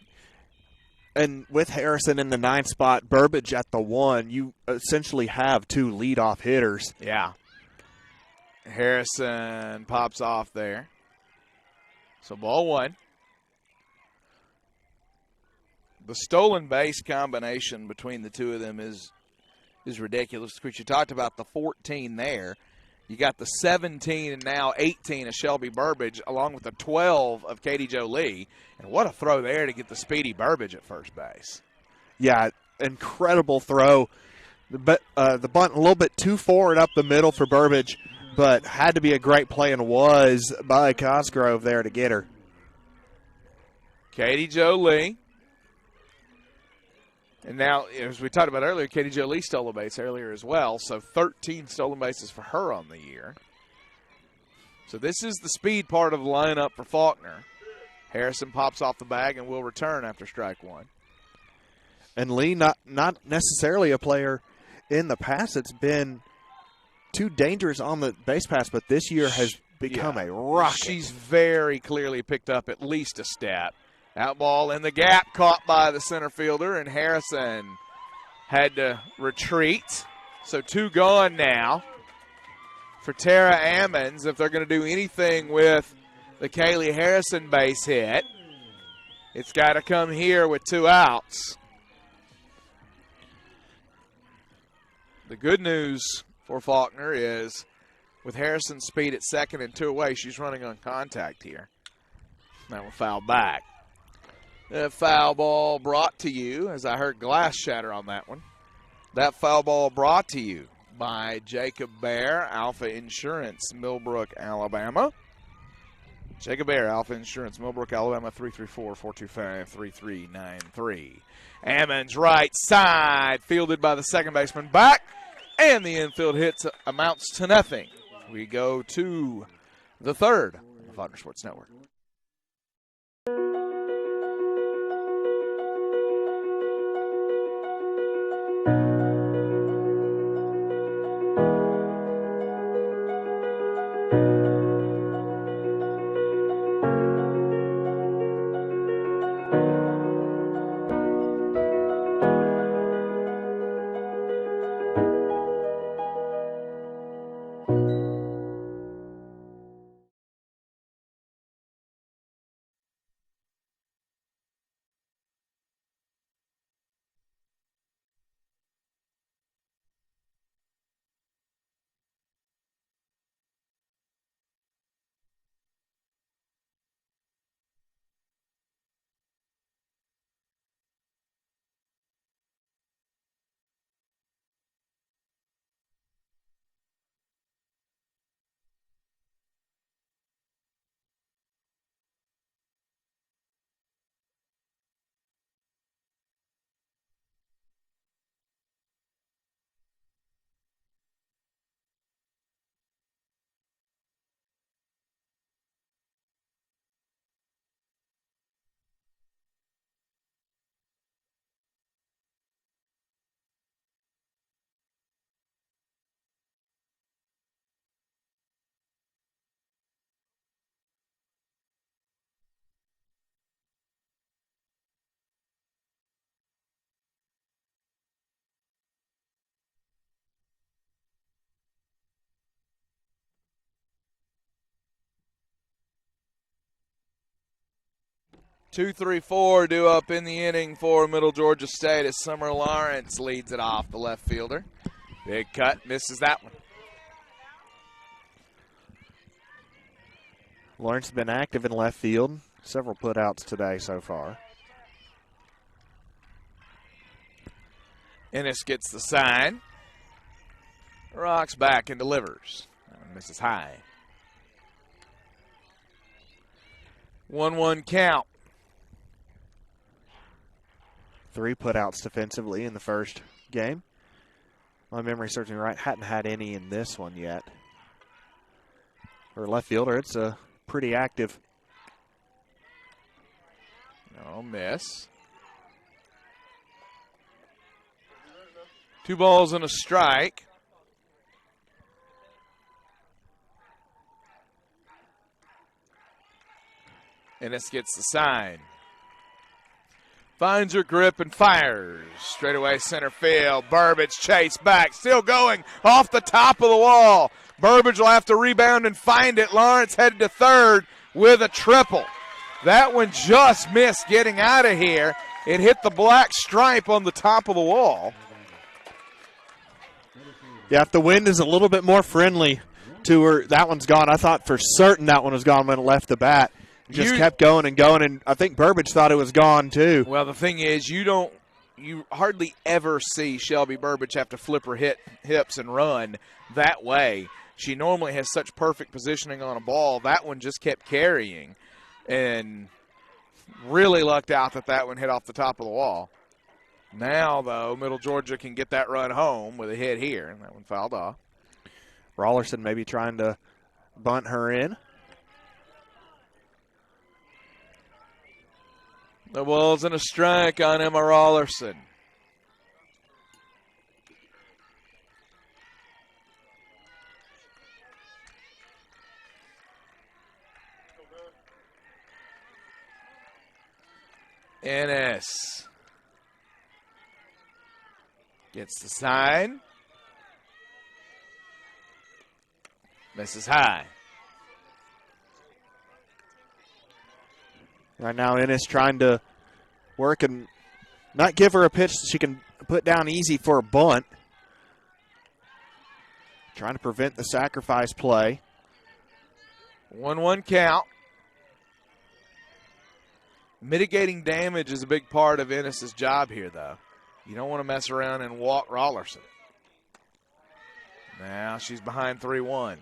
with Harrison in the 9th spot, Burbage at the 1, you essentially have 2 leadoff hitters. Yeah. Harrison pops off there. So ball 1. The stolen base combination between the two of them is ridiculous. Of course, you talked about the 14 there. You got the 17 and now 18 of Shelby Burbage, along with the 12 of Katie Jolie. And what a throw there to get the speedy Burbage at first base. Yeah, incredible throw. The bunt a little bit too forward up the middle for Burbage, but had to be a great play and was by Cosgrove there to get her. Katie Jolie. And now, as we talked about earlier, Katie Jolie stole a base earlier as well, so 13 stolen bases for her on the year. So this is the speed part of the lineup for Faulkner. Harrison pops off the bag and will return after strike 1. And Lee, not necessarily a player in the past that's been too dangerous on the base pass, but this year has become a rocket. She's very clearly picked up at least a step. Out ball in the gap, caught by the center fielder, and Harrison had to retreat. So 2 gone now for Tara Ammons if they're going to do anything with the Kaylee Harrison base hit. It's got to come here with 2 outs. The good news for Faulkner is with Harrison's speed at second and 2 away, she's running on contact here. That will foul back. A foul ball brought to you, as I heard glass shatter on that one. That foul ball brought to you by Jacob Bear, Alpha Insurance, Millbrook, Alabama. Jacob Bear, Alpha Insurance, Millbrook, Alabama, 334-425-3393. Ammons right side, fielded by the second baseman, back, and the infield hits amounts to nothing. We go to the third on the Faulkner Sports Network. 2-3-4 due up in the inning for Middle Georgia State as Summer Lawrence leads it off, the left fielder. Big cut, misses that one. Lawrence has been active in left field. Several putouts today so far. Ennis gets the sign. Rocks back and delivers. Misses high. 1-1 count. 3 putouts defensively in the first game. My memory serves me right, hadn't had any in this one yet. For a left fielder, it's pretty active. No miss. 2 balls and a strike. Ennis gets the sign. Finds her grip and fires. Straightaway center field. Burbage chase back. Still going off the top of the wall. Burbage will have to rebound and find it. Lawrence headed to third with a triple. That one just missed getting out of here. It hit the black stripe on the top of the wall. Yeah, if the wind is a little bit more friendly to her, that one's gone. I thought for certain that one was gone when it left the bat. Just kept going and going, and I think Burbage thought it was gone too. Well, the thing is, you hardly ever see Shelby Burbage have to flip her hips and run that way. She normally has such perfect positioning on a ball. That one just kept carrying, and really lucked out that one hit off the top of the wall. Now, though, Middle Georgia can get that run home with a hit here, and that one fouled off. Rollerson maybe trying to bunt her in. The ball's in a strike on Emma Rollerson. Ennis gets the sign. Misses high. Right now, Ennis trying to work and not give her a pitch that she can put down easy for a bunt. Trying to prevent the sacrifice play. 1-1 count. Mitigating damage is a big part of Ennis's job here, though. You don't want to mess around and walk Rollerson. Now she's behind 3-1.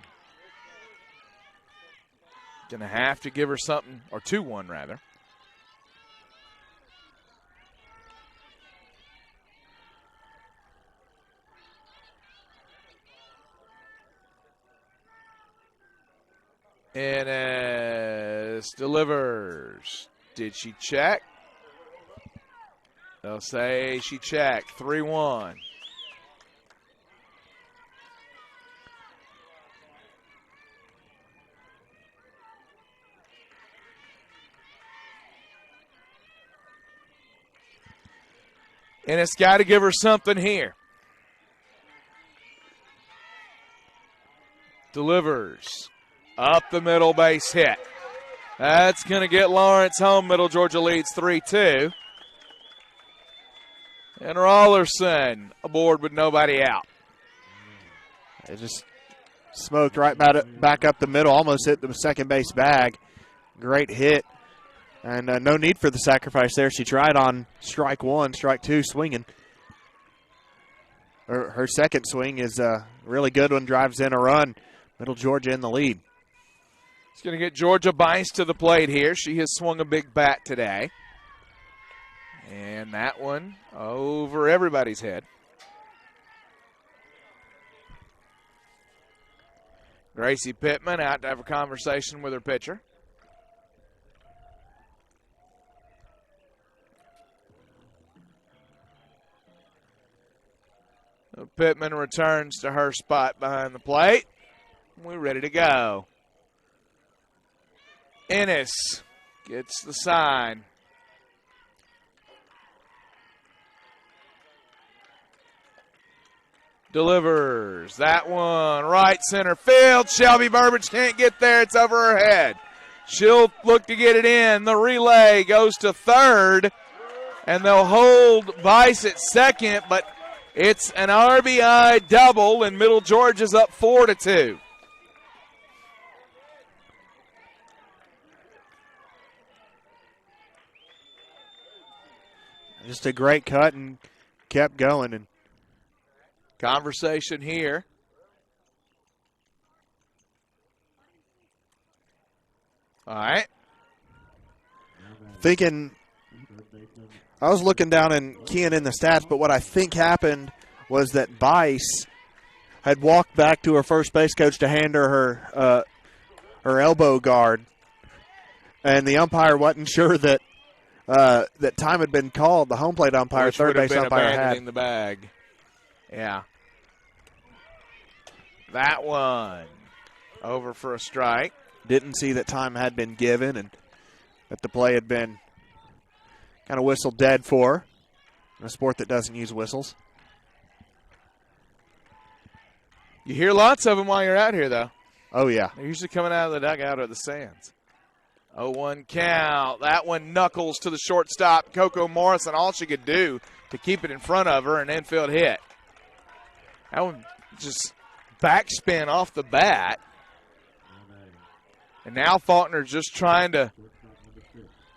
Going to have to give her something, or 2-1 rather. Ennis delivers. Did she check? They'll say she checked. 3-1. Ennis got to give her something here. Delivers. Up the middle, base hit. That's going to get Lawrence home. Middle Georgia leads 3-2. And Rollerson aboard with nobody out. It just smoked right back up the middle, almost hit the second base bag. Great hit. And no need for the sacrifice there. She tried on strike 1, strike 2, swinging. Her second swing is a really good one, drives in a run. Middle Georgia in the lead. It's going to get Georgia Bice to the plate here. She has swung a big bat today. And that one over everybody's head. Gracie Pittman out to have a conversation with her pitcher. So Pittman returns to her spot behind the plate. We're ready to go. Ennis gets the sign. Delivers. That one right center field. Shelby Burbage can't get there. It's over her head. She'll look to get it in. The relay goes to third, and they'll hold Vice at second, but it's an RBI double, and Middle Georgia's up 4-2. Just a great cut and kept going. And conversation here. All right. Thinking, I was looking down and keying in the stats, but what I think happened was that Vice had walked back to her first base coach to hand her her elbow guard, and the umpire wasn't sure that that time had been called. The home plate umpire, Which third would have base been umpire, abandoning had the bag. Yeah. That one over for a strike. Didn't see that time had been given and that the play had been kind of whistled dead for in a sport that doesn't use whistles. You hear lots of them while you're out here, though. Oh, yeah. They're usually coming out of the dugout or the stands. 0-1 count. That one knuckles to the shortstop, Coco Morrison. All she could do to keep it in front of her, an infield hit. That one just backspin off the bat. And now Faulkner just trying to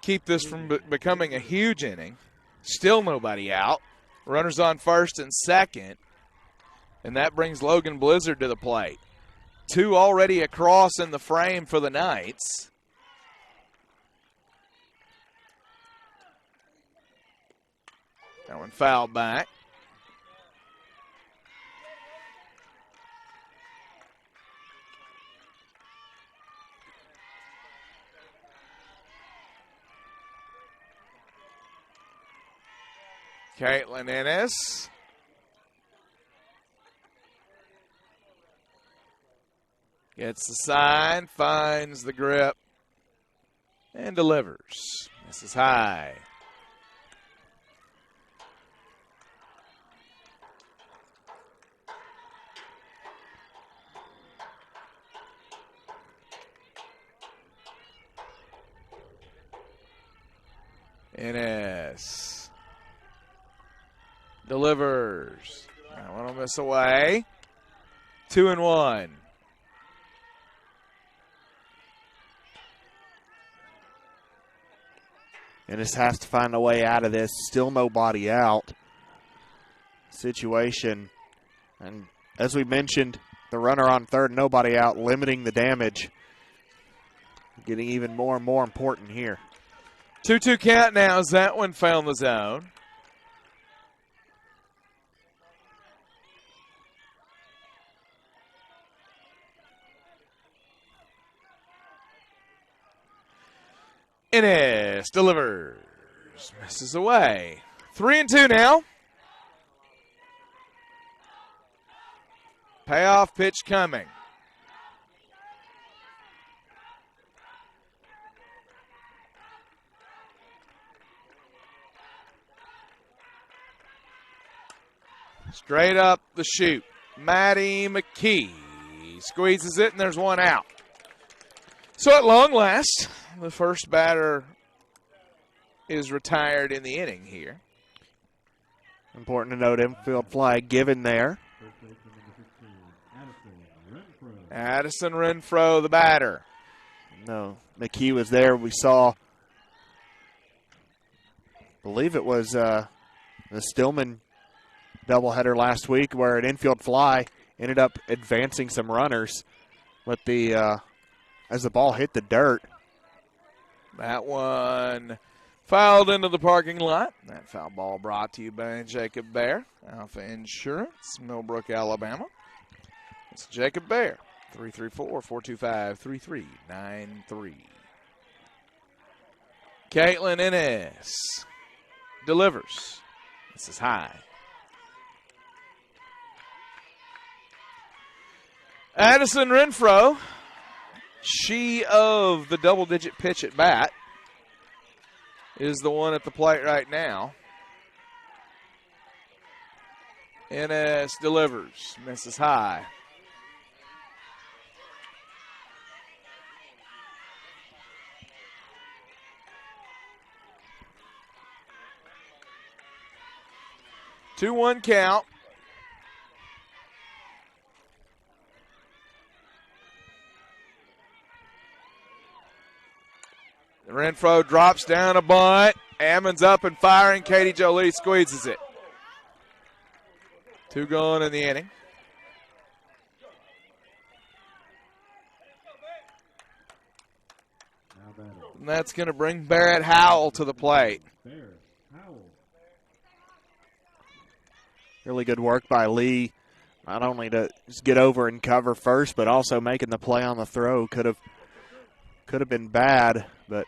keep this from becoming a huge inning. Still nobody out. Runners on first and second. And that brings Logan Blizzard to the plate. 2 already across in the frame for the Knights. That one fouled back. Caitlin Ennis. Gets the sign, finds the grip, and delivers. This is high. Ennis delivers. I want to miss away. 2-1. Ennis has to find a way out of this. Still nobody out situation. And as we mentioned, the runner on third, nobody out, limiting the damage. Getting even more and more important here. 2-2 count now as that one found the zone. Ennis delivers. Misses away. 3-2 now. Payoff pitch coming. Straight up the chute. Maddie McKee squeezes it, and there's one out. So at long last, the first batter is retired in the inning here. Important to note, infield fly given there. Addison Renfro, the batter. No, McKee was there. We saw, I believe it was the Stillman doubleheader last week where an infield fly ended up advancing some runners, but as the ball hit the dirt. That one fouled into the parking lot. That foul ball brought to you by Jacob Bear, Alpha Insurance, Millbrook, Alabama. It's Jacob Bear, 334-425-3393. Caitlin Ennis delivers. This is high. Addison Renfro, she of the double-digit pitch at bat, is the one at the plate right now. Ennis delivers. Misses high. 2-1 count. Renfro drops down a bunt. Ammons up and firing. Katie Jolie squeezes it. 2 gone in the inning. And that's going to bring Barrett Howell to the plate. Really good work by Lee, not only to just get over and cover first, but also making the play on the throw. Could have been bad, but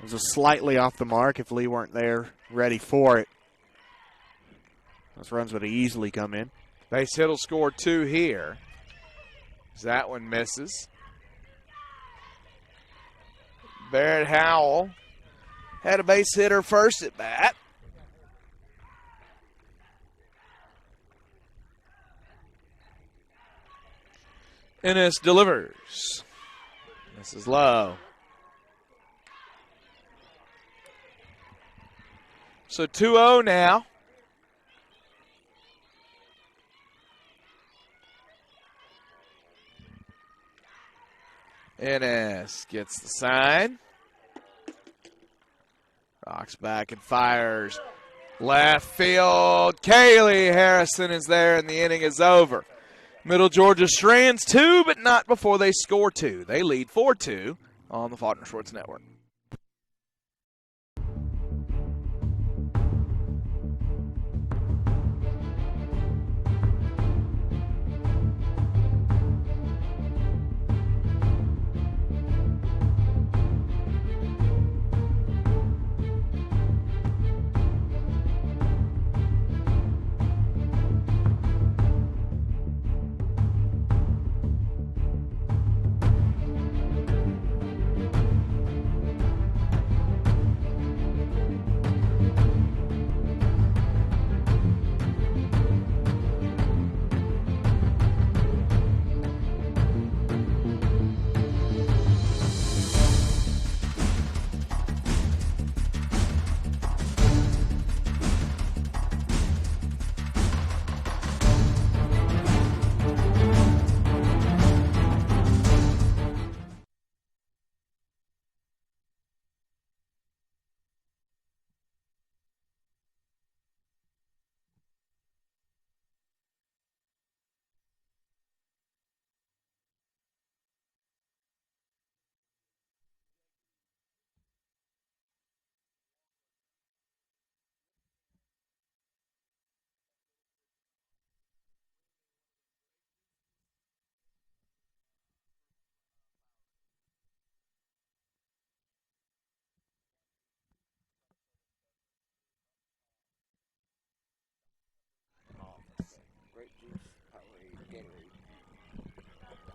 it was slightly off the mark if Lee weren't there ready for it. Those runs would have easily come in. Base hit will score 2 here. That one misses. Barrett Howell had a base hitter first at bat. Ennis delivers. This is low. So 2-0 now. Ennis gets the sign. Rocks back and fires. Left field. Kaylee Harrison is there, and the inning is over. Middle Georgia strands 2, but not before they score 2. They lead 4-2 on the Faulkner Sports Network.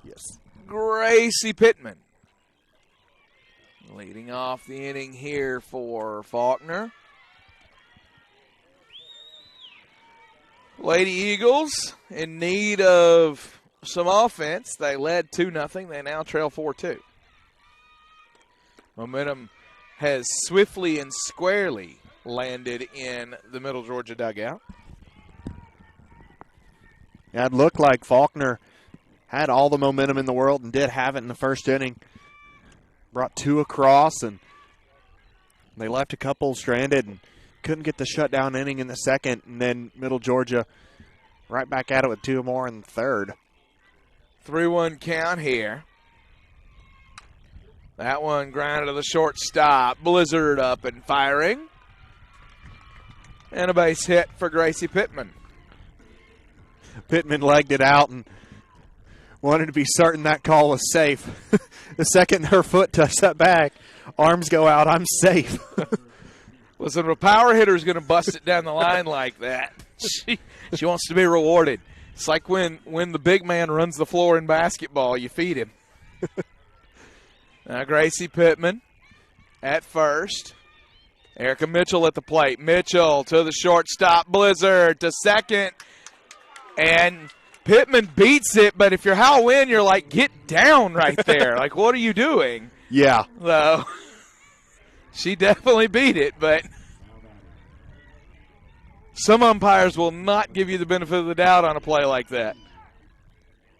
Yes. Gracie Pittman leading off the inning here for Faulkner. Lady Eagles in need of some offense. They led 2-0. They now trail 4-2. Momentum has swiftly and squarely landed in the Middle Georgia dugout. Yeah, it looked like Faulkner had all the momentum in the world and did have it in the first inning. Brought 2 across, and they left a couple stranded and couldn't get the shutdown inning in the second. And then Middle Georgia right back at it with 2 more in the third. 3-1 count here. That one grounded to the shortstop. Blizzard up and firing. And a base hit for Gracie Pittman. Pittman legged it out and wanted to be certain that call was safe. The second her foot touched that bag, arms go out, I'm safe. Listen, if a power hitter is going to bust it down the line like that, she wants to be rewarded. It's like when the big man runs the floor in basketball, you feed him. Now Gracie Pittman at first. Erica Mitchell at the plate. Mitchell to the shortstop. Blizzard to second. And Pittman beats it, but if you're Hal Wynn, you're like, get down right there. Like, what are you doing? Yeah. So she definitely beat it, but Some umpires will not give you the benefit of the doubt on a play like that.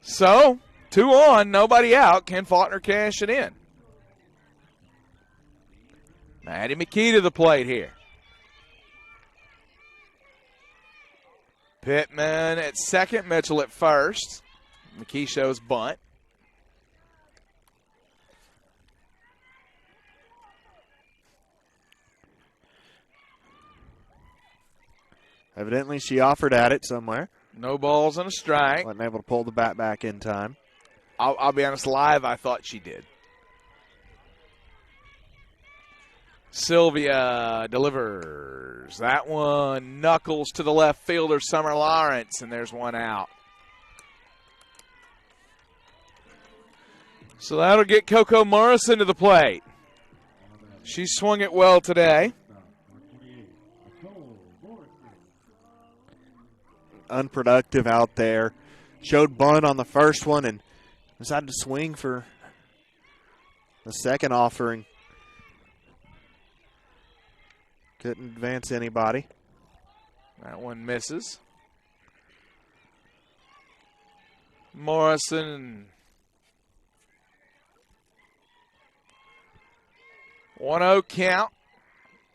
So, 2 on, nobody out. Can Faulkner cash it in? Maddie McKee to the plate here. Pittman at second, Mitchell at first. McKee shows bunt. Evidently, she offered at it somewhere. No balls and a strike. Wasn't able to pull the bat back in time. I'll be honest, live I thought she did. Sylvia delivers. That one knuckles to the left fielder, Summer Lawrence, and there's one out. So that'll get Coco Morrison to the plate. She swung it well today. Unproductive out there. Showed bunt on the first one and decided to swing for the second offering. Couldn't advance anybody. That one misses. Morrison. 1-0 count.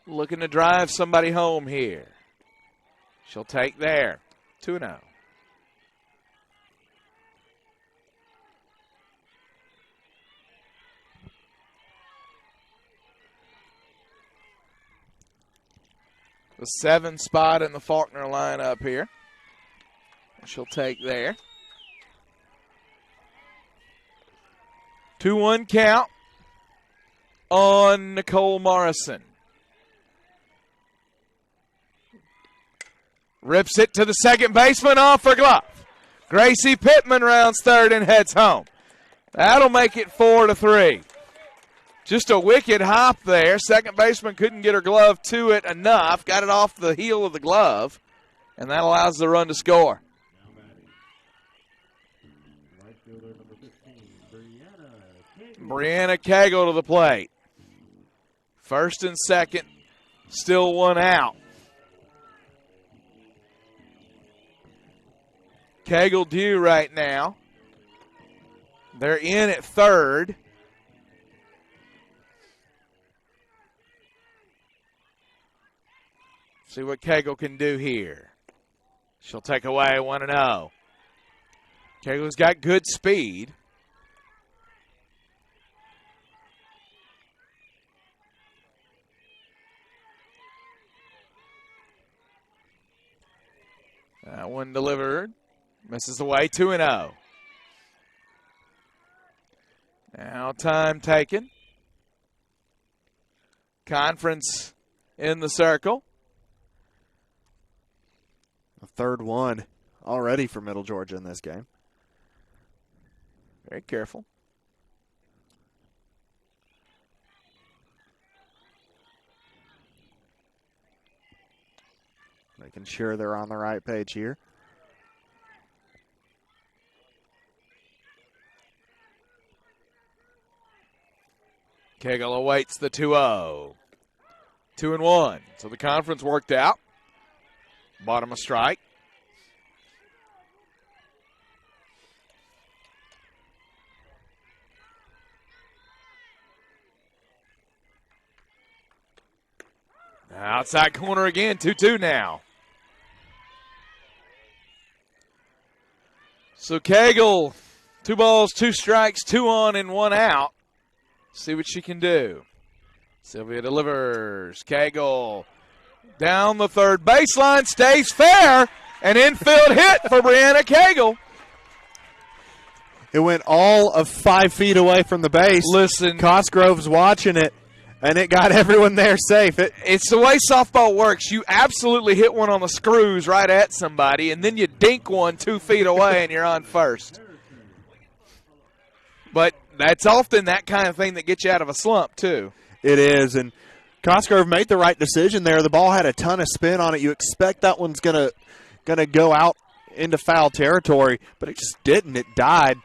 Looking to drive somebody home here. She'll take there. 2-0. The 7 spot in the Faulkner lineup here. She'll take there. 2-1 count on Nicole Morrison. Rips it to the second baseman, off for glove. Gracie Pittman rounds third and heads home. That'll make it 4-3. Just a wicked hop there. Second baseman couldn't get her glove to it enough. Got it off the heel of the glove, and that allows the run to score. Brianna Cagle to the plate. First and second, still one out. Cagle due right now. They're in at third. See what Cagle can do here. She'll take away 1-0. Cagle's got good speed. That one delivered. Misses away, 2-0. Now time taken. Conference in the circle. A third one already for Middle Georgia in this game. Very careful. Making sure they're on the right page here. Cagle awaits the 2-0. 2-1. So the conference worked out. Bottom of strike. Outside corner again, 2-2 now. So Cagle, 2 balls, 2 strikes, 2 on and 1 out. See what she can do. Sylvia delivers. Cagle down the third baseline, stays fair, an infield hit for Brianna Cagle. It went all of 5 feet away from the base. Listen, Cosgrove's watching it, and it got everyone there safe. It's the way softball works. You absolutely hit one on the screws right at somebody, and then you dink one 2 feet away, and you're on first. But that's often that kind of thing that gets you out of a slump, too. It is, and Cosgrove made the right decision there. The ball had a ton of spin on it. You expect that one's gonna go out into foul territory, but it just didn't. It died.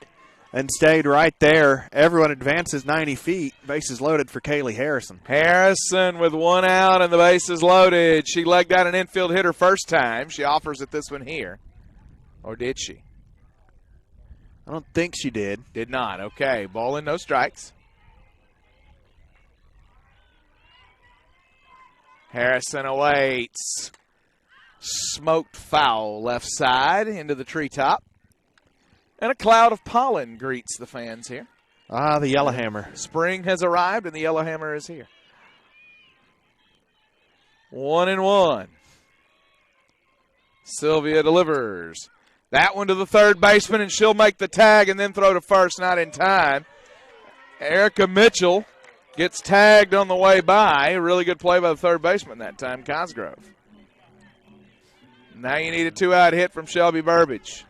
and stayed right there. Everyone advances 90 feet. Bases loaded for Kaylee Harrison. Harrison with one out and the bases loaded. She legged out an infield hitter first time. She offers it this one here. Or did she? I don't think she did. Did not. Okay, ball in, no strikes. Harrison awaits. Smoked foul left side into the treetop. And a cloud of pollen greets the fans here. Ah, the Yellowhammer. Spring has arrived and the Yellowhammer is here. 1-1. Sylvia delivers. That one to the third baseman, and she'll make the tag and then throw to first, not in time. Erica Mitchell gets tagged on the way by. A really good play by the third baseman that time, Cosgrove. Now you need a two-out hit from Shelby Burbage.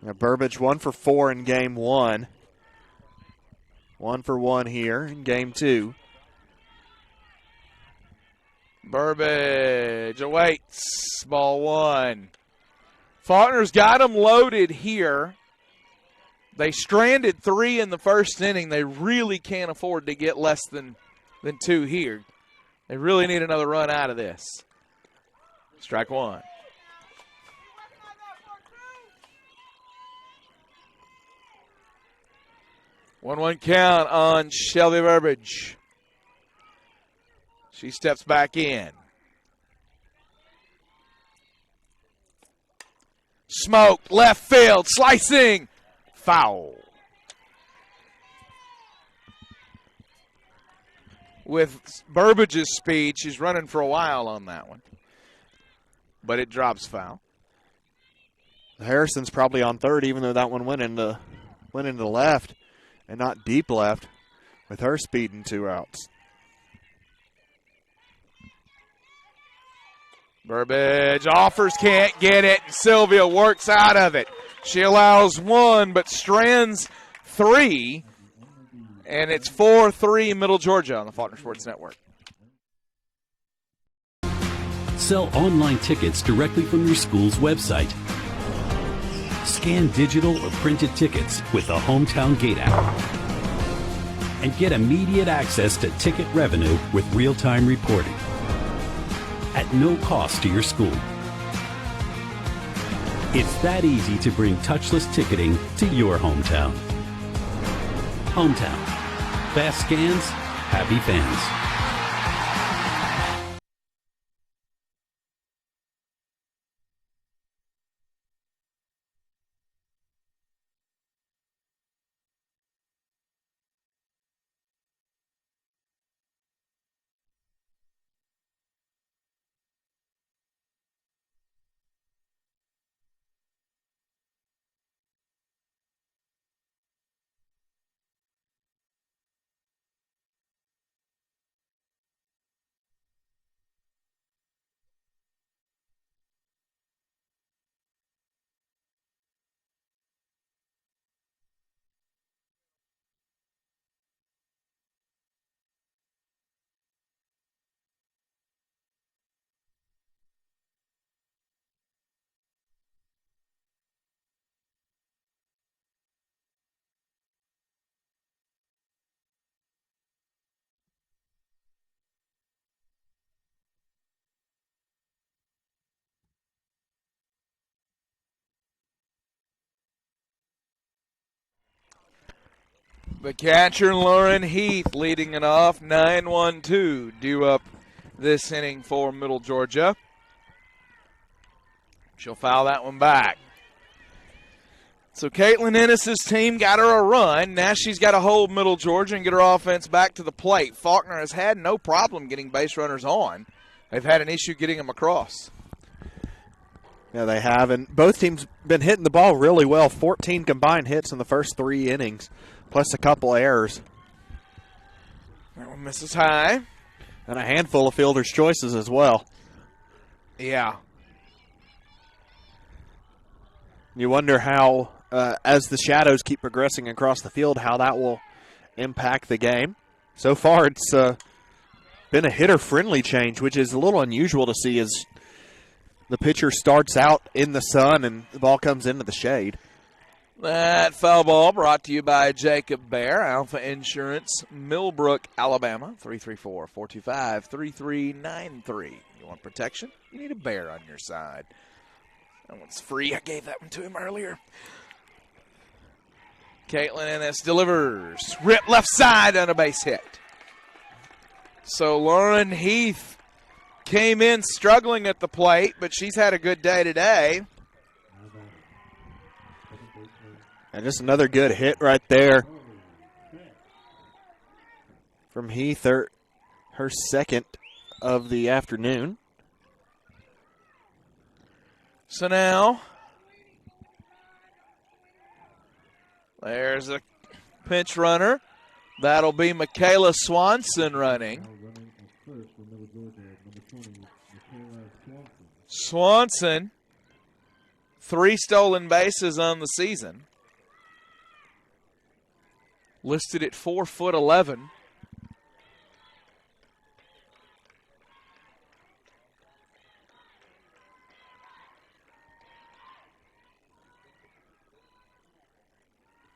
Now Burbage 1 for 4 in game 1. 1 for 1 here in game 2. Burbage awaits. Ball 1. Faulkner's got them loaded here. They stranded 3 in the first inning. They really can't afford to get less than 2 here. They really need another run out of this. Strike 1. One count on Shelby Burbage. She steps back in. Smoked, left field, slicing, foul. With Burbage's speed, she's running for a while on that one. But it drops foul. Harrison's probably on third, even though that one went into left and not deep left with her speed and 2 outs. Burbage offers, can't get it. Sylvia works out of it. She allows 1 but strands 3. And it's 4-3 Middle Georgia on the Faulkner Sports Network. Sell online tickets directly from your school's website. Scan digital or printed tickets with the Hometown Gate app. And get immediate access to ticket revenue with real-time reporting. At no cost to your school. It's that easy to bring touchless ticketing to your hometown. Hometown. Fast scans, happy fans. The catcher, Lauren Heath, leading it off. 9-1-2 due up this inning for Middle Georgia. She'll foul that one back. So Caitlin Ennis's team got her a run. Now she's got to hold Middle Georgia and get her offense back to the plate. Faulkner has had no problem getting base runners on. They've had an issue getting them across. Yeah, they have. And both teams been hitting the ball really well. 14 combined hits in the first 3 innings, plus a couple errors. That one misses high. And a handful of fielder's choices as well. Yeah. You wonder how, as the shadows keep progressing across the field, how that will impact the game. So far, it's been a hitter-friendly change, which is a little unusual to see as the pitcher starts out in the sun and the ball comes into the shade. That foul ball brought to you by Jacob Bear, Alpha Insurance, Millbrook, Alabama, 334-425-3393. You want protection? You need a Bear on your side. That one's free. I gave that one to him earlier. Caitlin Ennis delivers. Rip left side on a base hit. So Lauren Heath came in struggling at the plate, but she's had a good day today. And just another good hit right there from Heath, her second of the afternoon. So now, there's a pinch runner. That'll be Michaela Swanson running. Swanson, 3 stolen bases on the season. Listed at 4'11".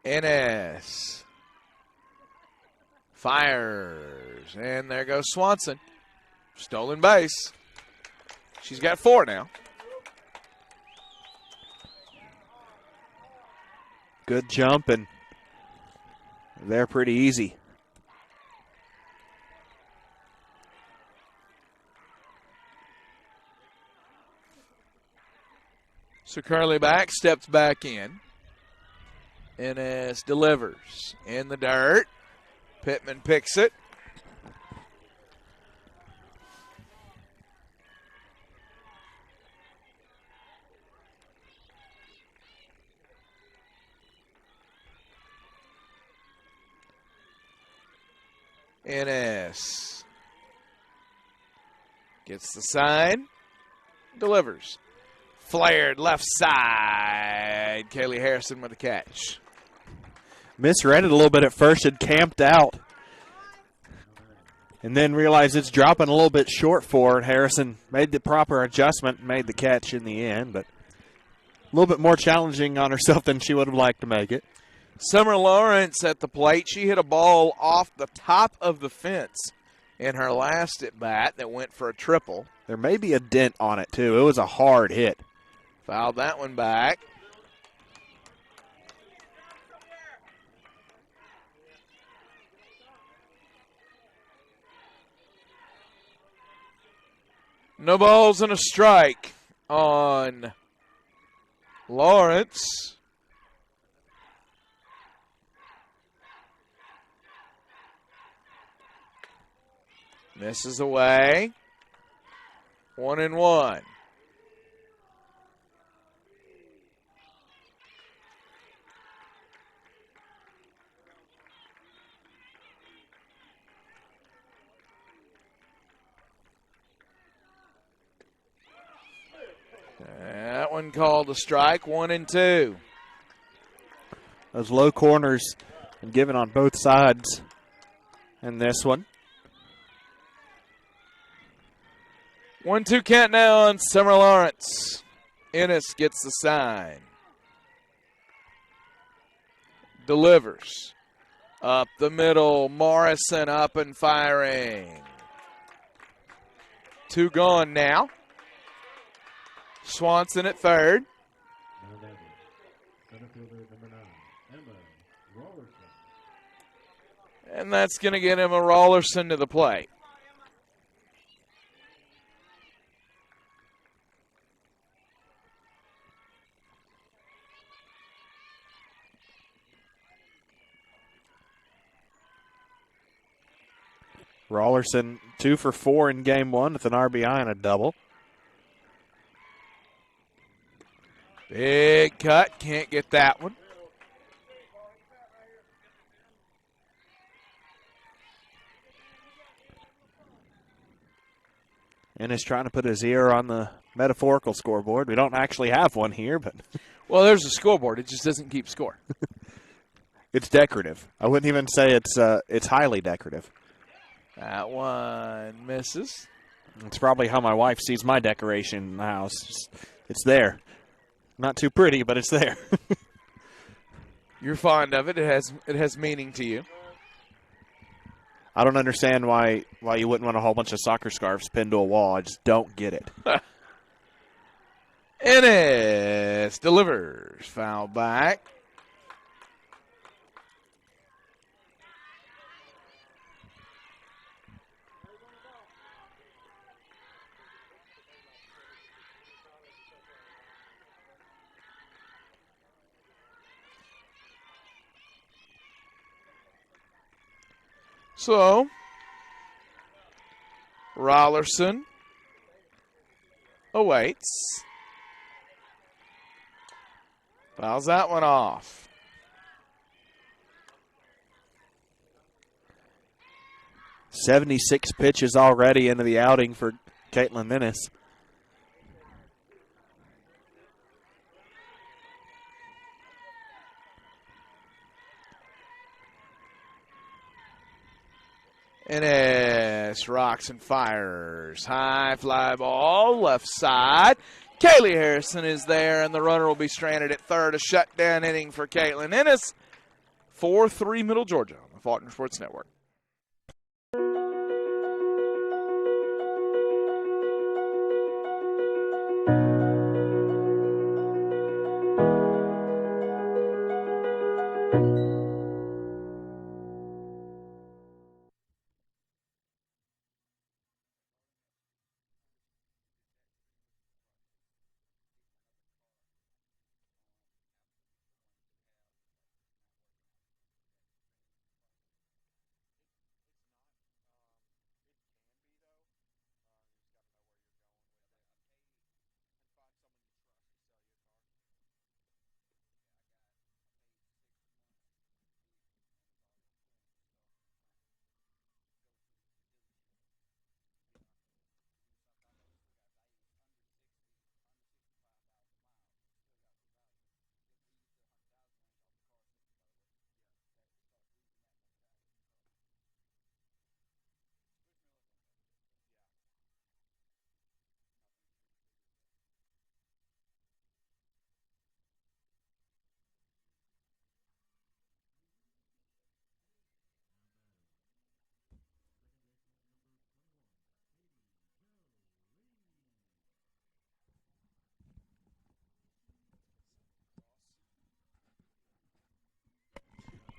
Ennis fires, and there goes Swanson. Stolen base. She's got 4 now. Good jump, and they're pretty easy. So Curly back, steps back in. Ennis delivers in the dirt. Pittman picks it. Ennis gets the sign, delivers. Flared left side. Kaylee Harrison with the catch. Misread it a little bit at first, had camped out. And then realized it's dropping a little bit short for her. Harrison made the proper adjustment and made the catch in the end, but a little bit more challenging on herself than she would have liked to make it. Summer Lawrence at the plate. She hit a ball off the top of the fence in her last at bat that went for a triple. There may be a dent on it, too. It was a hard hit. Fouled that one back. No balls and a strike on Lawrence. Misses away. 1-1. That one called a strike. 1-2. Those low corners and given on both sides in this one. 1-2 count now on Summer Lawrence. Ennis gets the sign. Delivers. Up the middle. Morrison up and firing. 2 gone now. Swanson at third. And that's going to get Emma Rollerson to the plate. Rollerson 2 for 4 in game 1 with an RBI and a double. Big cut. Can't get that one. Ennis trying to put his ear on the metaphorical scoreboard. We don't actually have one here, but Well, there's a scoreboard. It just doesn't keep score. it's decorative. I wouldn't even say it's highly decorative. That one misses. It's probably how my wife sees my decoration in the house. It's there. Not too pretty, but it's there. You're fond of it. It has meaning to you. I don't understand why you wouldn't want a whole bunch of soccer scarves pinned to a wall. I just don't get it. Ennis delivers. Foul back. So, Rollerson awaits. Fouls that one off. "76 pitches already into the outing for Caitlin Ennis. Ennis rocks and fires. High fly ball, left side. Kaylee Harrison is there, and the runner will be stranded at third. A shutdown inning for Caitlin Ennis. 4-3 Middle Georgia on the Faulkner Sports Network.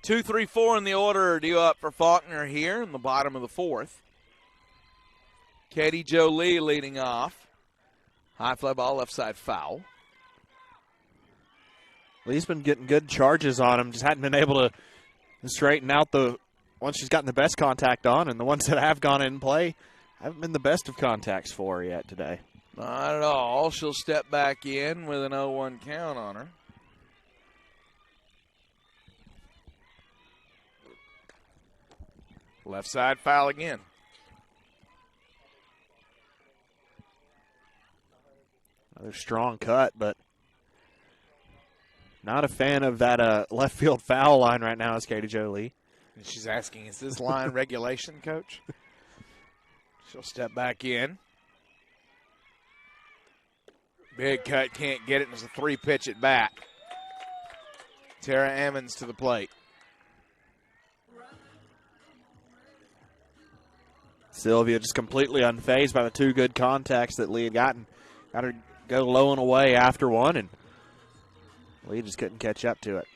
Two, three, four in the order due up for Faulkner here in the bottom of the fourth. Katie Jolie leading off. High fly ball, left side foul. Lee's been getting good charges on him. Just hadn't been able to straighten out the ones she's gotten the best contact on, and the ones that have gone in play haven't been the best of contacts for her yet today. Not at all. She'll step back in with an 0-1 count on her. Left side foul again. Another strong cut, but not a fan of that left field foul line right now is Katie Jolie. And she's asking, is this line regulation, Coach? She'll step back in. Big cut, can't get it. It's a 3-pitch at bat. Tara Ammons to the plate. Sylvia just completely unfazed by the two good contacts that Lee had gotten. Got her go low and away after one, and Lee just couldn't catch up to it.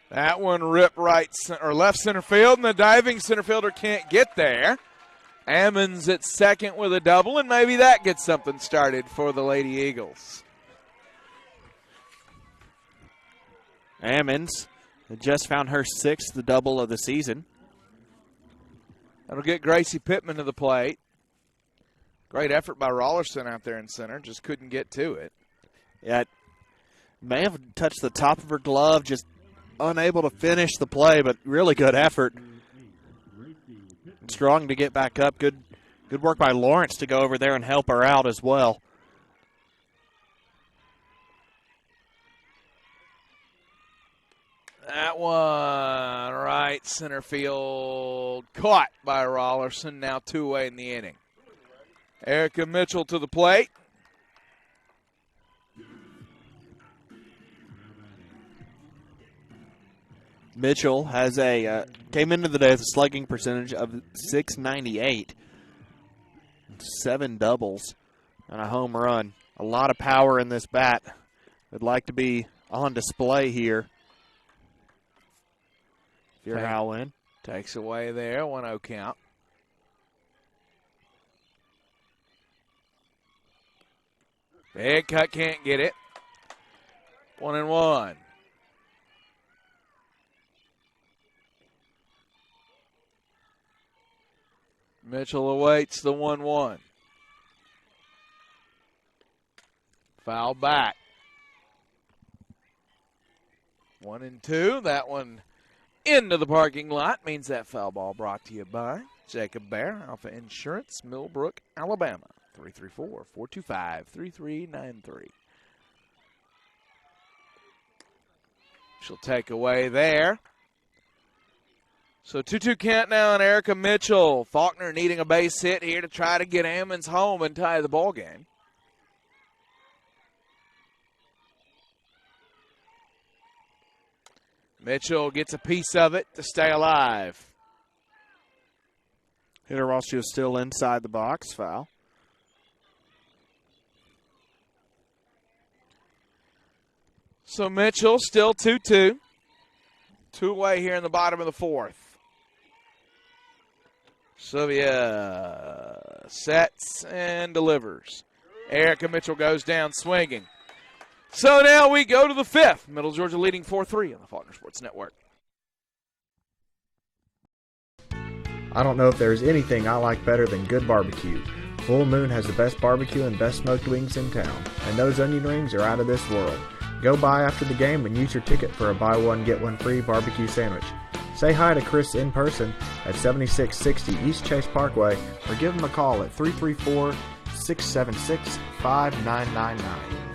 That one ripped left center field, and the diving center fielder can't get there. Ammons at second with a double, and maybe that gets something started for the Lady Eagles. Ammons just found her sixth double of the season. That'll get Gracie Pittman to the plate. Great effort by Rollerson out there in center. Just couldn't get to it. Yeah, it may have touched the top of her glove, just unable to finish the play, but really good effort. Strong to get back up. Good work by Lawrence to go over there and help her out as well. That one right center field. Caught by Rollerson. Now 2 away in the inning. Erica Mitchell to the plate. Mitchell has came into the day with a slugging percentage of .698, 7 doubles, and a home run. A lot of power in this bat. Would like to be on display here. If you're Howland. Takes away there, 1-0 count. Big cut, can't get it. 1-1. Mitchell awaits the 1-1. Foul back. 1-2. That one into the parking lot. Means that foul ball brought to you by Jacob Bear, Alpha Insurance, Millbrook, Alabama. 334-425-3393. She'll take away there. So 2-2 count now on Erica Mitchell. Faulkner needing a base hit here to try to get Ammons home and tie the ball game. Mitchell gets a piece of it to stay alive. Hit her while she was still inside the box. Foul. So Mitchell still 2-2. 2 away here in the bottom of the 4th. Sylvia sets and delivers. Erica Mitchell goes down swinging. So now we go to the 5th. Middle Georgia leading 4-3 on the Faulkner Sports Network. I don't know if there's anything I like better than good barbecue. Full Moon has the best barbecue and best smoked wings in town, and those onion rings are out of this world. Go by after the game and use your ticket for a buy one, get one free barbecue sandwich. Say hi to Chris in person at 7660 East Chase Parkway or give him a call at 334-676-5999.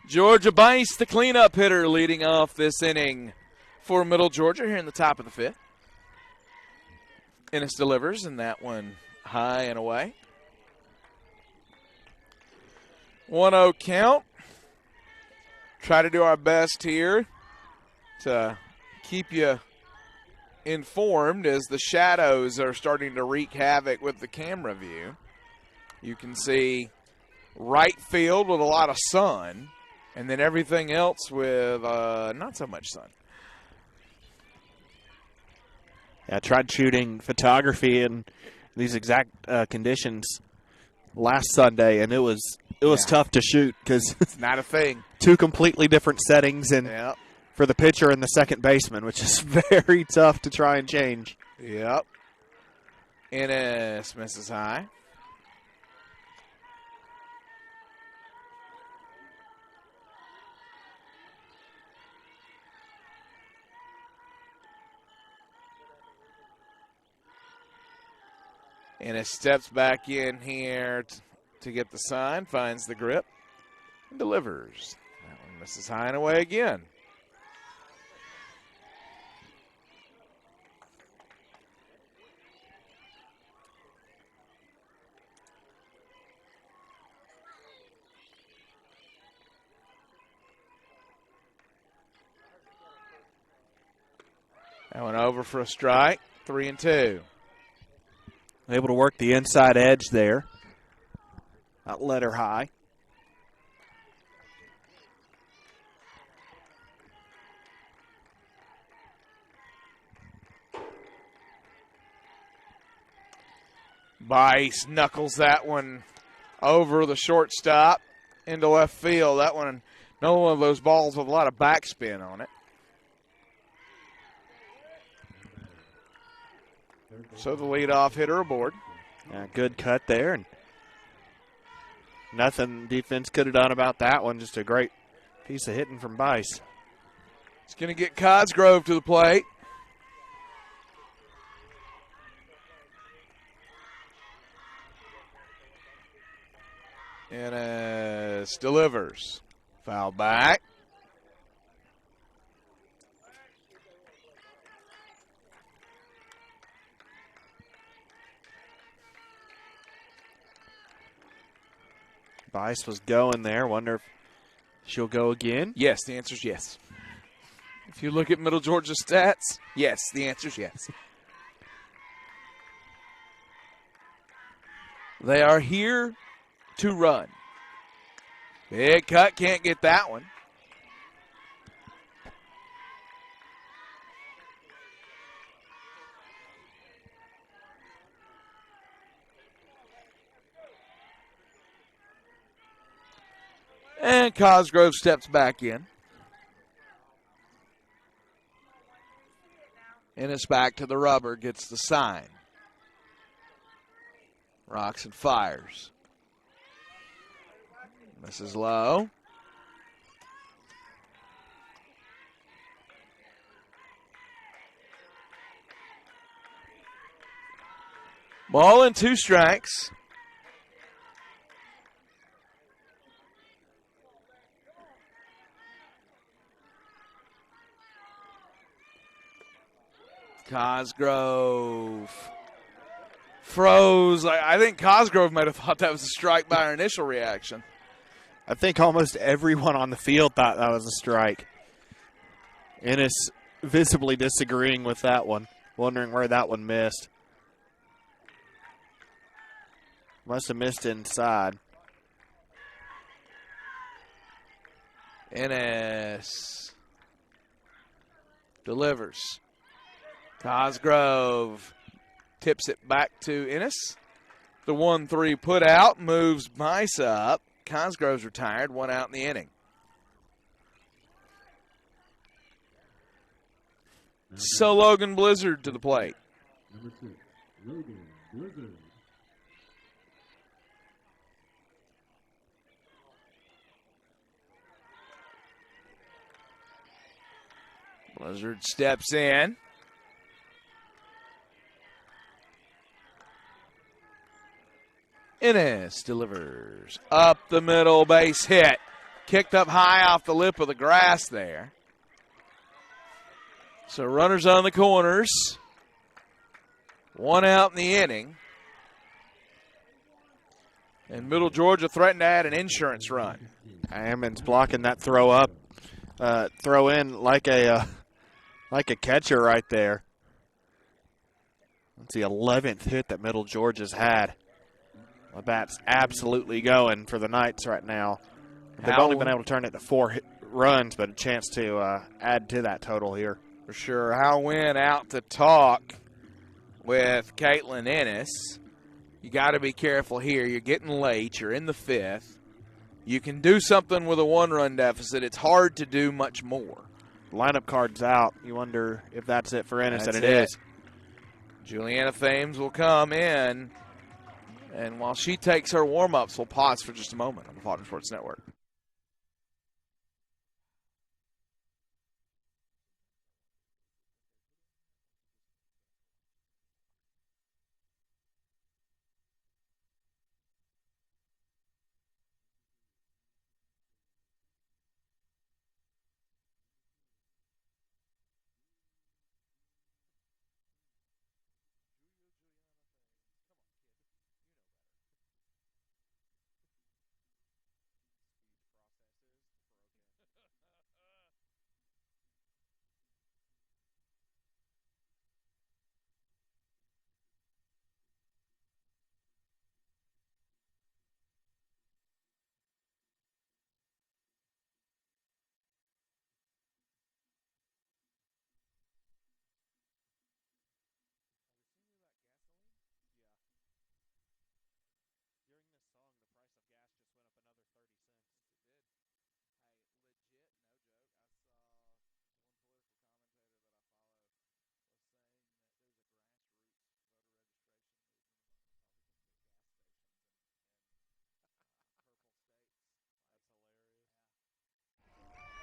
Georgia Bice, the cleanup hitter, leading off this inning for Middle Georgia here in the top of the 5th. Ennis delivers, and that one high and away. 1-0 count. Try to do our best here to keep you informed as the shadows are starting to wreak havoc with the camera view. You can see right field with a lot of sun, and then everything else with not so much sun. Yeah, I tried shooting photography in these exact conditions last Sunday, and it was tough to shoot because it's not a thing. 2 completely different settings, and for the pitcher and the second baseman, which is very tough to try and change. Yep. Ennis misses high. Ennis steps back in here to get the sign, finds the grip, and delivers. That one misses high and away again. That one over for a strike. 3-2. Able to work the inside edge there. Not let her high. Bice knuckles that one over the shortstop into left field. That one, another one of those balls with a lot of backspin on it. So the leadoff hitter aboard. Yeah, good cut there, and nothing defense could have done about that one. Just a great piece of hitting from Bice. It's going to get Cosgrove to the plate. Ennis delivers. Foul back. Bice was going there. Wonder if she'll go again. Yes, the answer is yes. If you look at Middle Georgia's stats, yes, the answer is yes. They are here to run. Big cut, can't get that one. And Cosgrove steps back in. Ennis back to the rubber, gets the sign. Rocks and fires. Misses low. Ball and 2 strikes. Cosgrove froze. I think Cosgrove might have thought that was a strike by our initial reaction. I think almost everyone on the field thought that was a strike. Ennis visibly disagreeing with that one, wondering where that one missed. Must have missed inside. Ennis delivers. Cosgrove tips it back to Ennis. The 1-3 put out moves Bice up. Cosgrove's retired, 1 out in the inning. So Logan Blizzard to the plate. Number 6, Logan Blizzard. Blizzard steps in. Ennis delivers. Up the middle, base hit. Kicked up high off the lip of the grass there. So runners on the corners. 1 out in the inning. And Middle Georgia threatened to add an insurance run. Ammons blocking that throw in like a catcher right there. That's the 11th hit that Middle Georgia's had. Well, that's absolutely going for the Knights right now. They've only been able to turn it to 4 runs, but a chance to add to that total here. For sure. Hal Wynn out to talk with Caitlin Ennis. You got to be careful here. You're getting late. You're in the 5th. You can do something with a 1-run deficit. It's hard to do much more. Lineup card's out. You wonder if that's it for Ennis, That's and it is. Juliana Thames will come in. And while she takes her warm-ups, we'll pause for just a moment on the Faulkner Sports Network.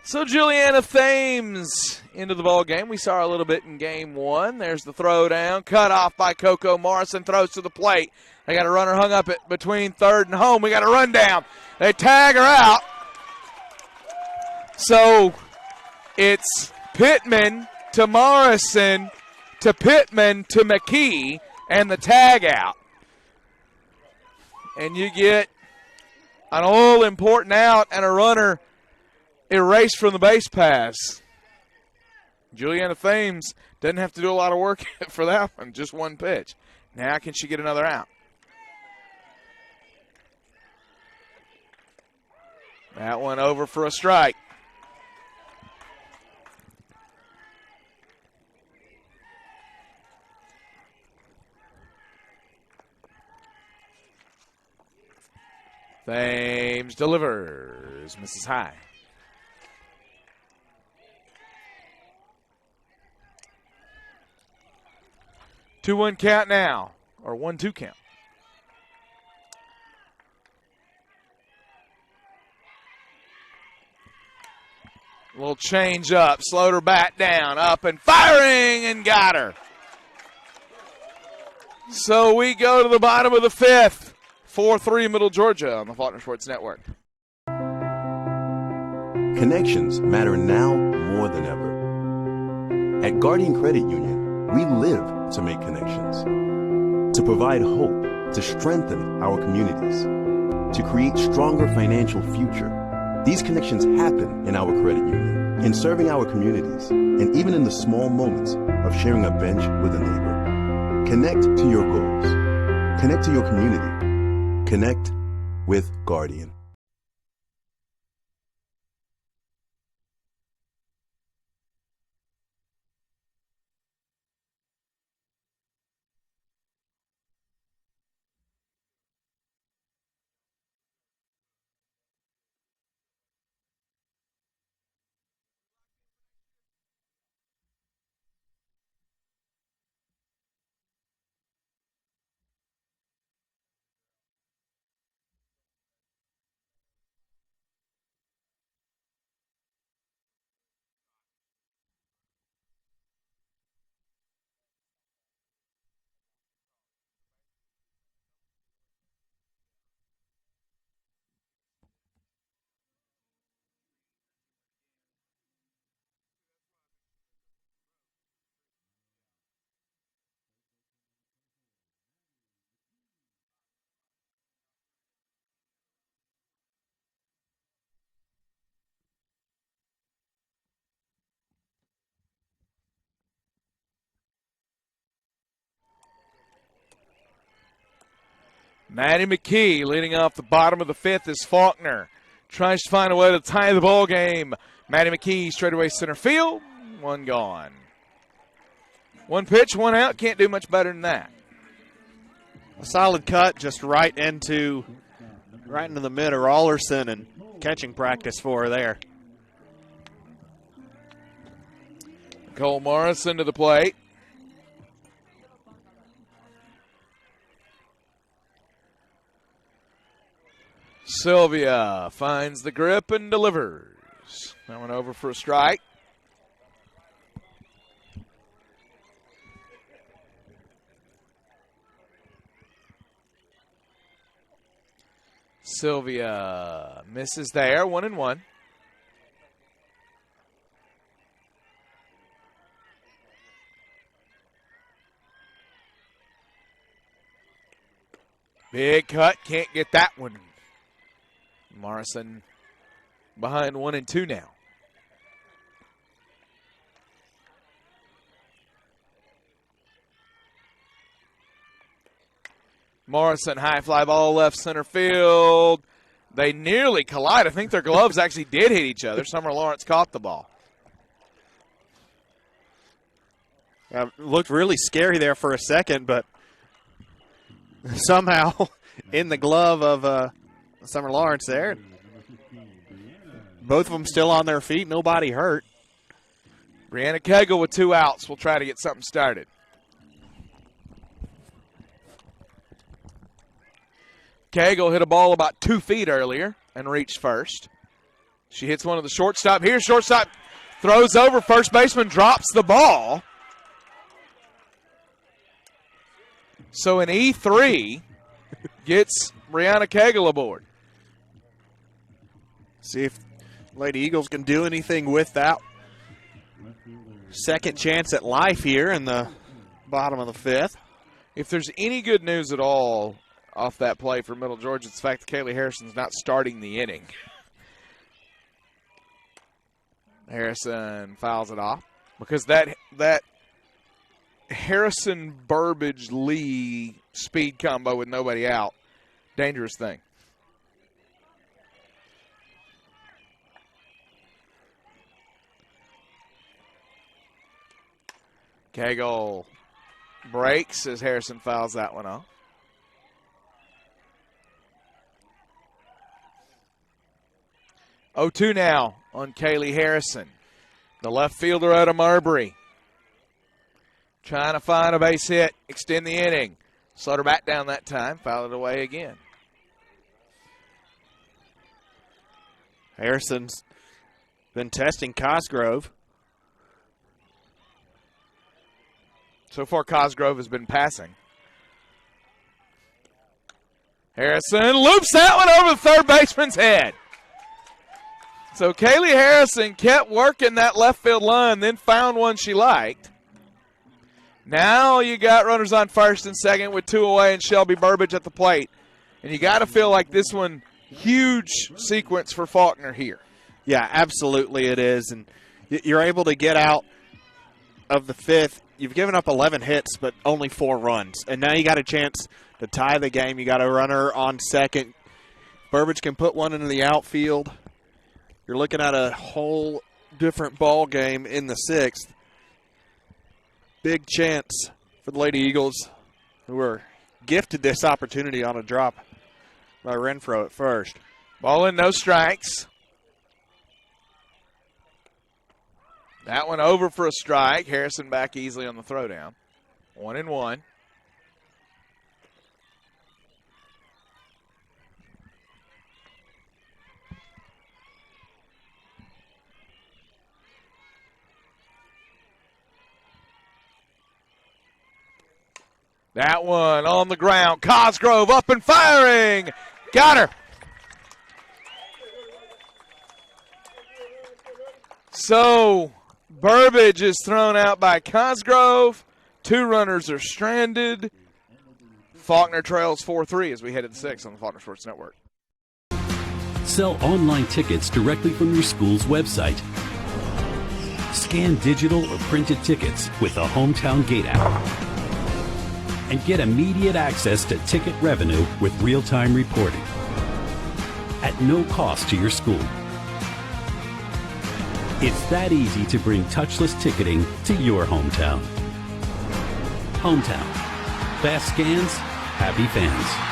So Juliana Thames into the ball game. We saw her a little bit in game 1. There's the throw down, cut off by Coco Morrison, throws to the plate. They got a runner hung up between third and home. We got a run down. They tag her out. So it's Pittman to Morrison to Pittman to McKee and the tag out. And you get an all-important out and a runner erased from the base pass. Juliana Thames doesn't have to do a lot of work for that one, just one pitch. Now can she get another out? That one over for a strike. Thames delivers, misses high. 2-1 count now, or 1-2 count. A little change up, slowed her bat down, up and firing, and got her. So we go to the bottom of the 5th. 4-3 Middle Georgia on the Faulkner Sports Network. Connections matter now more than ever. At Guardian Credit Union, we live to make connections, to provide hope, to strengthen our communities, to create stronger financial future. These connections happen in our credit union, in serving our communities, and even in the small moments of sharing a bench with a neighbor. Connect to your goals. Connect to your community. Connect with Guardian. Maddie McKee leading off the bottom of the 5th is Faulkner. Tries to find a way to tie the ball game. Maddie McKee straightaway center field. One gone. One pitch, one out. Can't do much better than that. A solid cut just right into the mid of Rollerson, and catching practice for her there. Cole Morrison to the plate. Sylvia finds the grip and delivers. That one over for a strike. Sylvia misses there, 1-1. Big cut, can't get that one. Morrison behind 1-2 now. Morrison, high fly ball left center field. They nearly collide. I think their gloves actually did hit each other. Summer Lawrence caught the ball. Looked really scary there for a second, but somehow in the glove of Summer Lawrence there. Both of them still on their feet. Nobody hurt. Brianna Cagle with 2 outs. We'll try to get something started. Cagle hit a ball about 2 feet earlier and reached first. She hits one of the shortstop here. Shortstop throws over. First baseman drops the ball. So an E3 gets Brianna Cagle aboard. See if Lady Eagles can do anything with that. Second chance at life here in the bottom of the fifth. If there's any good news at all off that play for Middle Georgia, it's the fact that Kaylee Harrison's not starting the inning. Harrison fouls it off because that Harrison-Burbage-Lee speed combo with nobody out, dangerous thing. Cagle breaks as Harrison fouls that one off. Oh, 2 now on Kaylee Harrison, the left fielder out of Marbury. Trying to find a base hit, extend the inning. Slowed her back down that time, fouled it away again. Harrison's been testing Cosgrove. So far, Cosgrove has been passing. Harrison loops that one over the third baseman's head. So Kaylee Harrison kept working that left field line, then found one she liked. Now you got runners on first and second with 2 away and Shelby Burbage at the plate. And you got to feel like this one, huge sequence for Faulkner here. Yeah, absolutely it is. And you're able to get out of the fifth. You've given up 11 hits, but only 4 runs. And now you got a chance to tie the game. You got a runner on second. Burbage can put one into the outfield. You're looking at a whole different ball game in the sixth. Big chance for the Lady Eagles, who were gifted this opportunity on a drop by Renfro at first. Ball in, no strikes. That one over for a strike. Harrison back easily on the throwdown. 1-1. That one on the ground. Cosgrove up and firing. Got her. So Burbage is thrown out by Cosgrove. 2 runners are stranded. Faulkner trails 4-3 as we head to the 6th on the Faulkner Sports Network. Sell online tickets directly from your school's website. Scan digital or printed tickets with the Hometown Gate app. And get immediate access to ticket revenue with real-time reporting at no cost to your school. It's that easy to bring touchless ticketing to your hometown. Hometown. Fast scans, happy fans.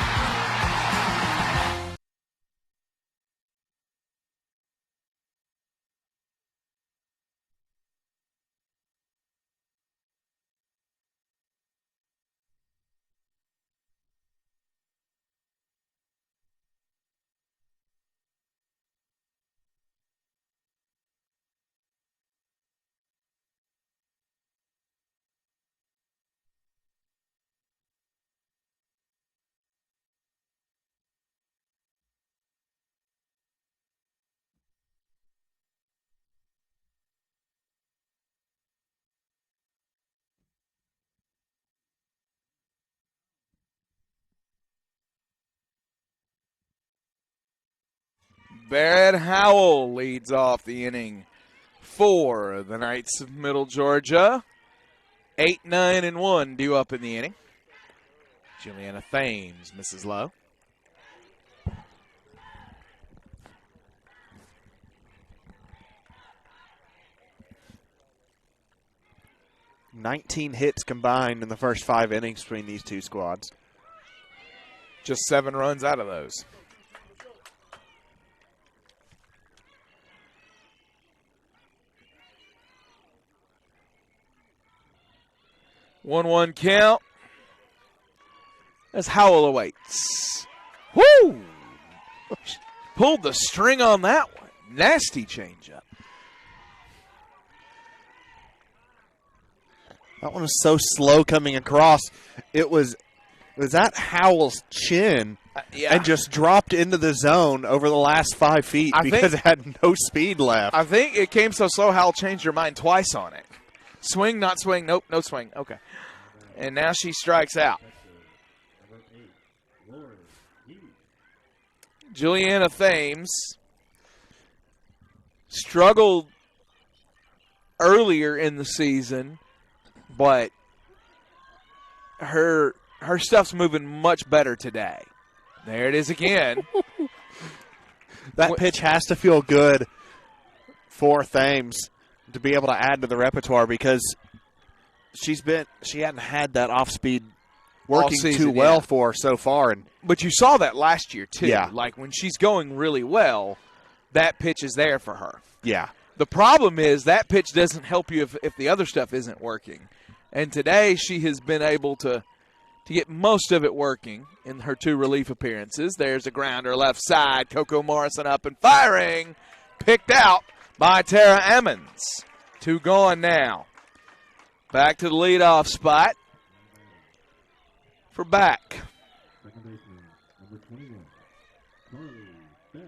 Barrett Howell leads off the inning for the Knights of Middle Georgia. 8-9-1 due up in the inning. Juliana Thames misses low. "19 hits combined in the first 5 innings between these two squads. Just 7 runs out of those. One count as Howell awaits. Woo! Pulled the string on that one. nasty changeup. That one was so slow coming across. It was at Howell's chin and just dropped into the zone over the last 5 feet because it had no speed left. I think it came so slow Howell changed her mind twice on it. Swing, not swing. Nope, no swing. Okay. And now she strikes out. Juliana Thames struggled earlier in the season, but her stuff's moving much better today. There it is again. That pitch has to feel good for Thames to be able to add to the repertoire because she hadn't had that off speed working too well for her so far. But you saw that last year too. Yeah. Like when she's going really well, that pitch is there for her. Yeah. The problem is that pitch doesn't help you if the other stuff isn't working. And today she has been able to get most of it working in her 2 relief appearances. There's a grounder left side. Coco Morrison up and firing. Picked out by Tara Emmons. 2 gone now. Back to the leadoff spot for Back. Second baseman, number 21, Carly Beck.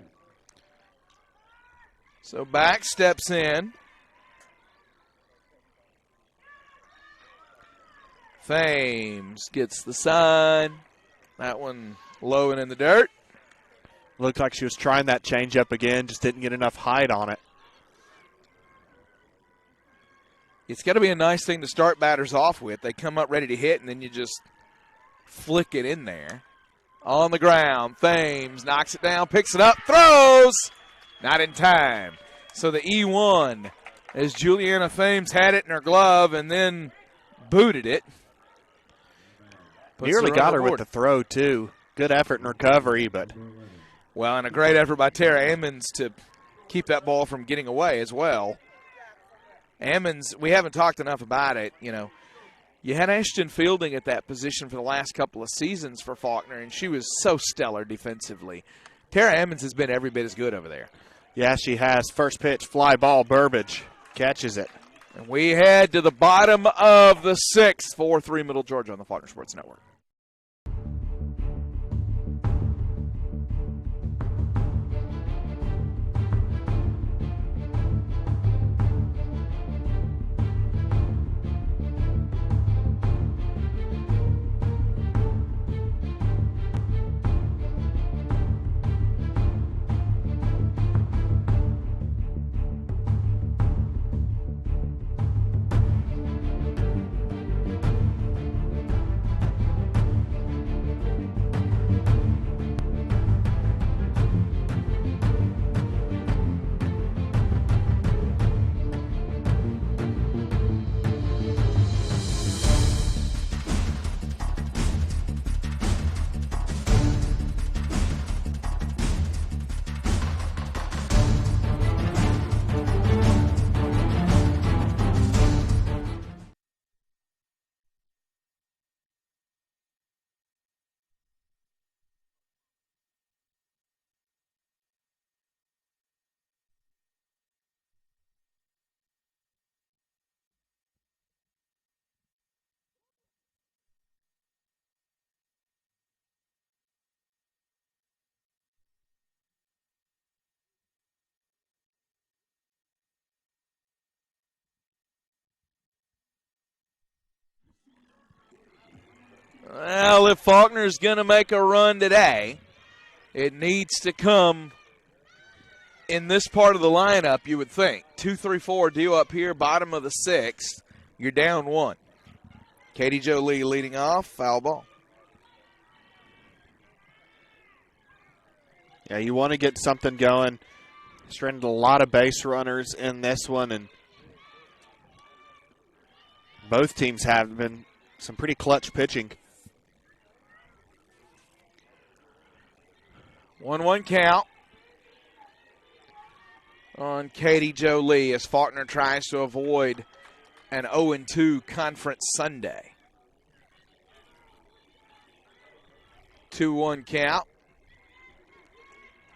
So Back steps in. Thames gets the sign. That one low and in the dirt. Looked like she was trying that changeup again, just didn't get enough height on it. It's got to be a nice thing to start batters off with. They come up ready to hit, and then you just flick it in there. On the ground, Thames knocks it down, picks it up, throws. Not in time. So the E1, as Juliana Thames had it in her glove and then booted it. Nearly got her with the throw, too. Good effort and recovery, but. Well, and a great effort by Tara Emmons to keep that ball from getting away as well. Emmons, we haven't talked enough about it. You know, you had Ashton Fielding at that position for the last couple of seasons for Faulkner, and she was so stellar defensively. Tara Emmons has been every bit as good over there. Yeah, she has. First pitch, fly ball, Burbage catches it. And we head to the bottom of the 6th, 4-3 Middle Georgia on the Faulkner Sports Network. Well, if Faulkner's going to make a run today, it needs to come in this part of the lineup, you would think. 2-3-4 deal up here, bottom of the 6th. You're down 1. Katie Jolie leading off, foul ball. Yeah, you want to get something going. Stranded a lot of base runners in this one, and both teams have been some pretty clutch pitching. 1-1 count on Katie Jolie as Faulkner tries to avoid an 0-2 conference Sunday. 2-1 count.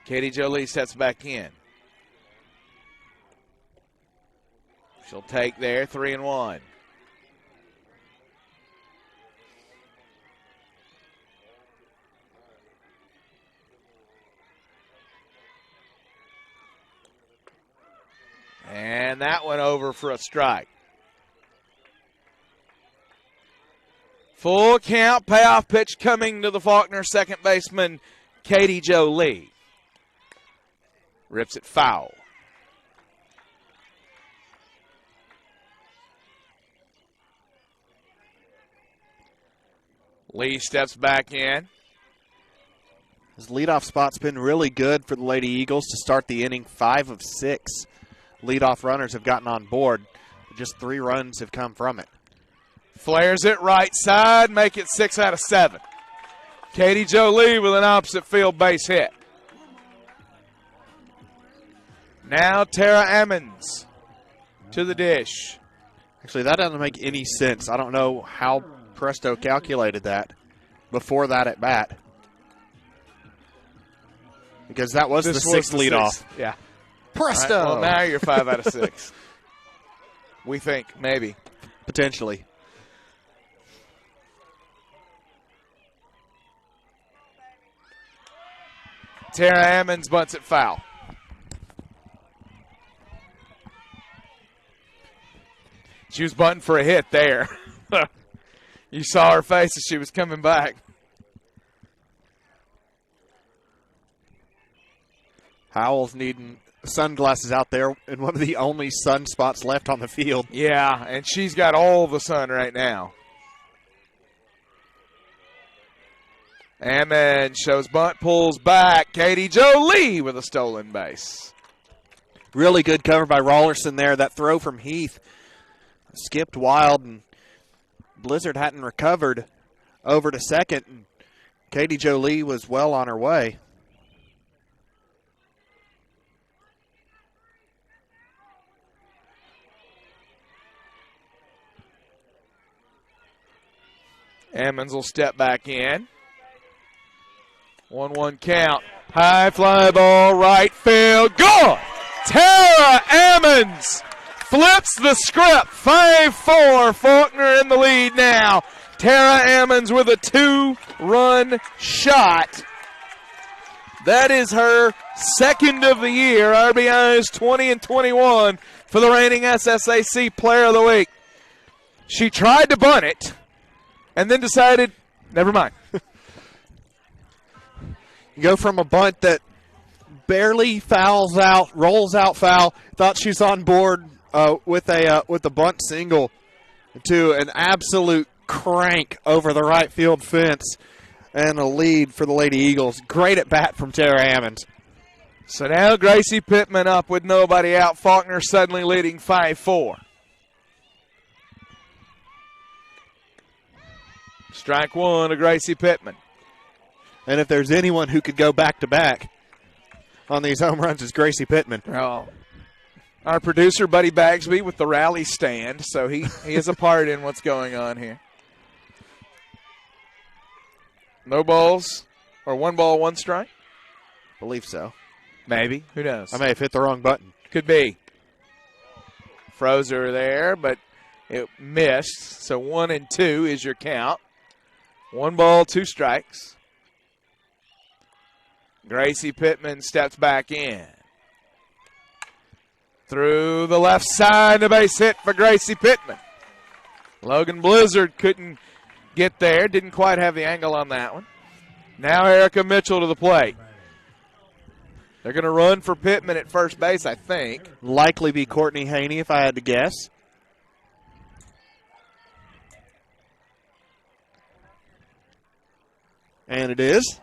Katie Jolie steps back in. She'll take there, 3-1. And that went over for a strike. Full count, payoff pitch coming to the Faulkner second baseman, Katie Jo Lee. Rips it foul. Lee steps back in. His leadoff spot's been really good for the Lady Eagles to start the inning. 5 of 6 leadoff runners have gotten on board. Just 3 runs have come from it. Flares it right side, make it 6 out of 7. Katie Jo Lee with an opposite field base hit. Now Tara Ammons to the dish. Actually, that doesn't make any sense. I don't know how Presto calculated that before that at bat. Because that was the 6th leadoff. Yeah. Presto! Right, well, now you're 5 out of 6. We think, maybe. Potentially. Tara Ammons bunts it foul. She was bunting for a hit there. You saw her face as she was coming back. Howell's needing sunglasses out there in one of the only sun spots left on the field. Yeah, and she's got all the sun right now. Ammon shows bunt, pulls back. Katie Jo Lee with a stolen base. Really good cover by Rollerson there. That throw from Heath skipped wild, and Blizzard hadn't recovered over to second. And Katie Jo Lee was well on her way. Ammons will step back in. 1-1 count. High fly ball, right field. Gone! Tara Ammons flips the script. 5-4. Faulkner in the lead now. Tara Ammons with a 2-run shot. That is her second of the year. RBIs 20 and 21 for the reigning SSAC Player of the Week. She tried to bunt it and then decided, never mind. You go from a bunt that barely fouls out, rolls out foul, thought she's on board with a bunt single, to an absolute crank over the right field fence and a lead for the Lady Eagles. Great at bat from Tara Ammons. So now Gracie Pittman up with nobody out. Faulkner suddenly leading 5-4. Strike one to Gracie Pittman. And if there's anyone who could go back-to-back on these home runs, it's Gracie Pittman. Oh, our producer, Buddy Bagsby, with the rally stand, so he is a part in what's going on here. No balls, or 1 ball, 1 strike? Believe so. Maybe. Who knows? I may have hit the wrong button. Could be. Froze her there, but it missed. So 1-2 is your count. 1 ball, 2 strikes. Gracie Pittman steps back in. Through the left side, a base hit for Gracie Pittman. Logan Blizzard couldn't get there, didn't quite have the angle on that one. Now Erica Mitchell to the plate. They're going to run for Pittman at first base, I think. Likely be Courtney Haney, if I had to guess. And it is.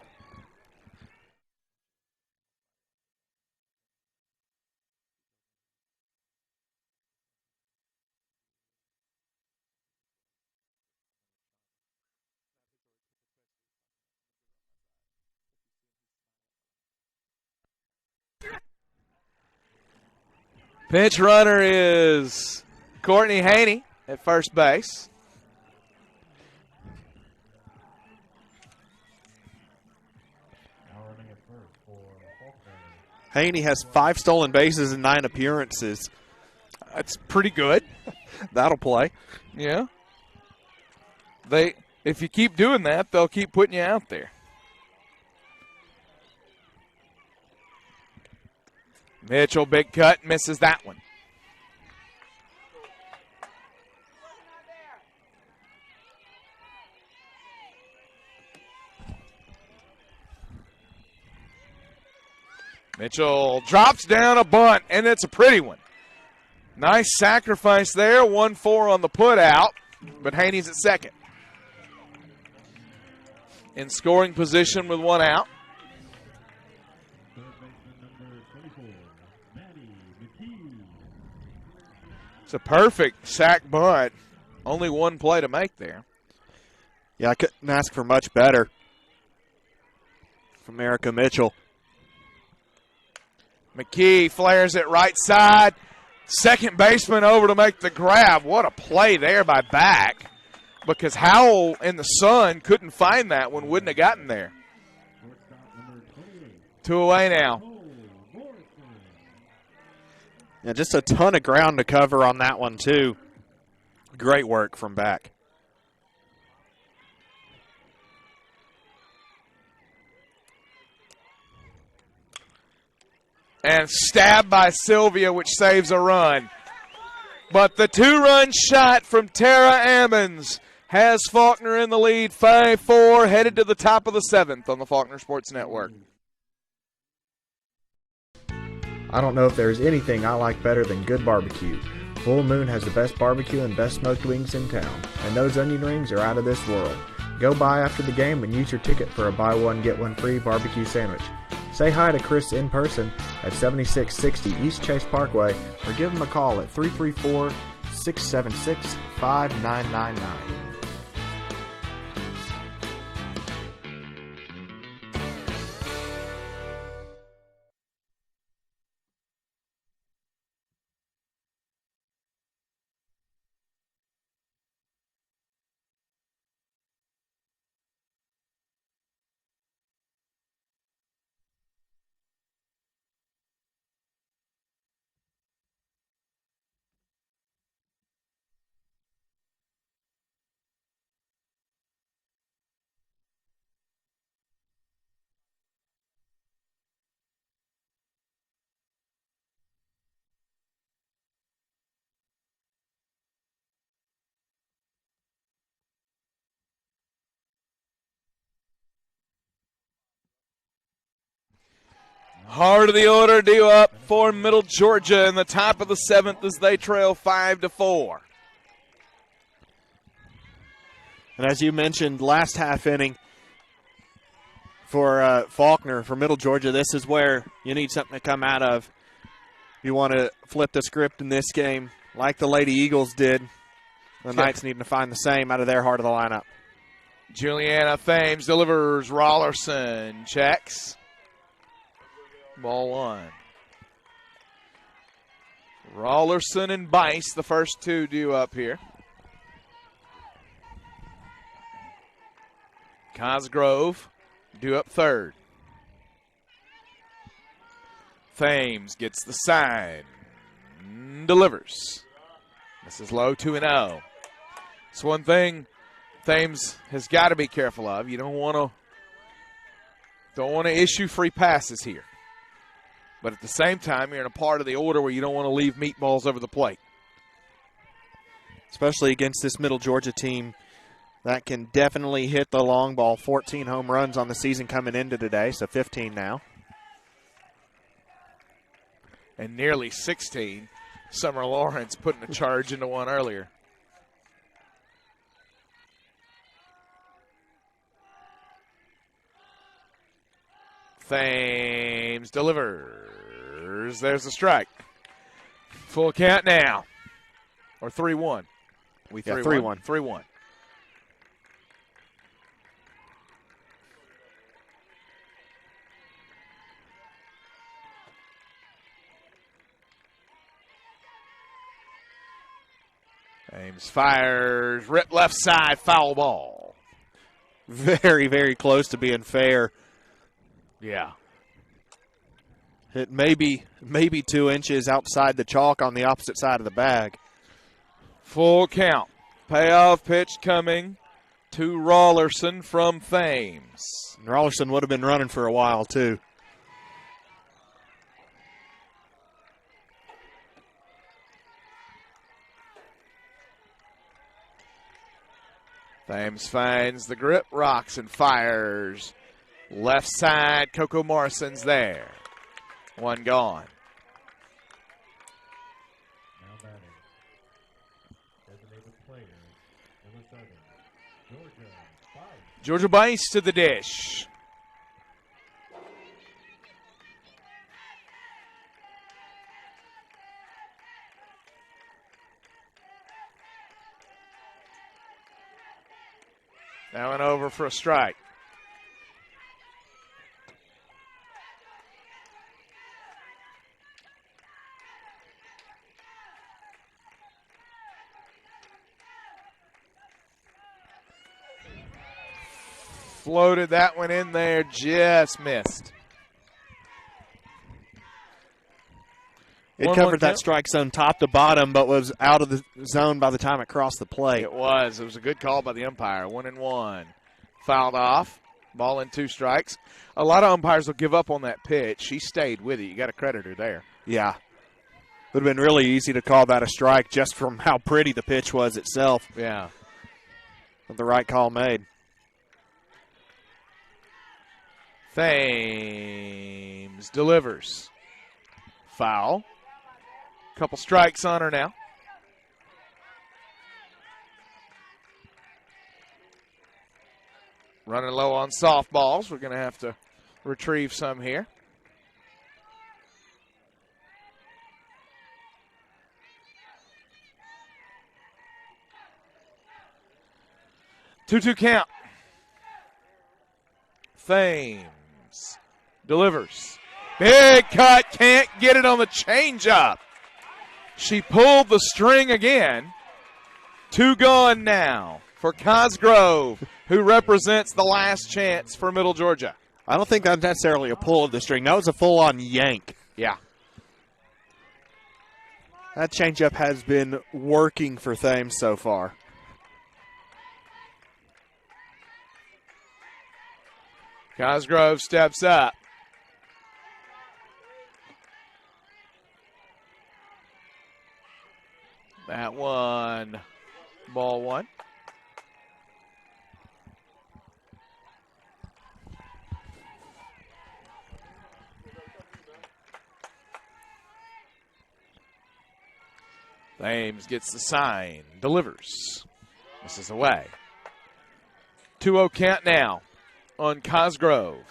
Pinch runner is Courtney Haney at first base. Haney has 5 stolen bases in 9 appearances. That's pretty good. That'll play. Yeah. If you keep doing that, they'll keep putting you out there. Mitchell, big cut, misses that one. Mitchell drops down a bunt, and it's a pretty one. Nice sacrifice there, 1-4 on the put out, but Haney's at second. In scoring position with one out. It's a perfect sack bunt. Only one play to make there. Yeah, I couldn't ask for much better from Erica Mitchell. McKee flares it right side. Second baseman over to make the grab. What a play there by Back, because Howell in the sun couldn't find that one, wouldn't have gotten there. 2 away now. Yeah, just a ton of ground to cover on that one, too. Great work from Back. And stabbed by Sylvia, which saves a run. But the 2-run shot from Tara Ammons has Faulkner in the lead, 5-4, headed to the top of the 7th on the Faulkner Sports Network. I don't know if there's anything I like better than good barbecue. Full Moon has the best barbecue and best smoked wings in town, and those onion rings are out of this world. Go by after the game and use your ticket for a buy one, get one free barbecue sandwich. Say hi to Chris in person at 7660 East Chase Parkway or give him a call at 334-676-5999. Heart of the order due up for Middle Georgia in the top of the 7th as they trail 5-4. And as you mentioned, last half inning for Faulkner, for Middle Georgia, this is where you need something to come out of. You want to flip the script in this game like the Lady Eagles did. The Knights needing to find the same out of their heart of the lineup. Juliana Thames delivers. Rollerson checks. Ball one. Rollerson and Bice, the first two due up here. Cosgrove due up third. Thames gets the sign. Delivers. This is low, 2-0. It's one thing Thames has got to be careful of. You don't want to issue free passes here. But at the same time, you're in a part of the order where you don't want to leave meatballs over the plate. Especially against this Middle Georgia team that can definitely hit the long ball. 14 home runs on the season coming into today, so 15 now. And nearly 16. Summer Lawrence putting a charge into one earlier. Thames delivers. There's the strike. Full count now. Or 3-1. 3-1. 3-1. Thames fires. Rip left side. Foul ball. Very, very close to being fair. Yeah. It may be 2 inches outside the chalk on the opposite side of the bag. Full count. Payoff pitch coming to Rollerson from Thames. Rollerson would have been running for a while, too. Thames finds the grip, rocks and fires. Left side, Coco Morrison's there. One gone. Now batting. Designated player, number 7, Georgia Bice. Georgia Bice to the dish. That one over for a strike. Floated that one in there, just missed. It covered that strike zone top to bottom, but was out of the zone by the time it crossed the plate. It was. It was a good call by the umpire. 1-1. Fouled off. Ball in 2 strikes. A lot of umpires will give up on that pitch. She stayed with it. You got to credit her there. Yeah. Would have been really easy to call that a strike just from how pretty the pitch was itself. Yeah. But the right call made. Thames delivers. Foul. Couple strikes on her now. Running low on softballs. We're going to have to retrieve some here. Two-two count. Thames delivers. Big cut, can't get it on the changeup. She pulled the string again. 2 gone now for Cosgrove, who represents the last chance for Middle Georgia. I don't think that's necessarily a pull of the string. That was a full-on yank. Yeah. That changeup has been working for Thames so far. Cosgrove steps up. That one, ball 1. Thames gets the sign, delivers. This is away. 2-0 count now on Cosgrove.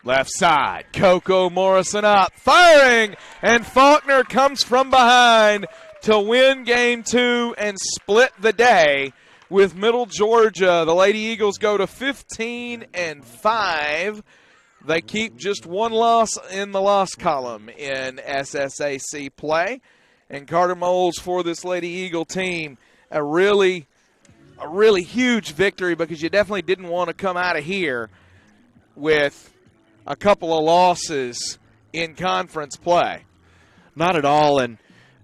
Left side, Coco Morrison up, firing, and Faulkner comes from behind to win game 2 and split the day with Middle Georgia. The Lady Eagles go to 15-5. They keep just 1 loss in the loss column in SSAC play. And Carter Moles for this Lady Eagle team, a really huge victory, because you definitely didn't want to come out of here with a couple of losses in conference play. Not at all, and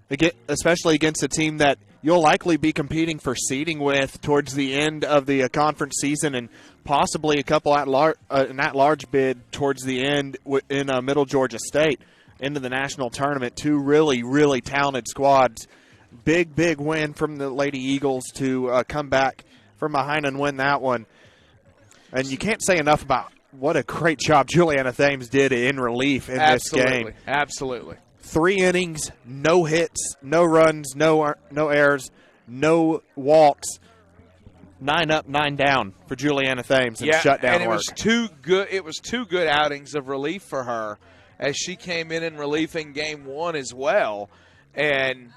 again, especially against a team that you'll likely be competing for seeding with towards the end of the conference season, and possibly a couple an at-large bid towards the end in Middle Georgia State into the national tournament. 2 really talented squads. Big win from the Lady Eagles to come back from behind and win that one. And you can't say enough about what a great job Juliana Thames did in relief in this game. Absolutely. 3 innings, no hits, no runs, no errors, no walks. 9 up, 9 down for Juliana Thames and shutdown and it work. was 2 good. It was 2 good outings of relief for her, as she came in relief in game 1 as well. And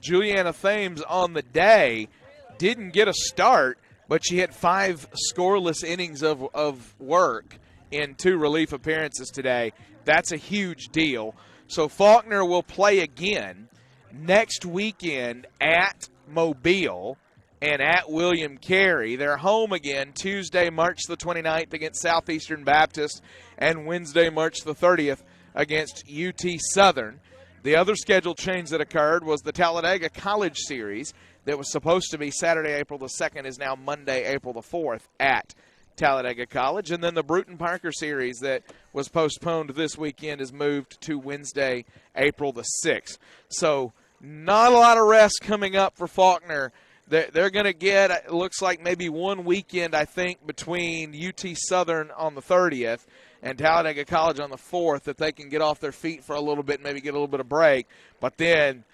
Juliana Thames on the day didn't get a start, but she had 5 scoreless innings of work in 2 relief appearances today. That's a huge deal. So Faulkner will play again next weekend at Mobile and at William Carey. They're home again Tuesday, March the 29th against Southeastern Baptist, and Wednesday, March the 30th against UT Southern. The other schedule change that occurred was the Talladega College Series that was supposed to be Saturday, April the 2nd, is now Monday, April the 4th at Talladega College. And then the Bruton Parker Series that was postponed this weekend is moved to Wednesday, April the 6th. So not a lot of rest coming up for Faulkner. They're going to get, it looks like maybe one weekend, I think, between UT Southern on the 30th and Talladega College on the 4th that they can get off their feet for a little bit and maybe get a little bit of break. But then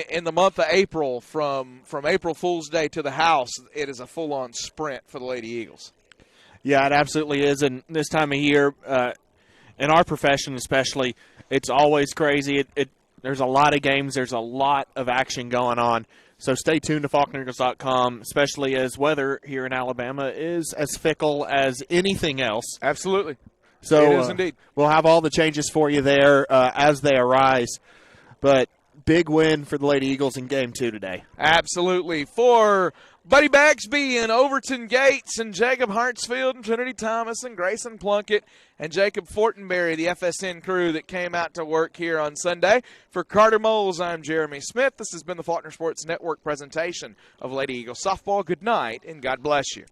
in the month of April, from April Fool's Day to the house, it is a full-on sprint for the Lady Eagles. Yeah, it absolutely is. And this time of year, in our profession especially, it's always crazy. There's a lot of games. There's a lot of action going on. So stay tuned to FaulknerEagles.com, especially as weather here in Alabama is as fickle as anything else. Absolutely. So it is indeed. We'll have all the changes for you there as they arise. But big win for the Lady Eagles in Game 2 today. Absolutely. For Buddy Baxby and Overton Gates and Jacob Hartsfield and Trinity Thomas and Grayson Plunkett and Jacob Fortenberry, the FSN crew that came out to work here on Sunday. For Carter Moles, I'm Jeremy Smith. This has been the Faulkner Sports Network presentation of Lady Eagles softball. Good night, and God bless you.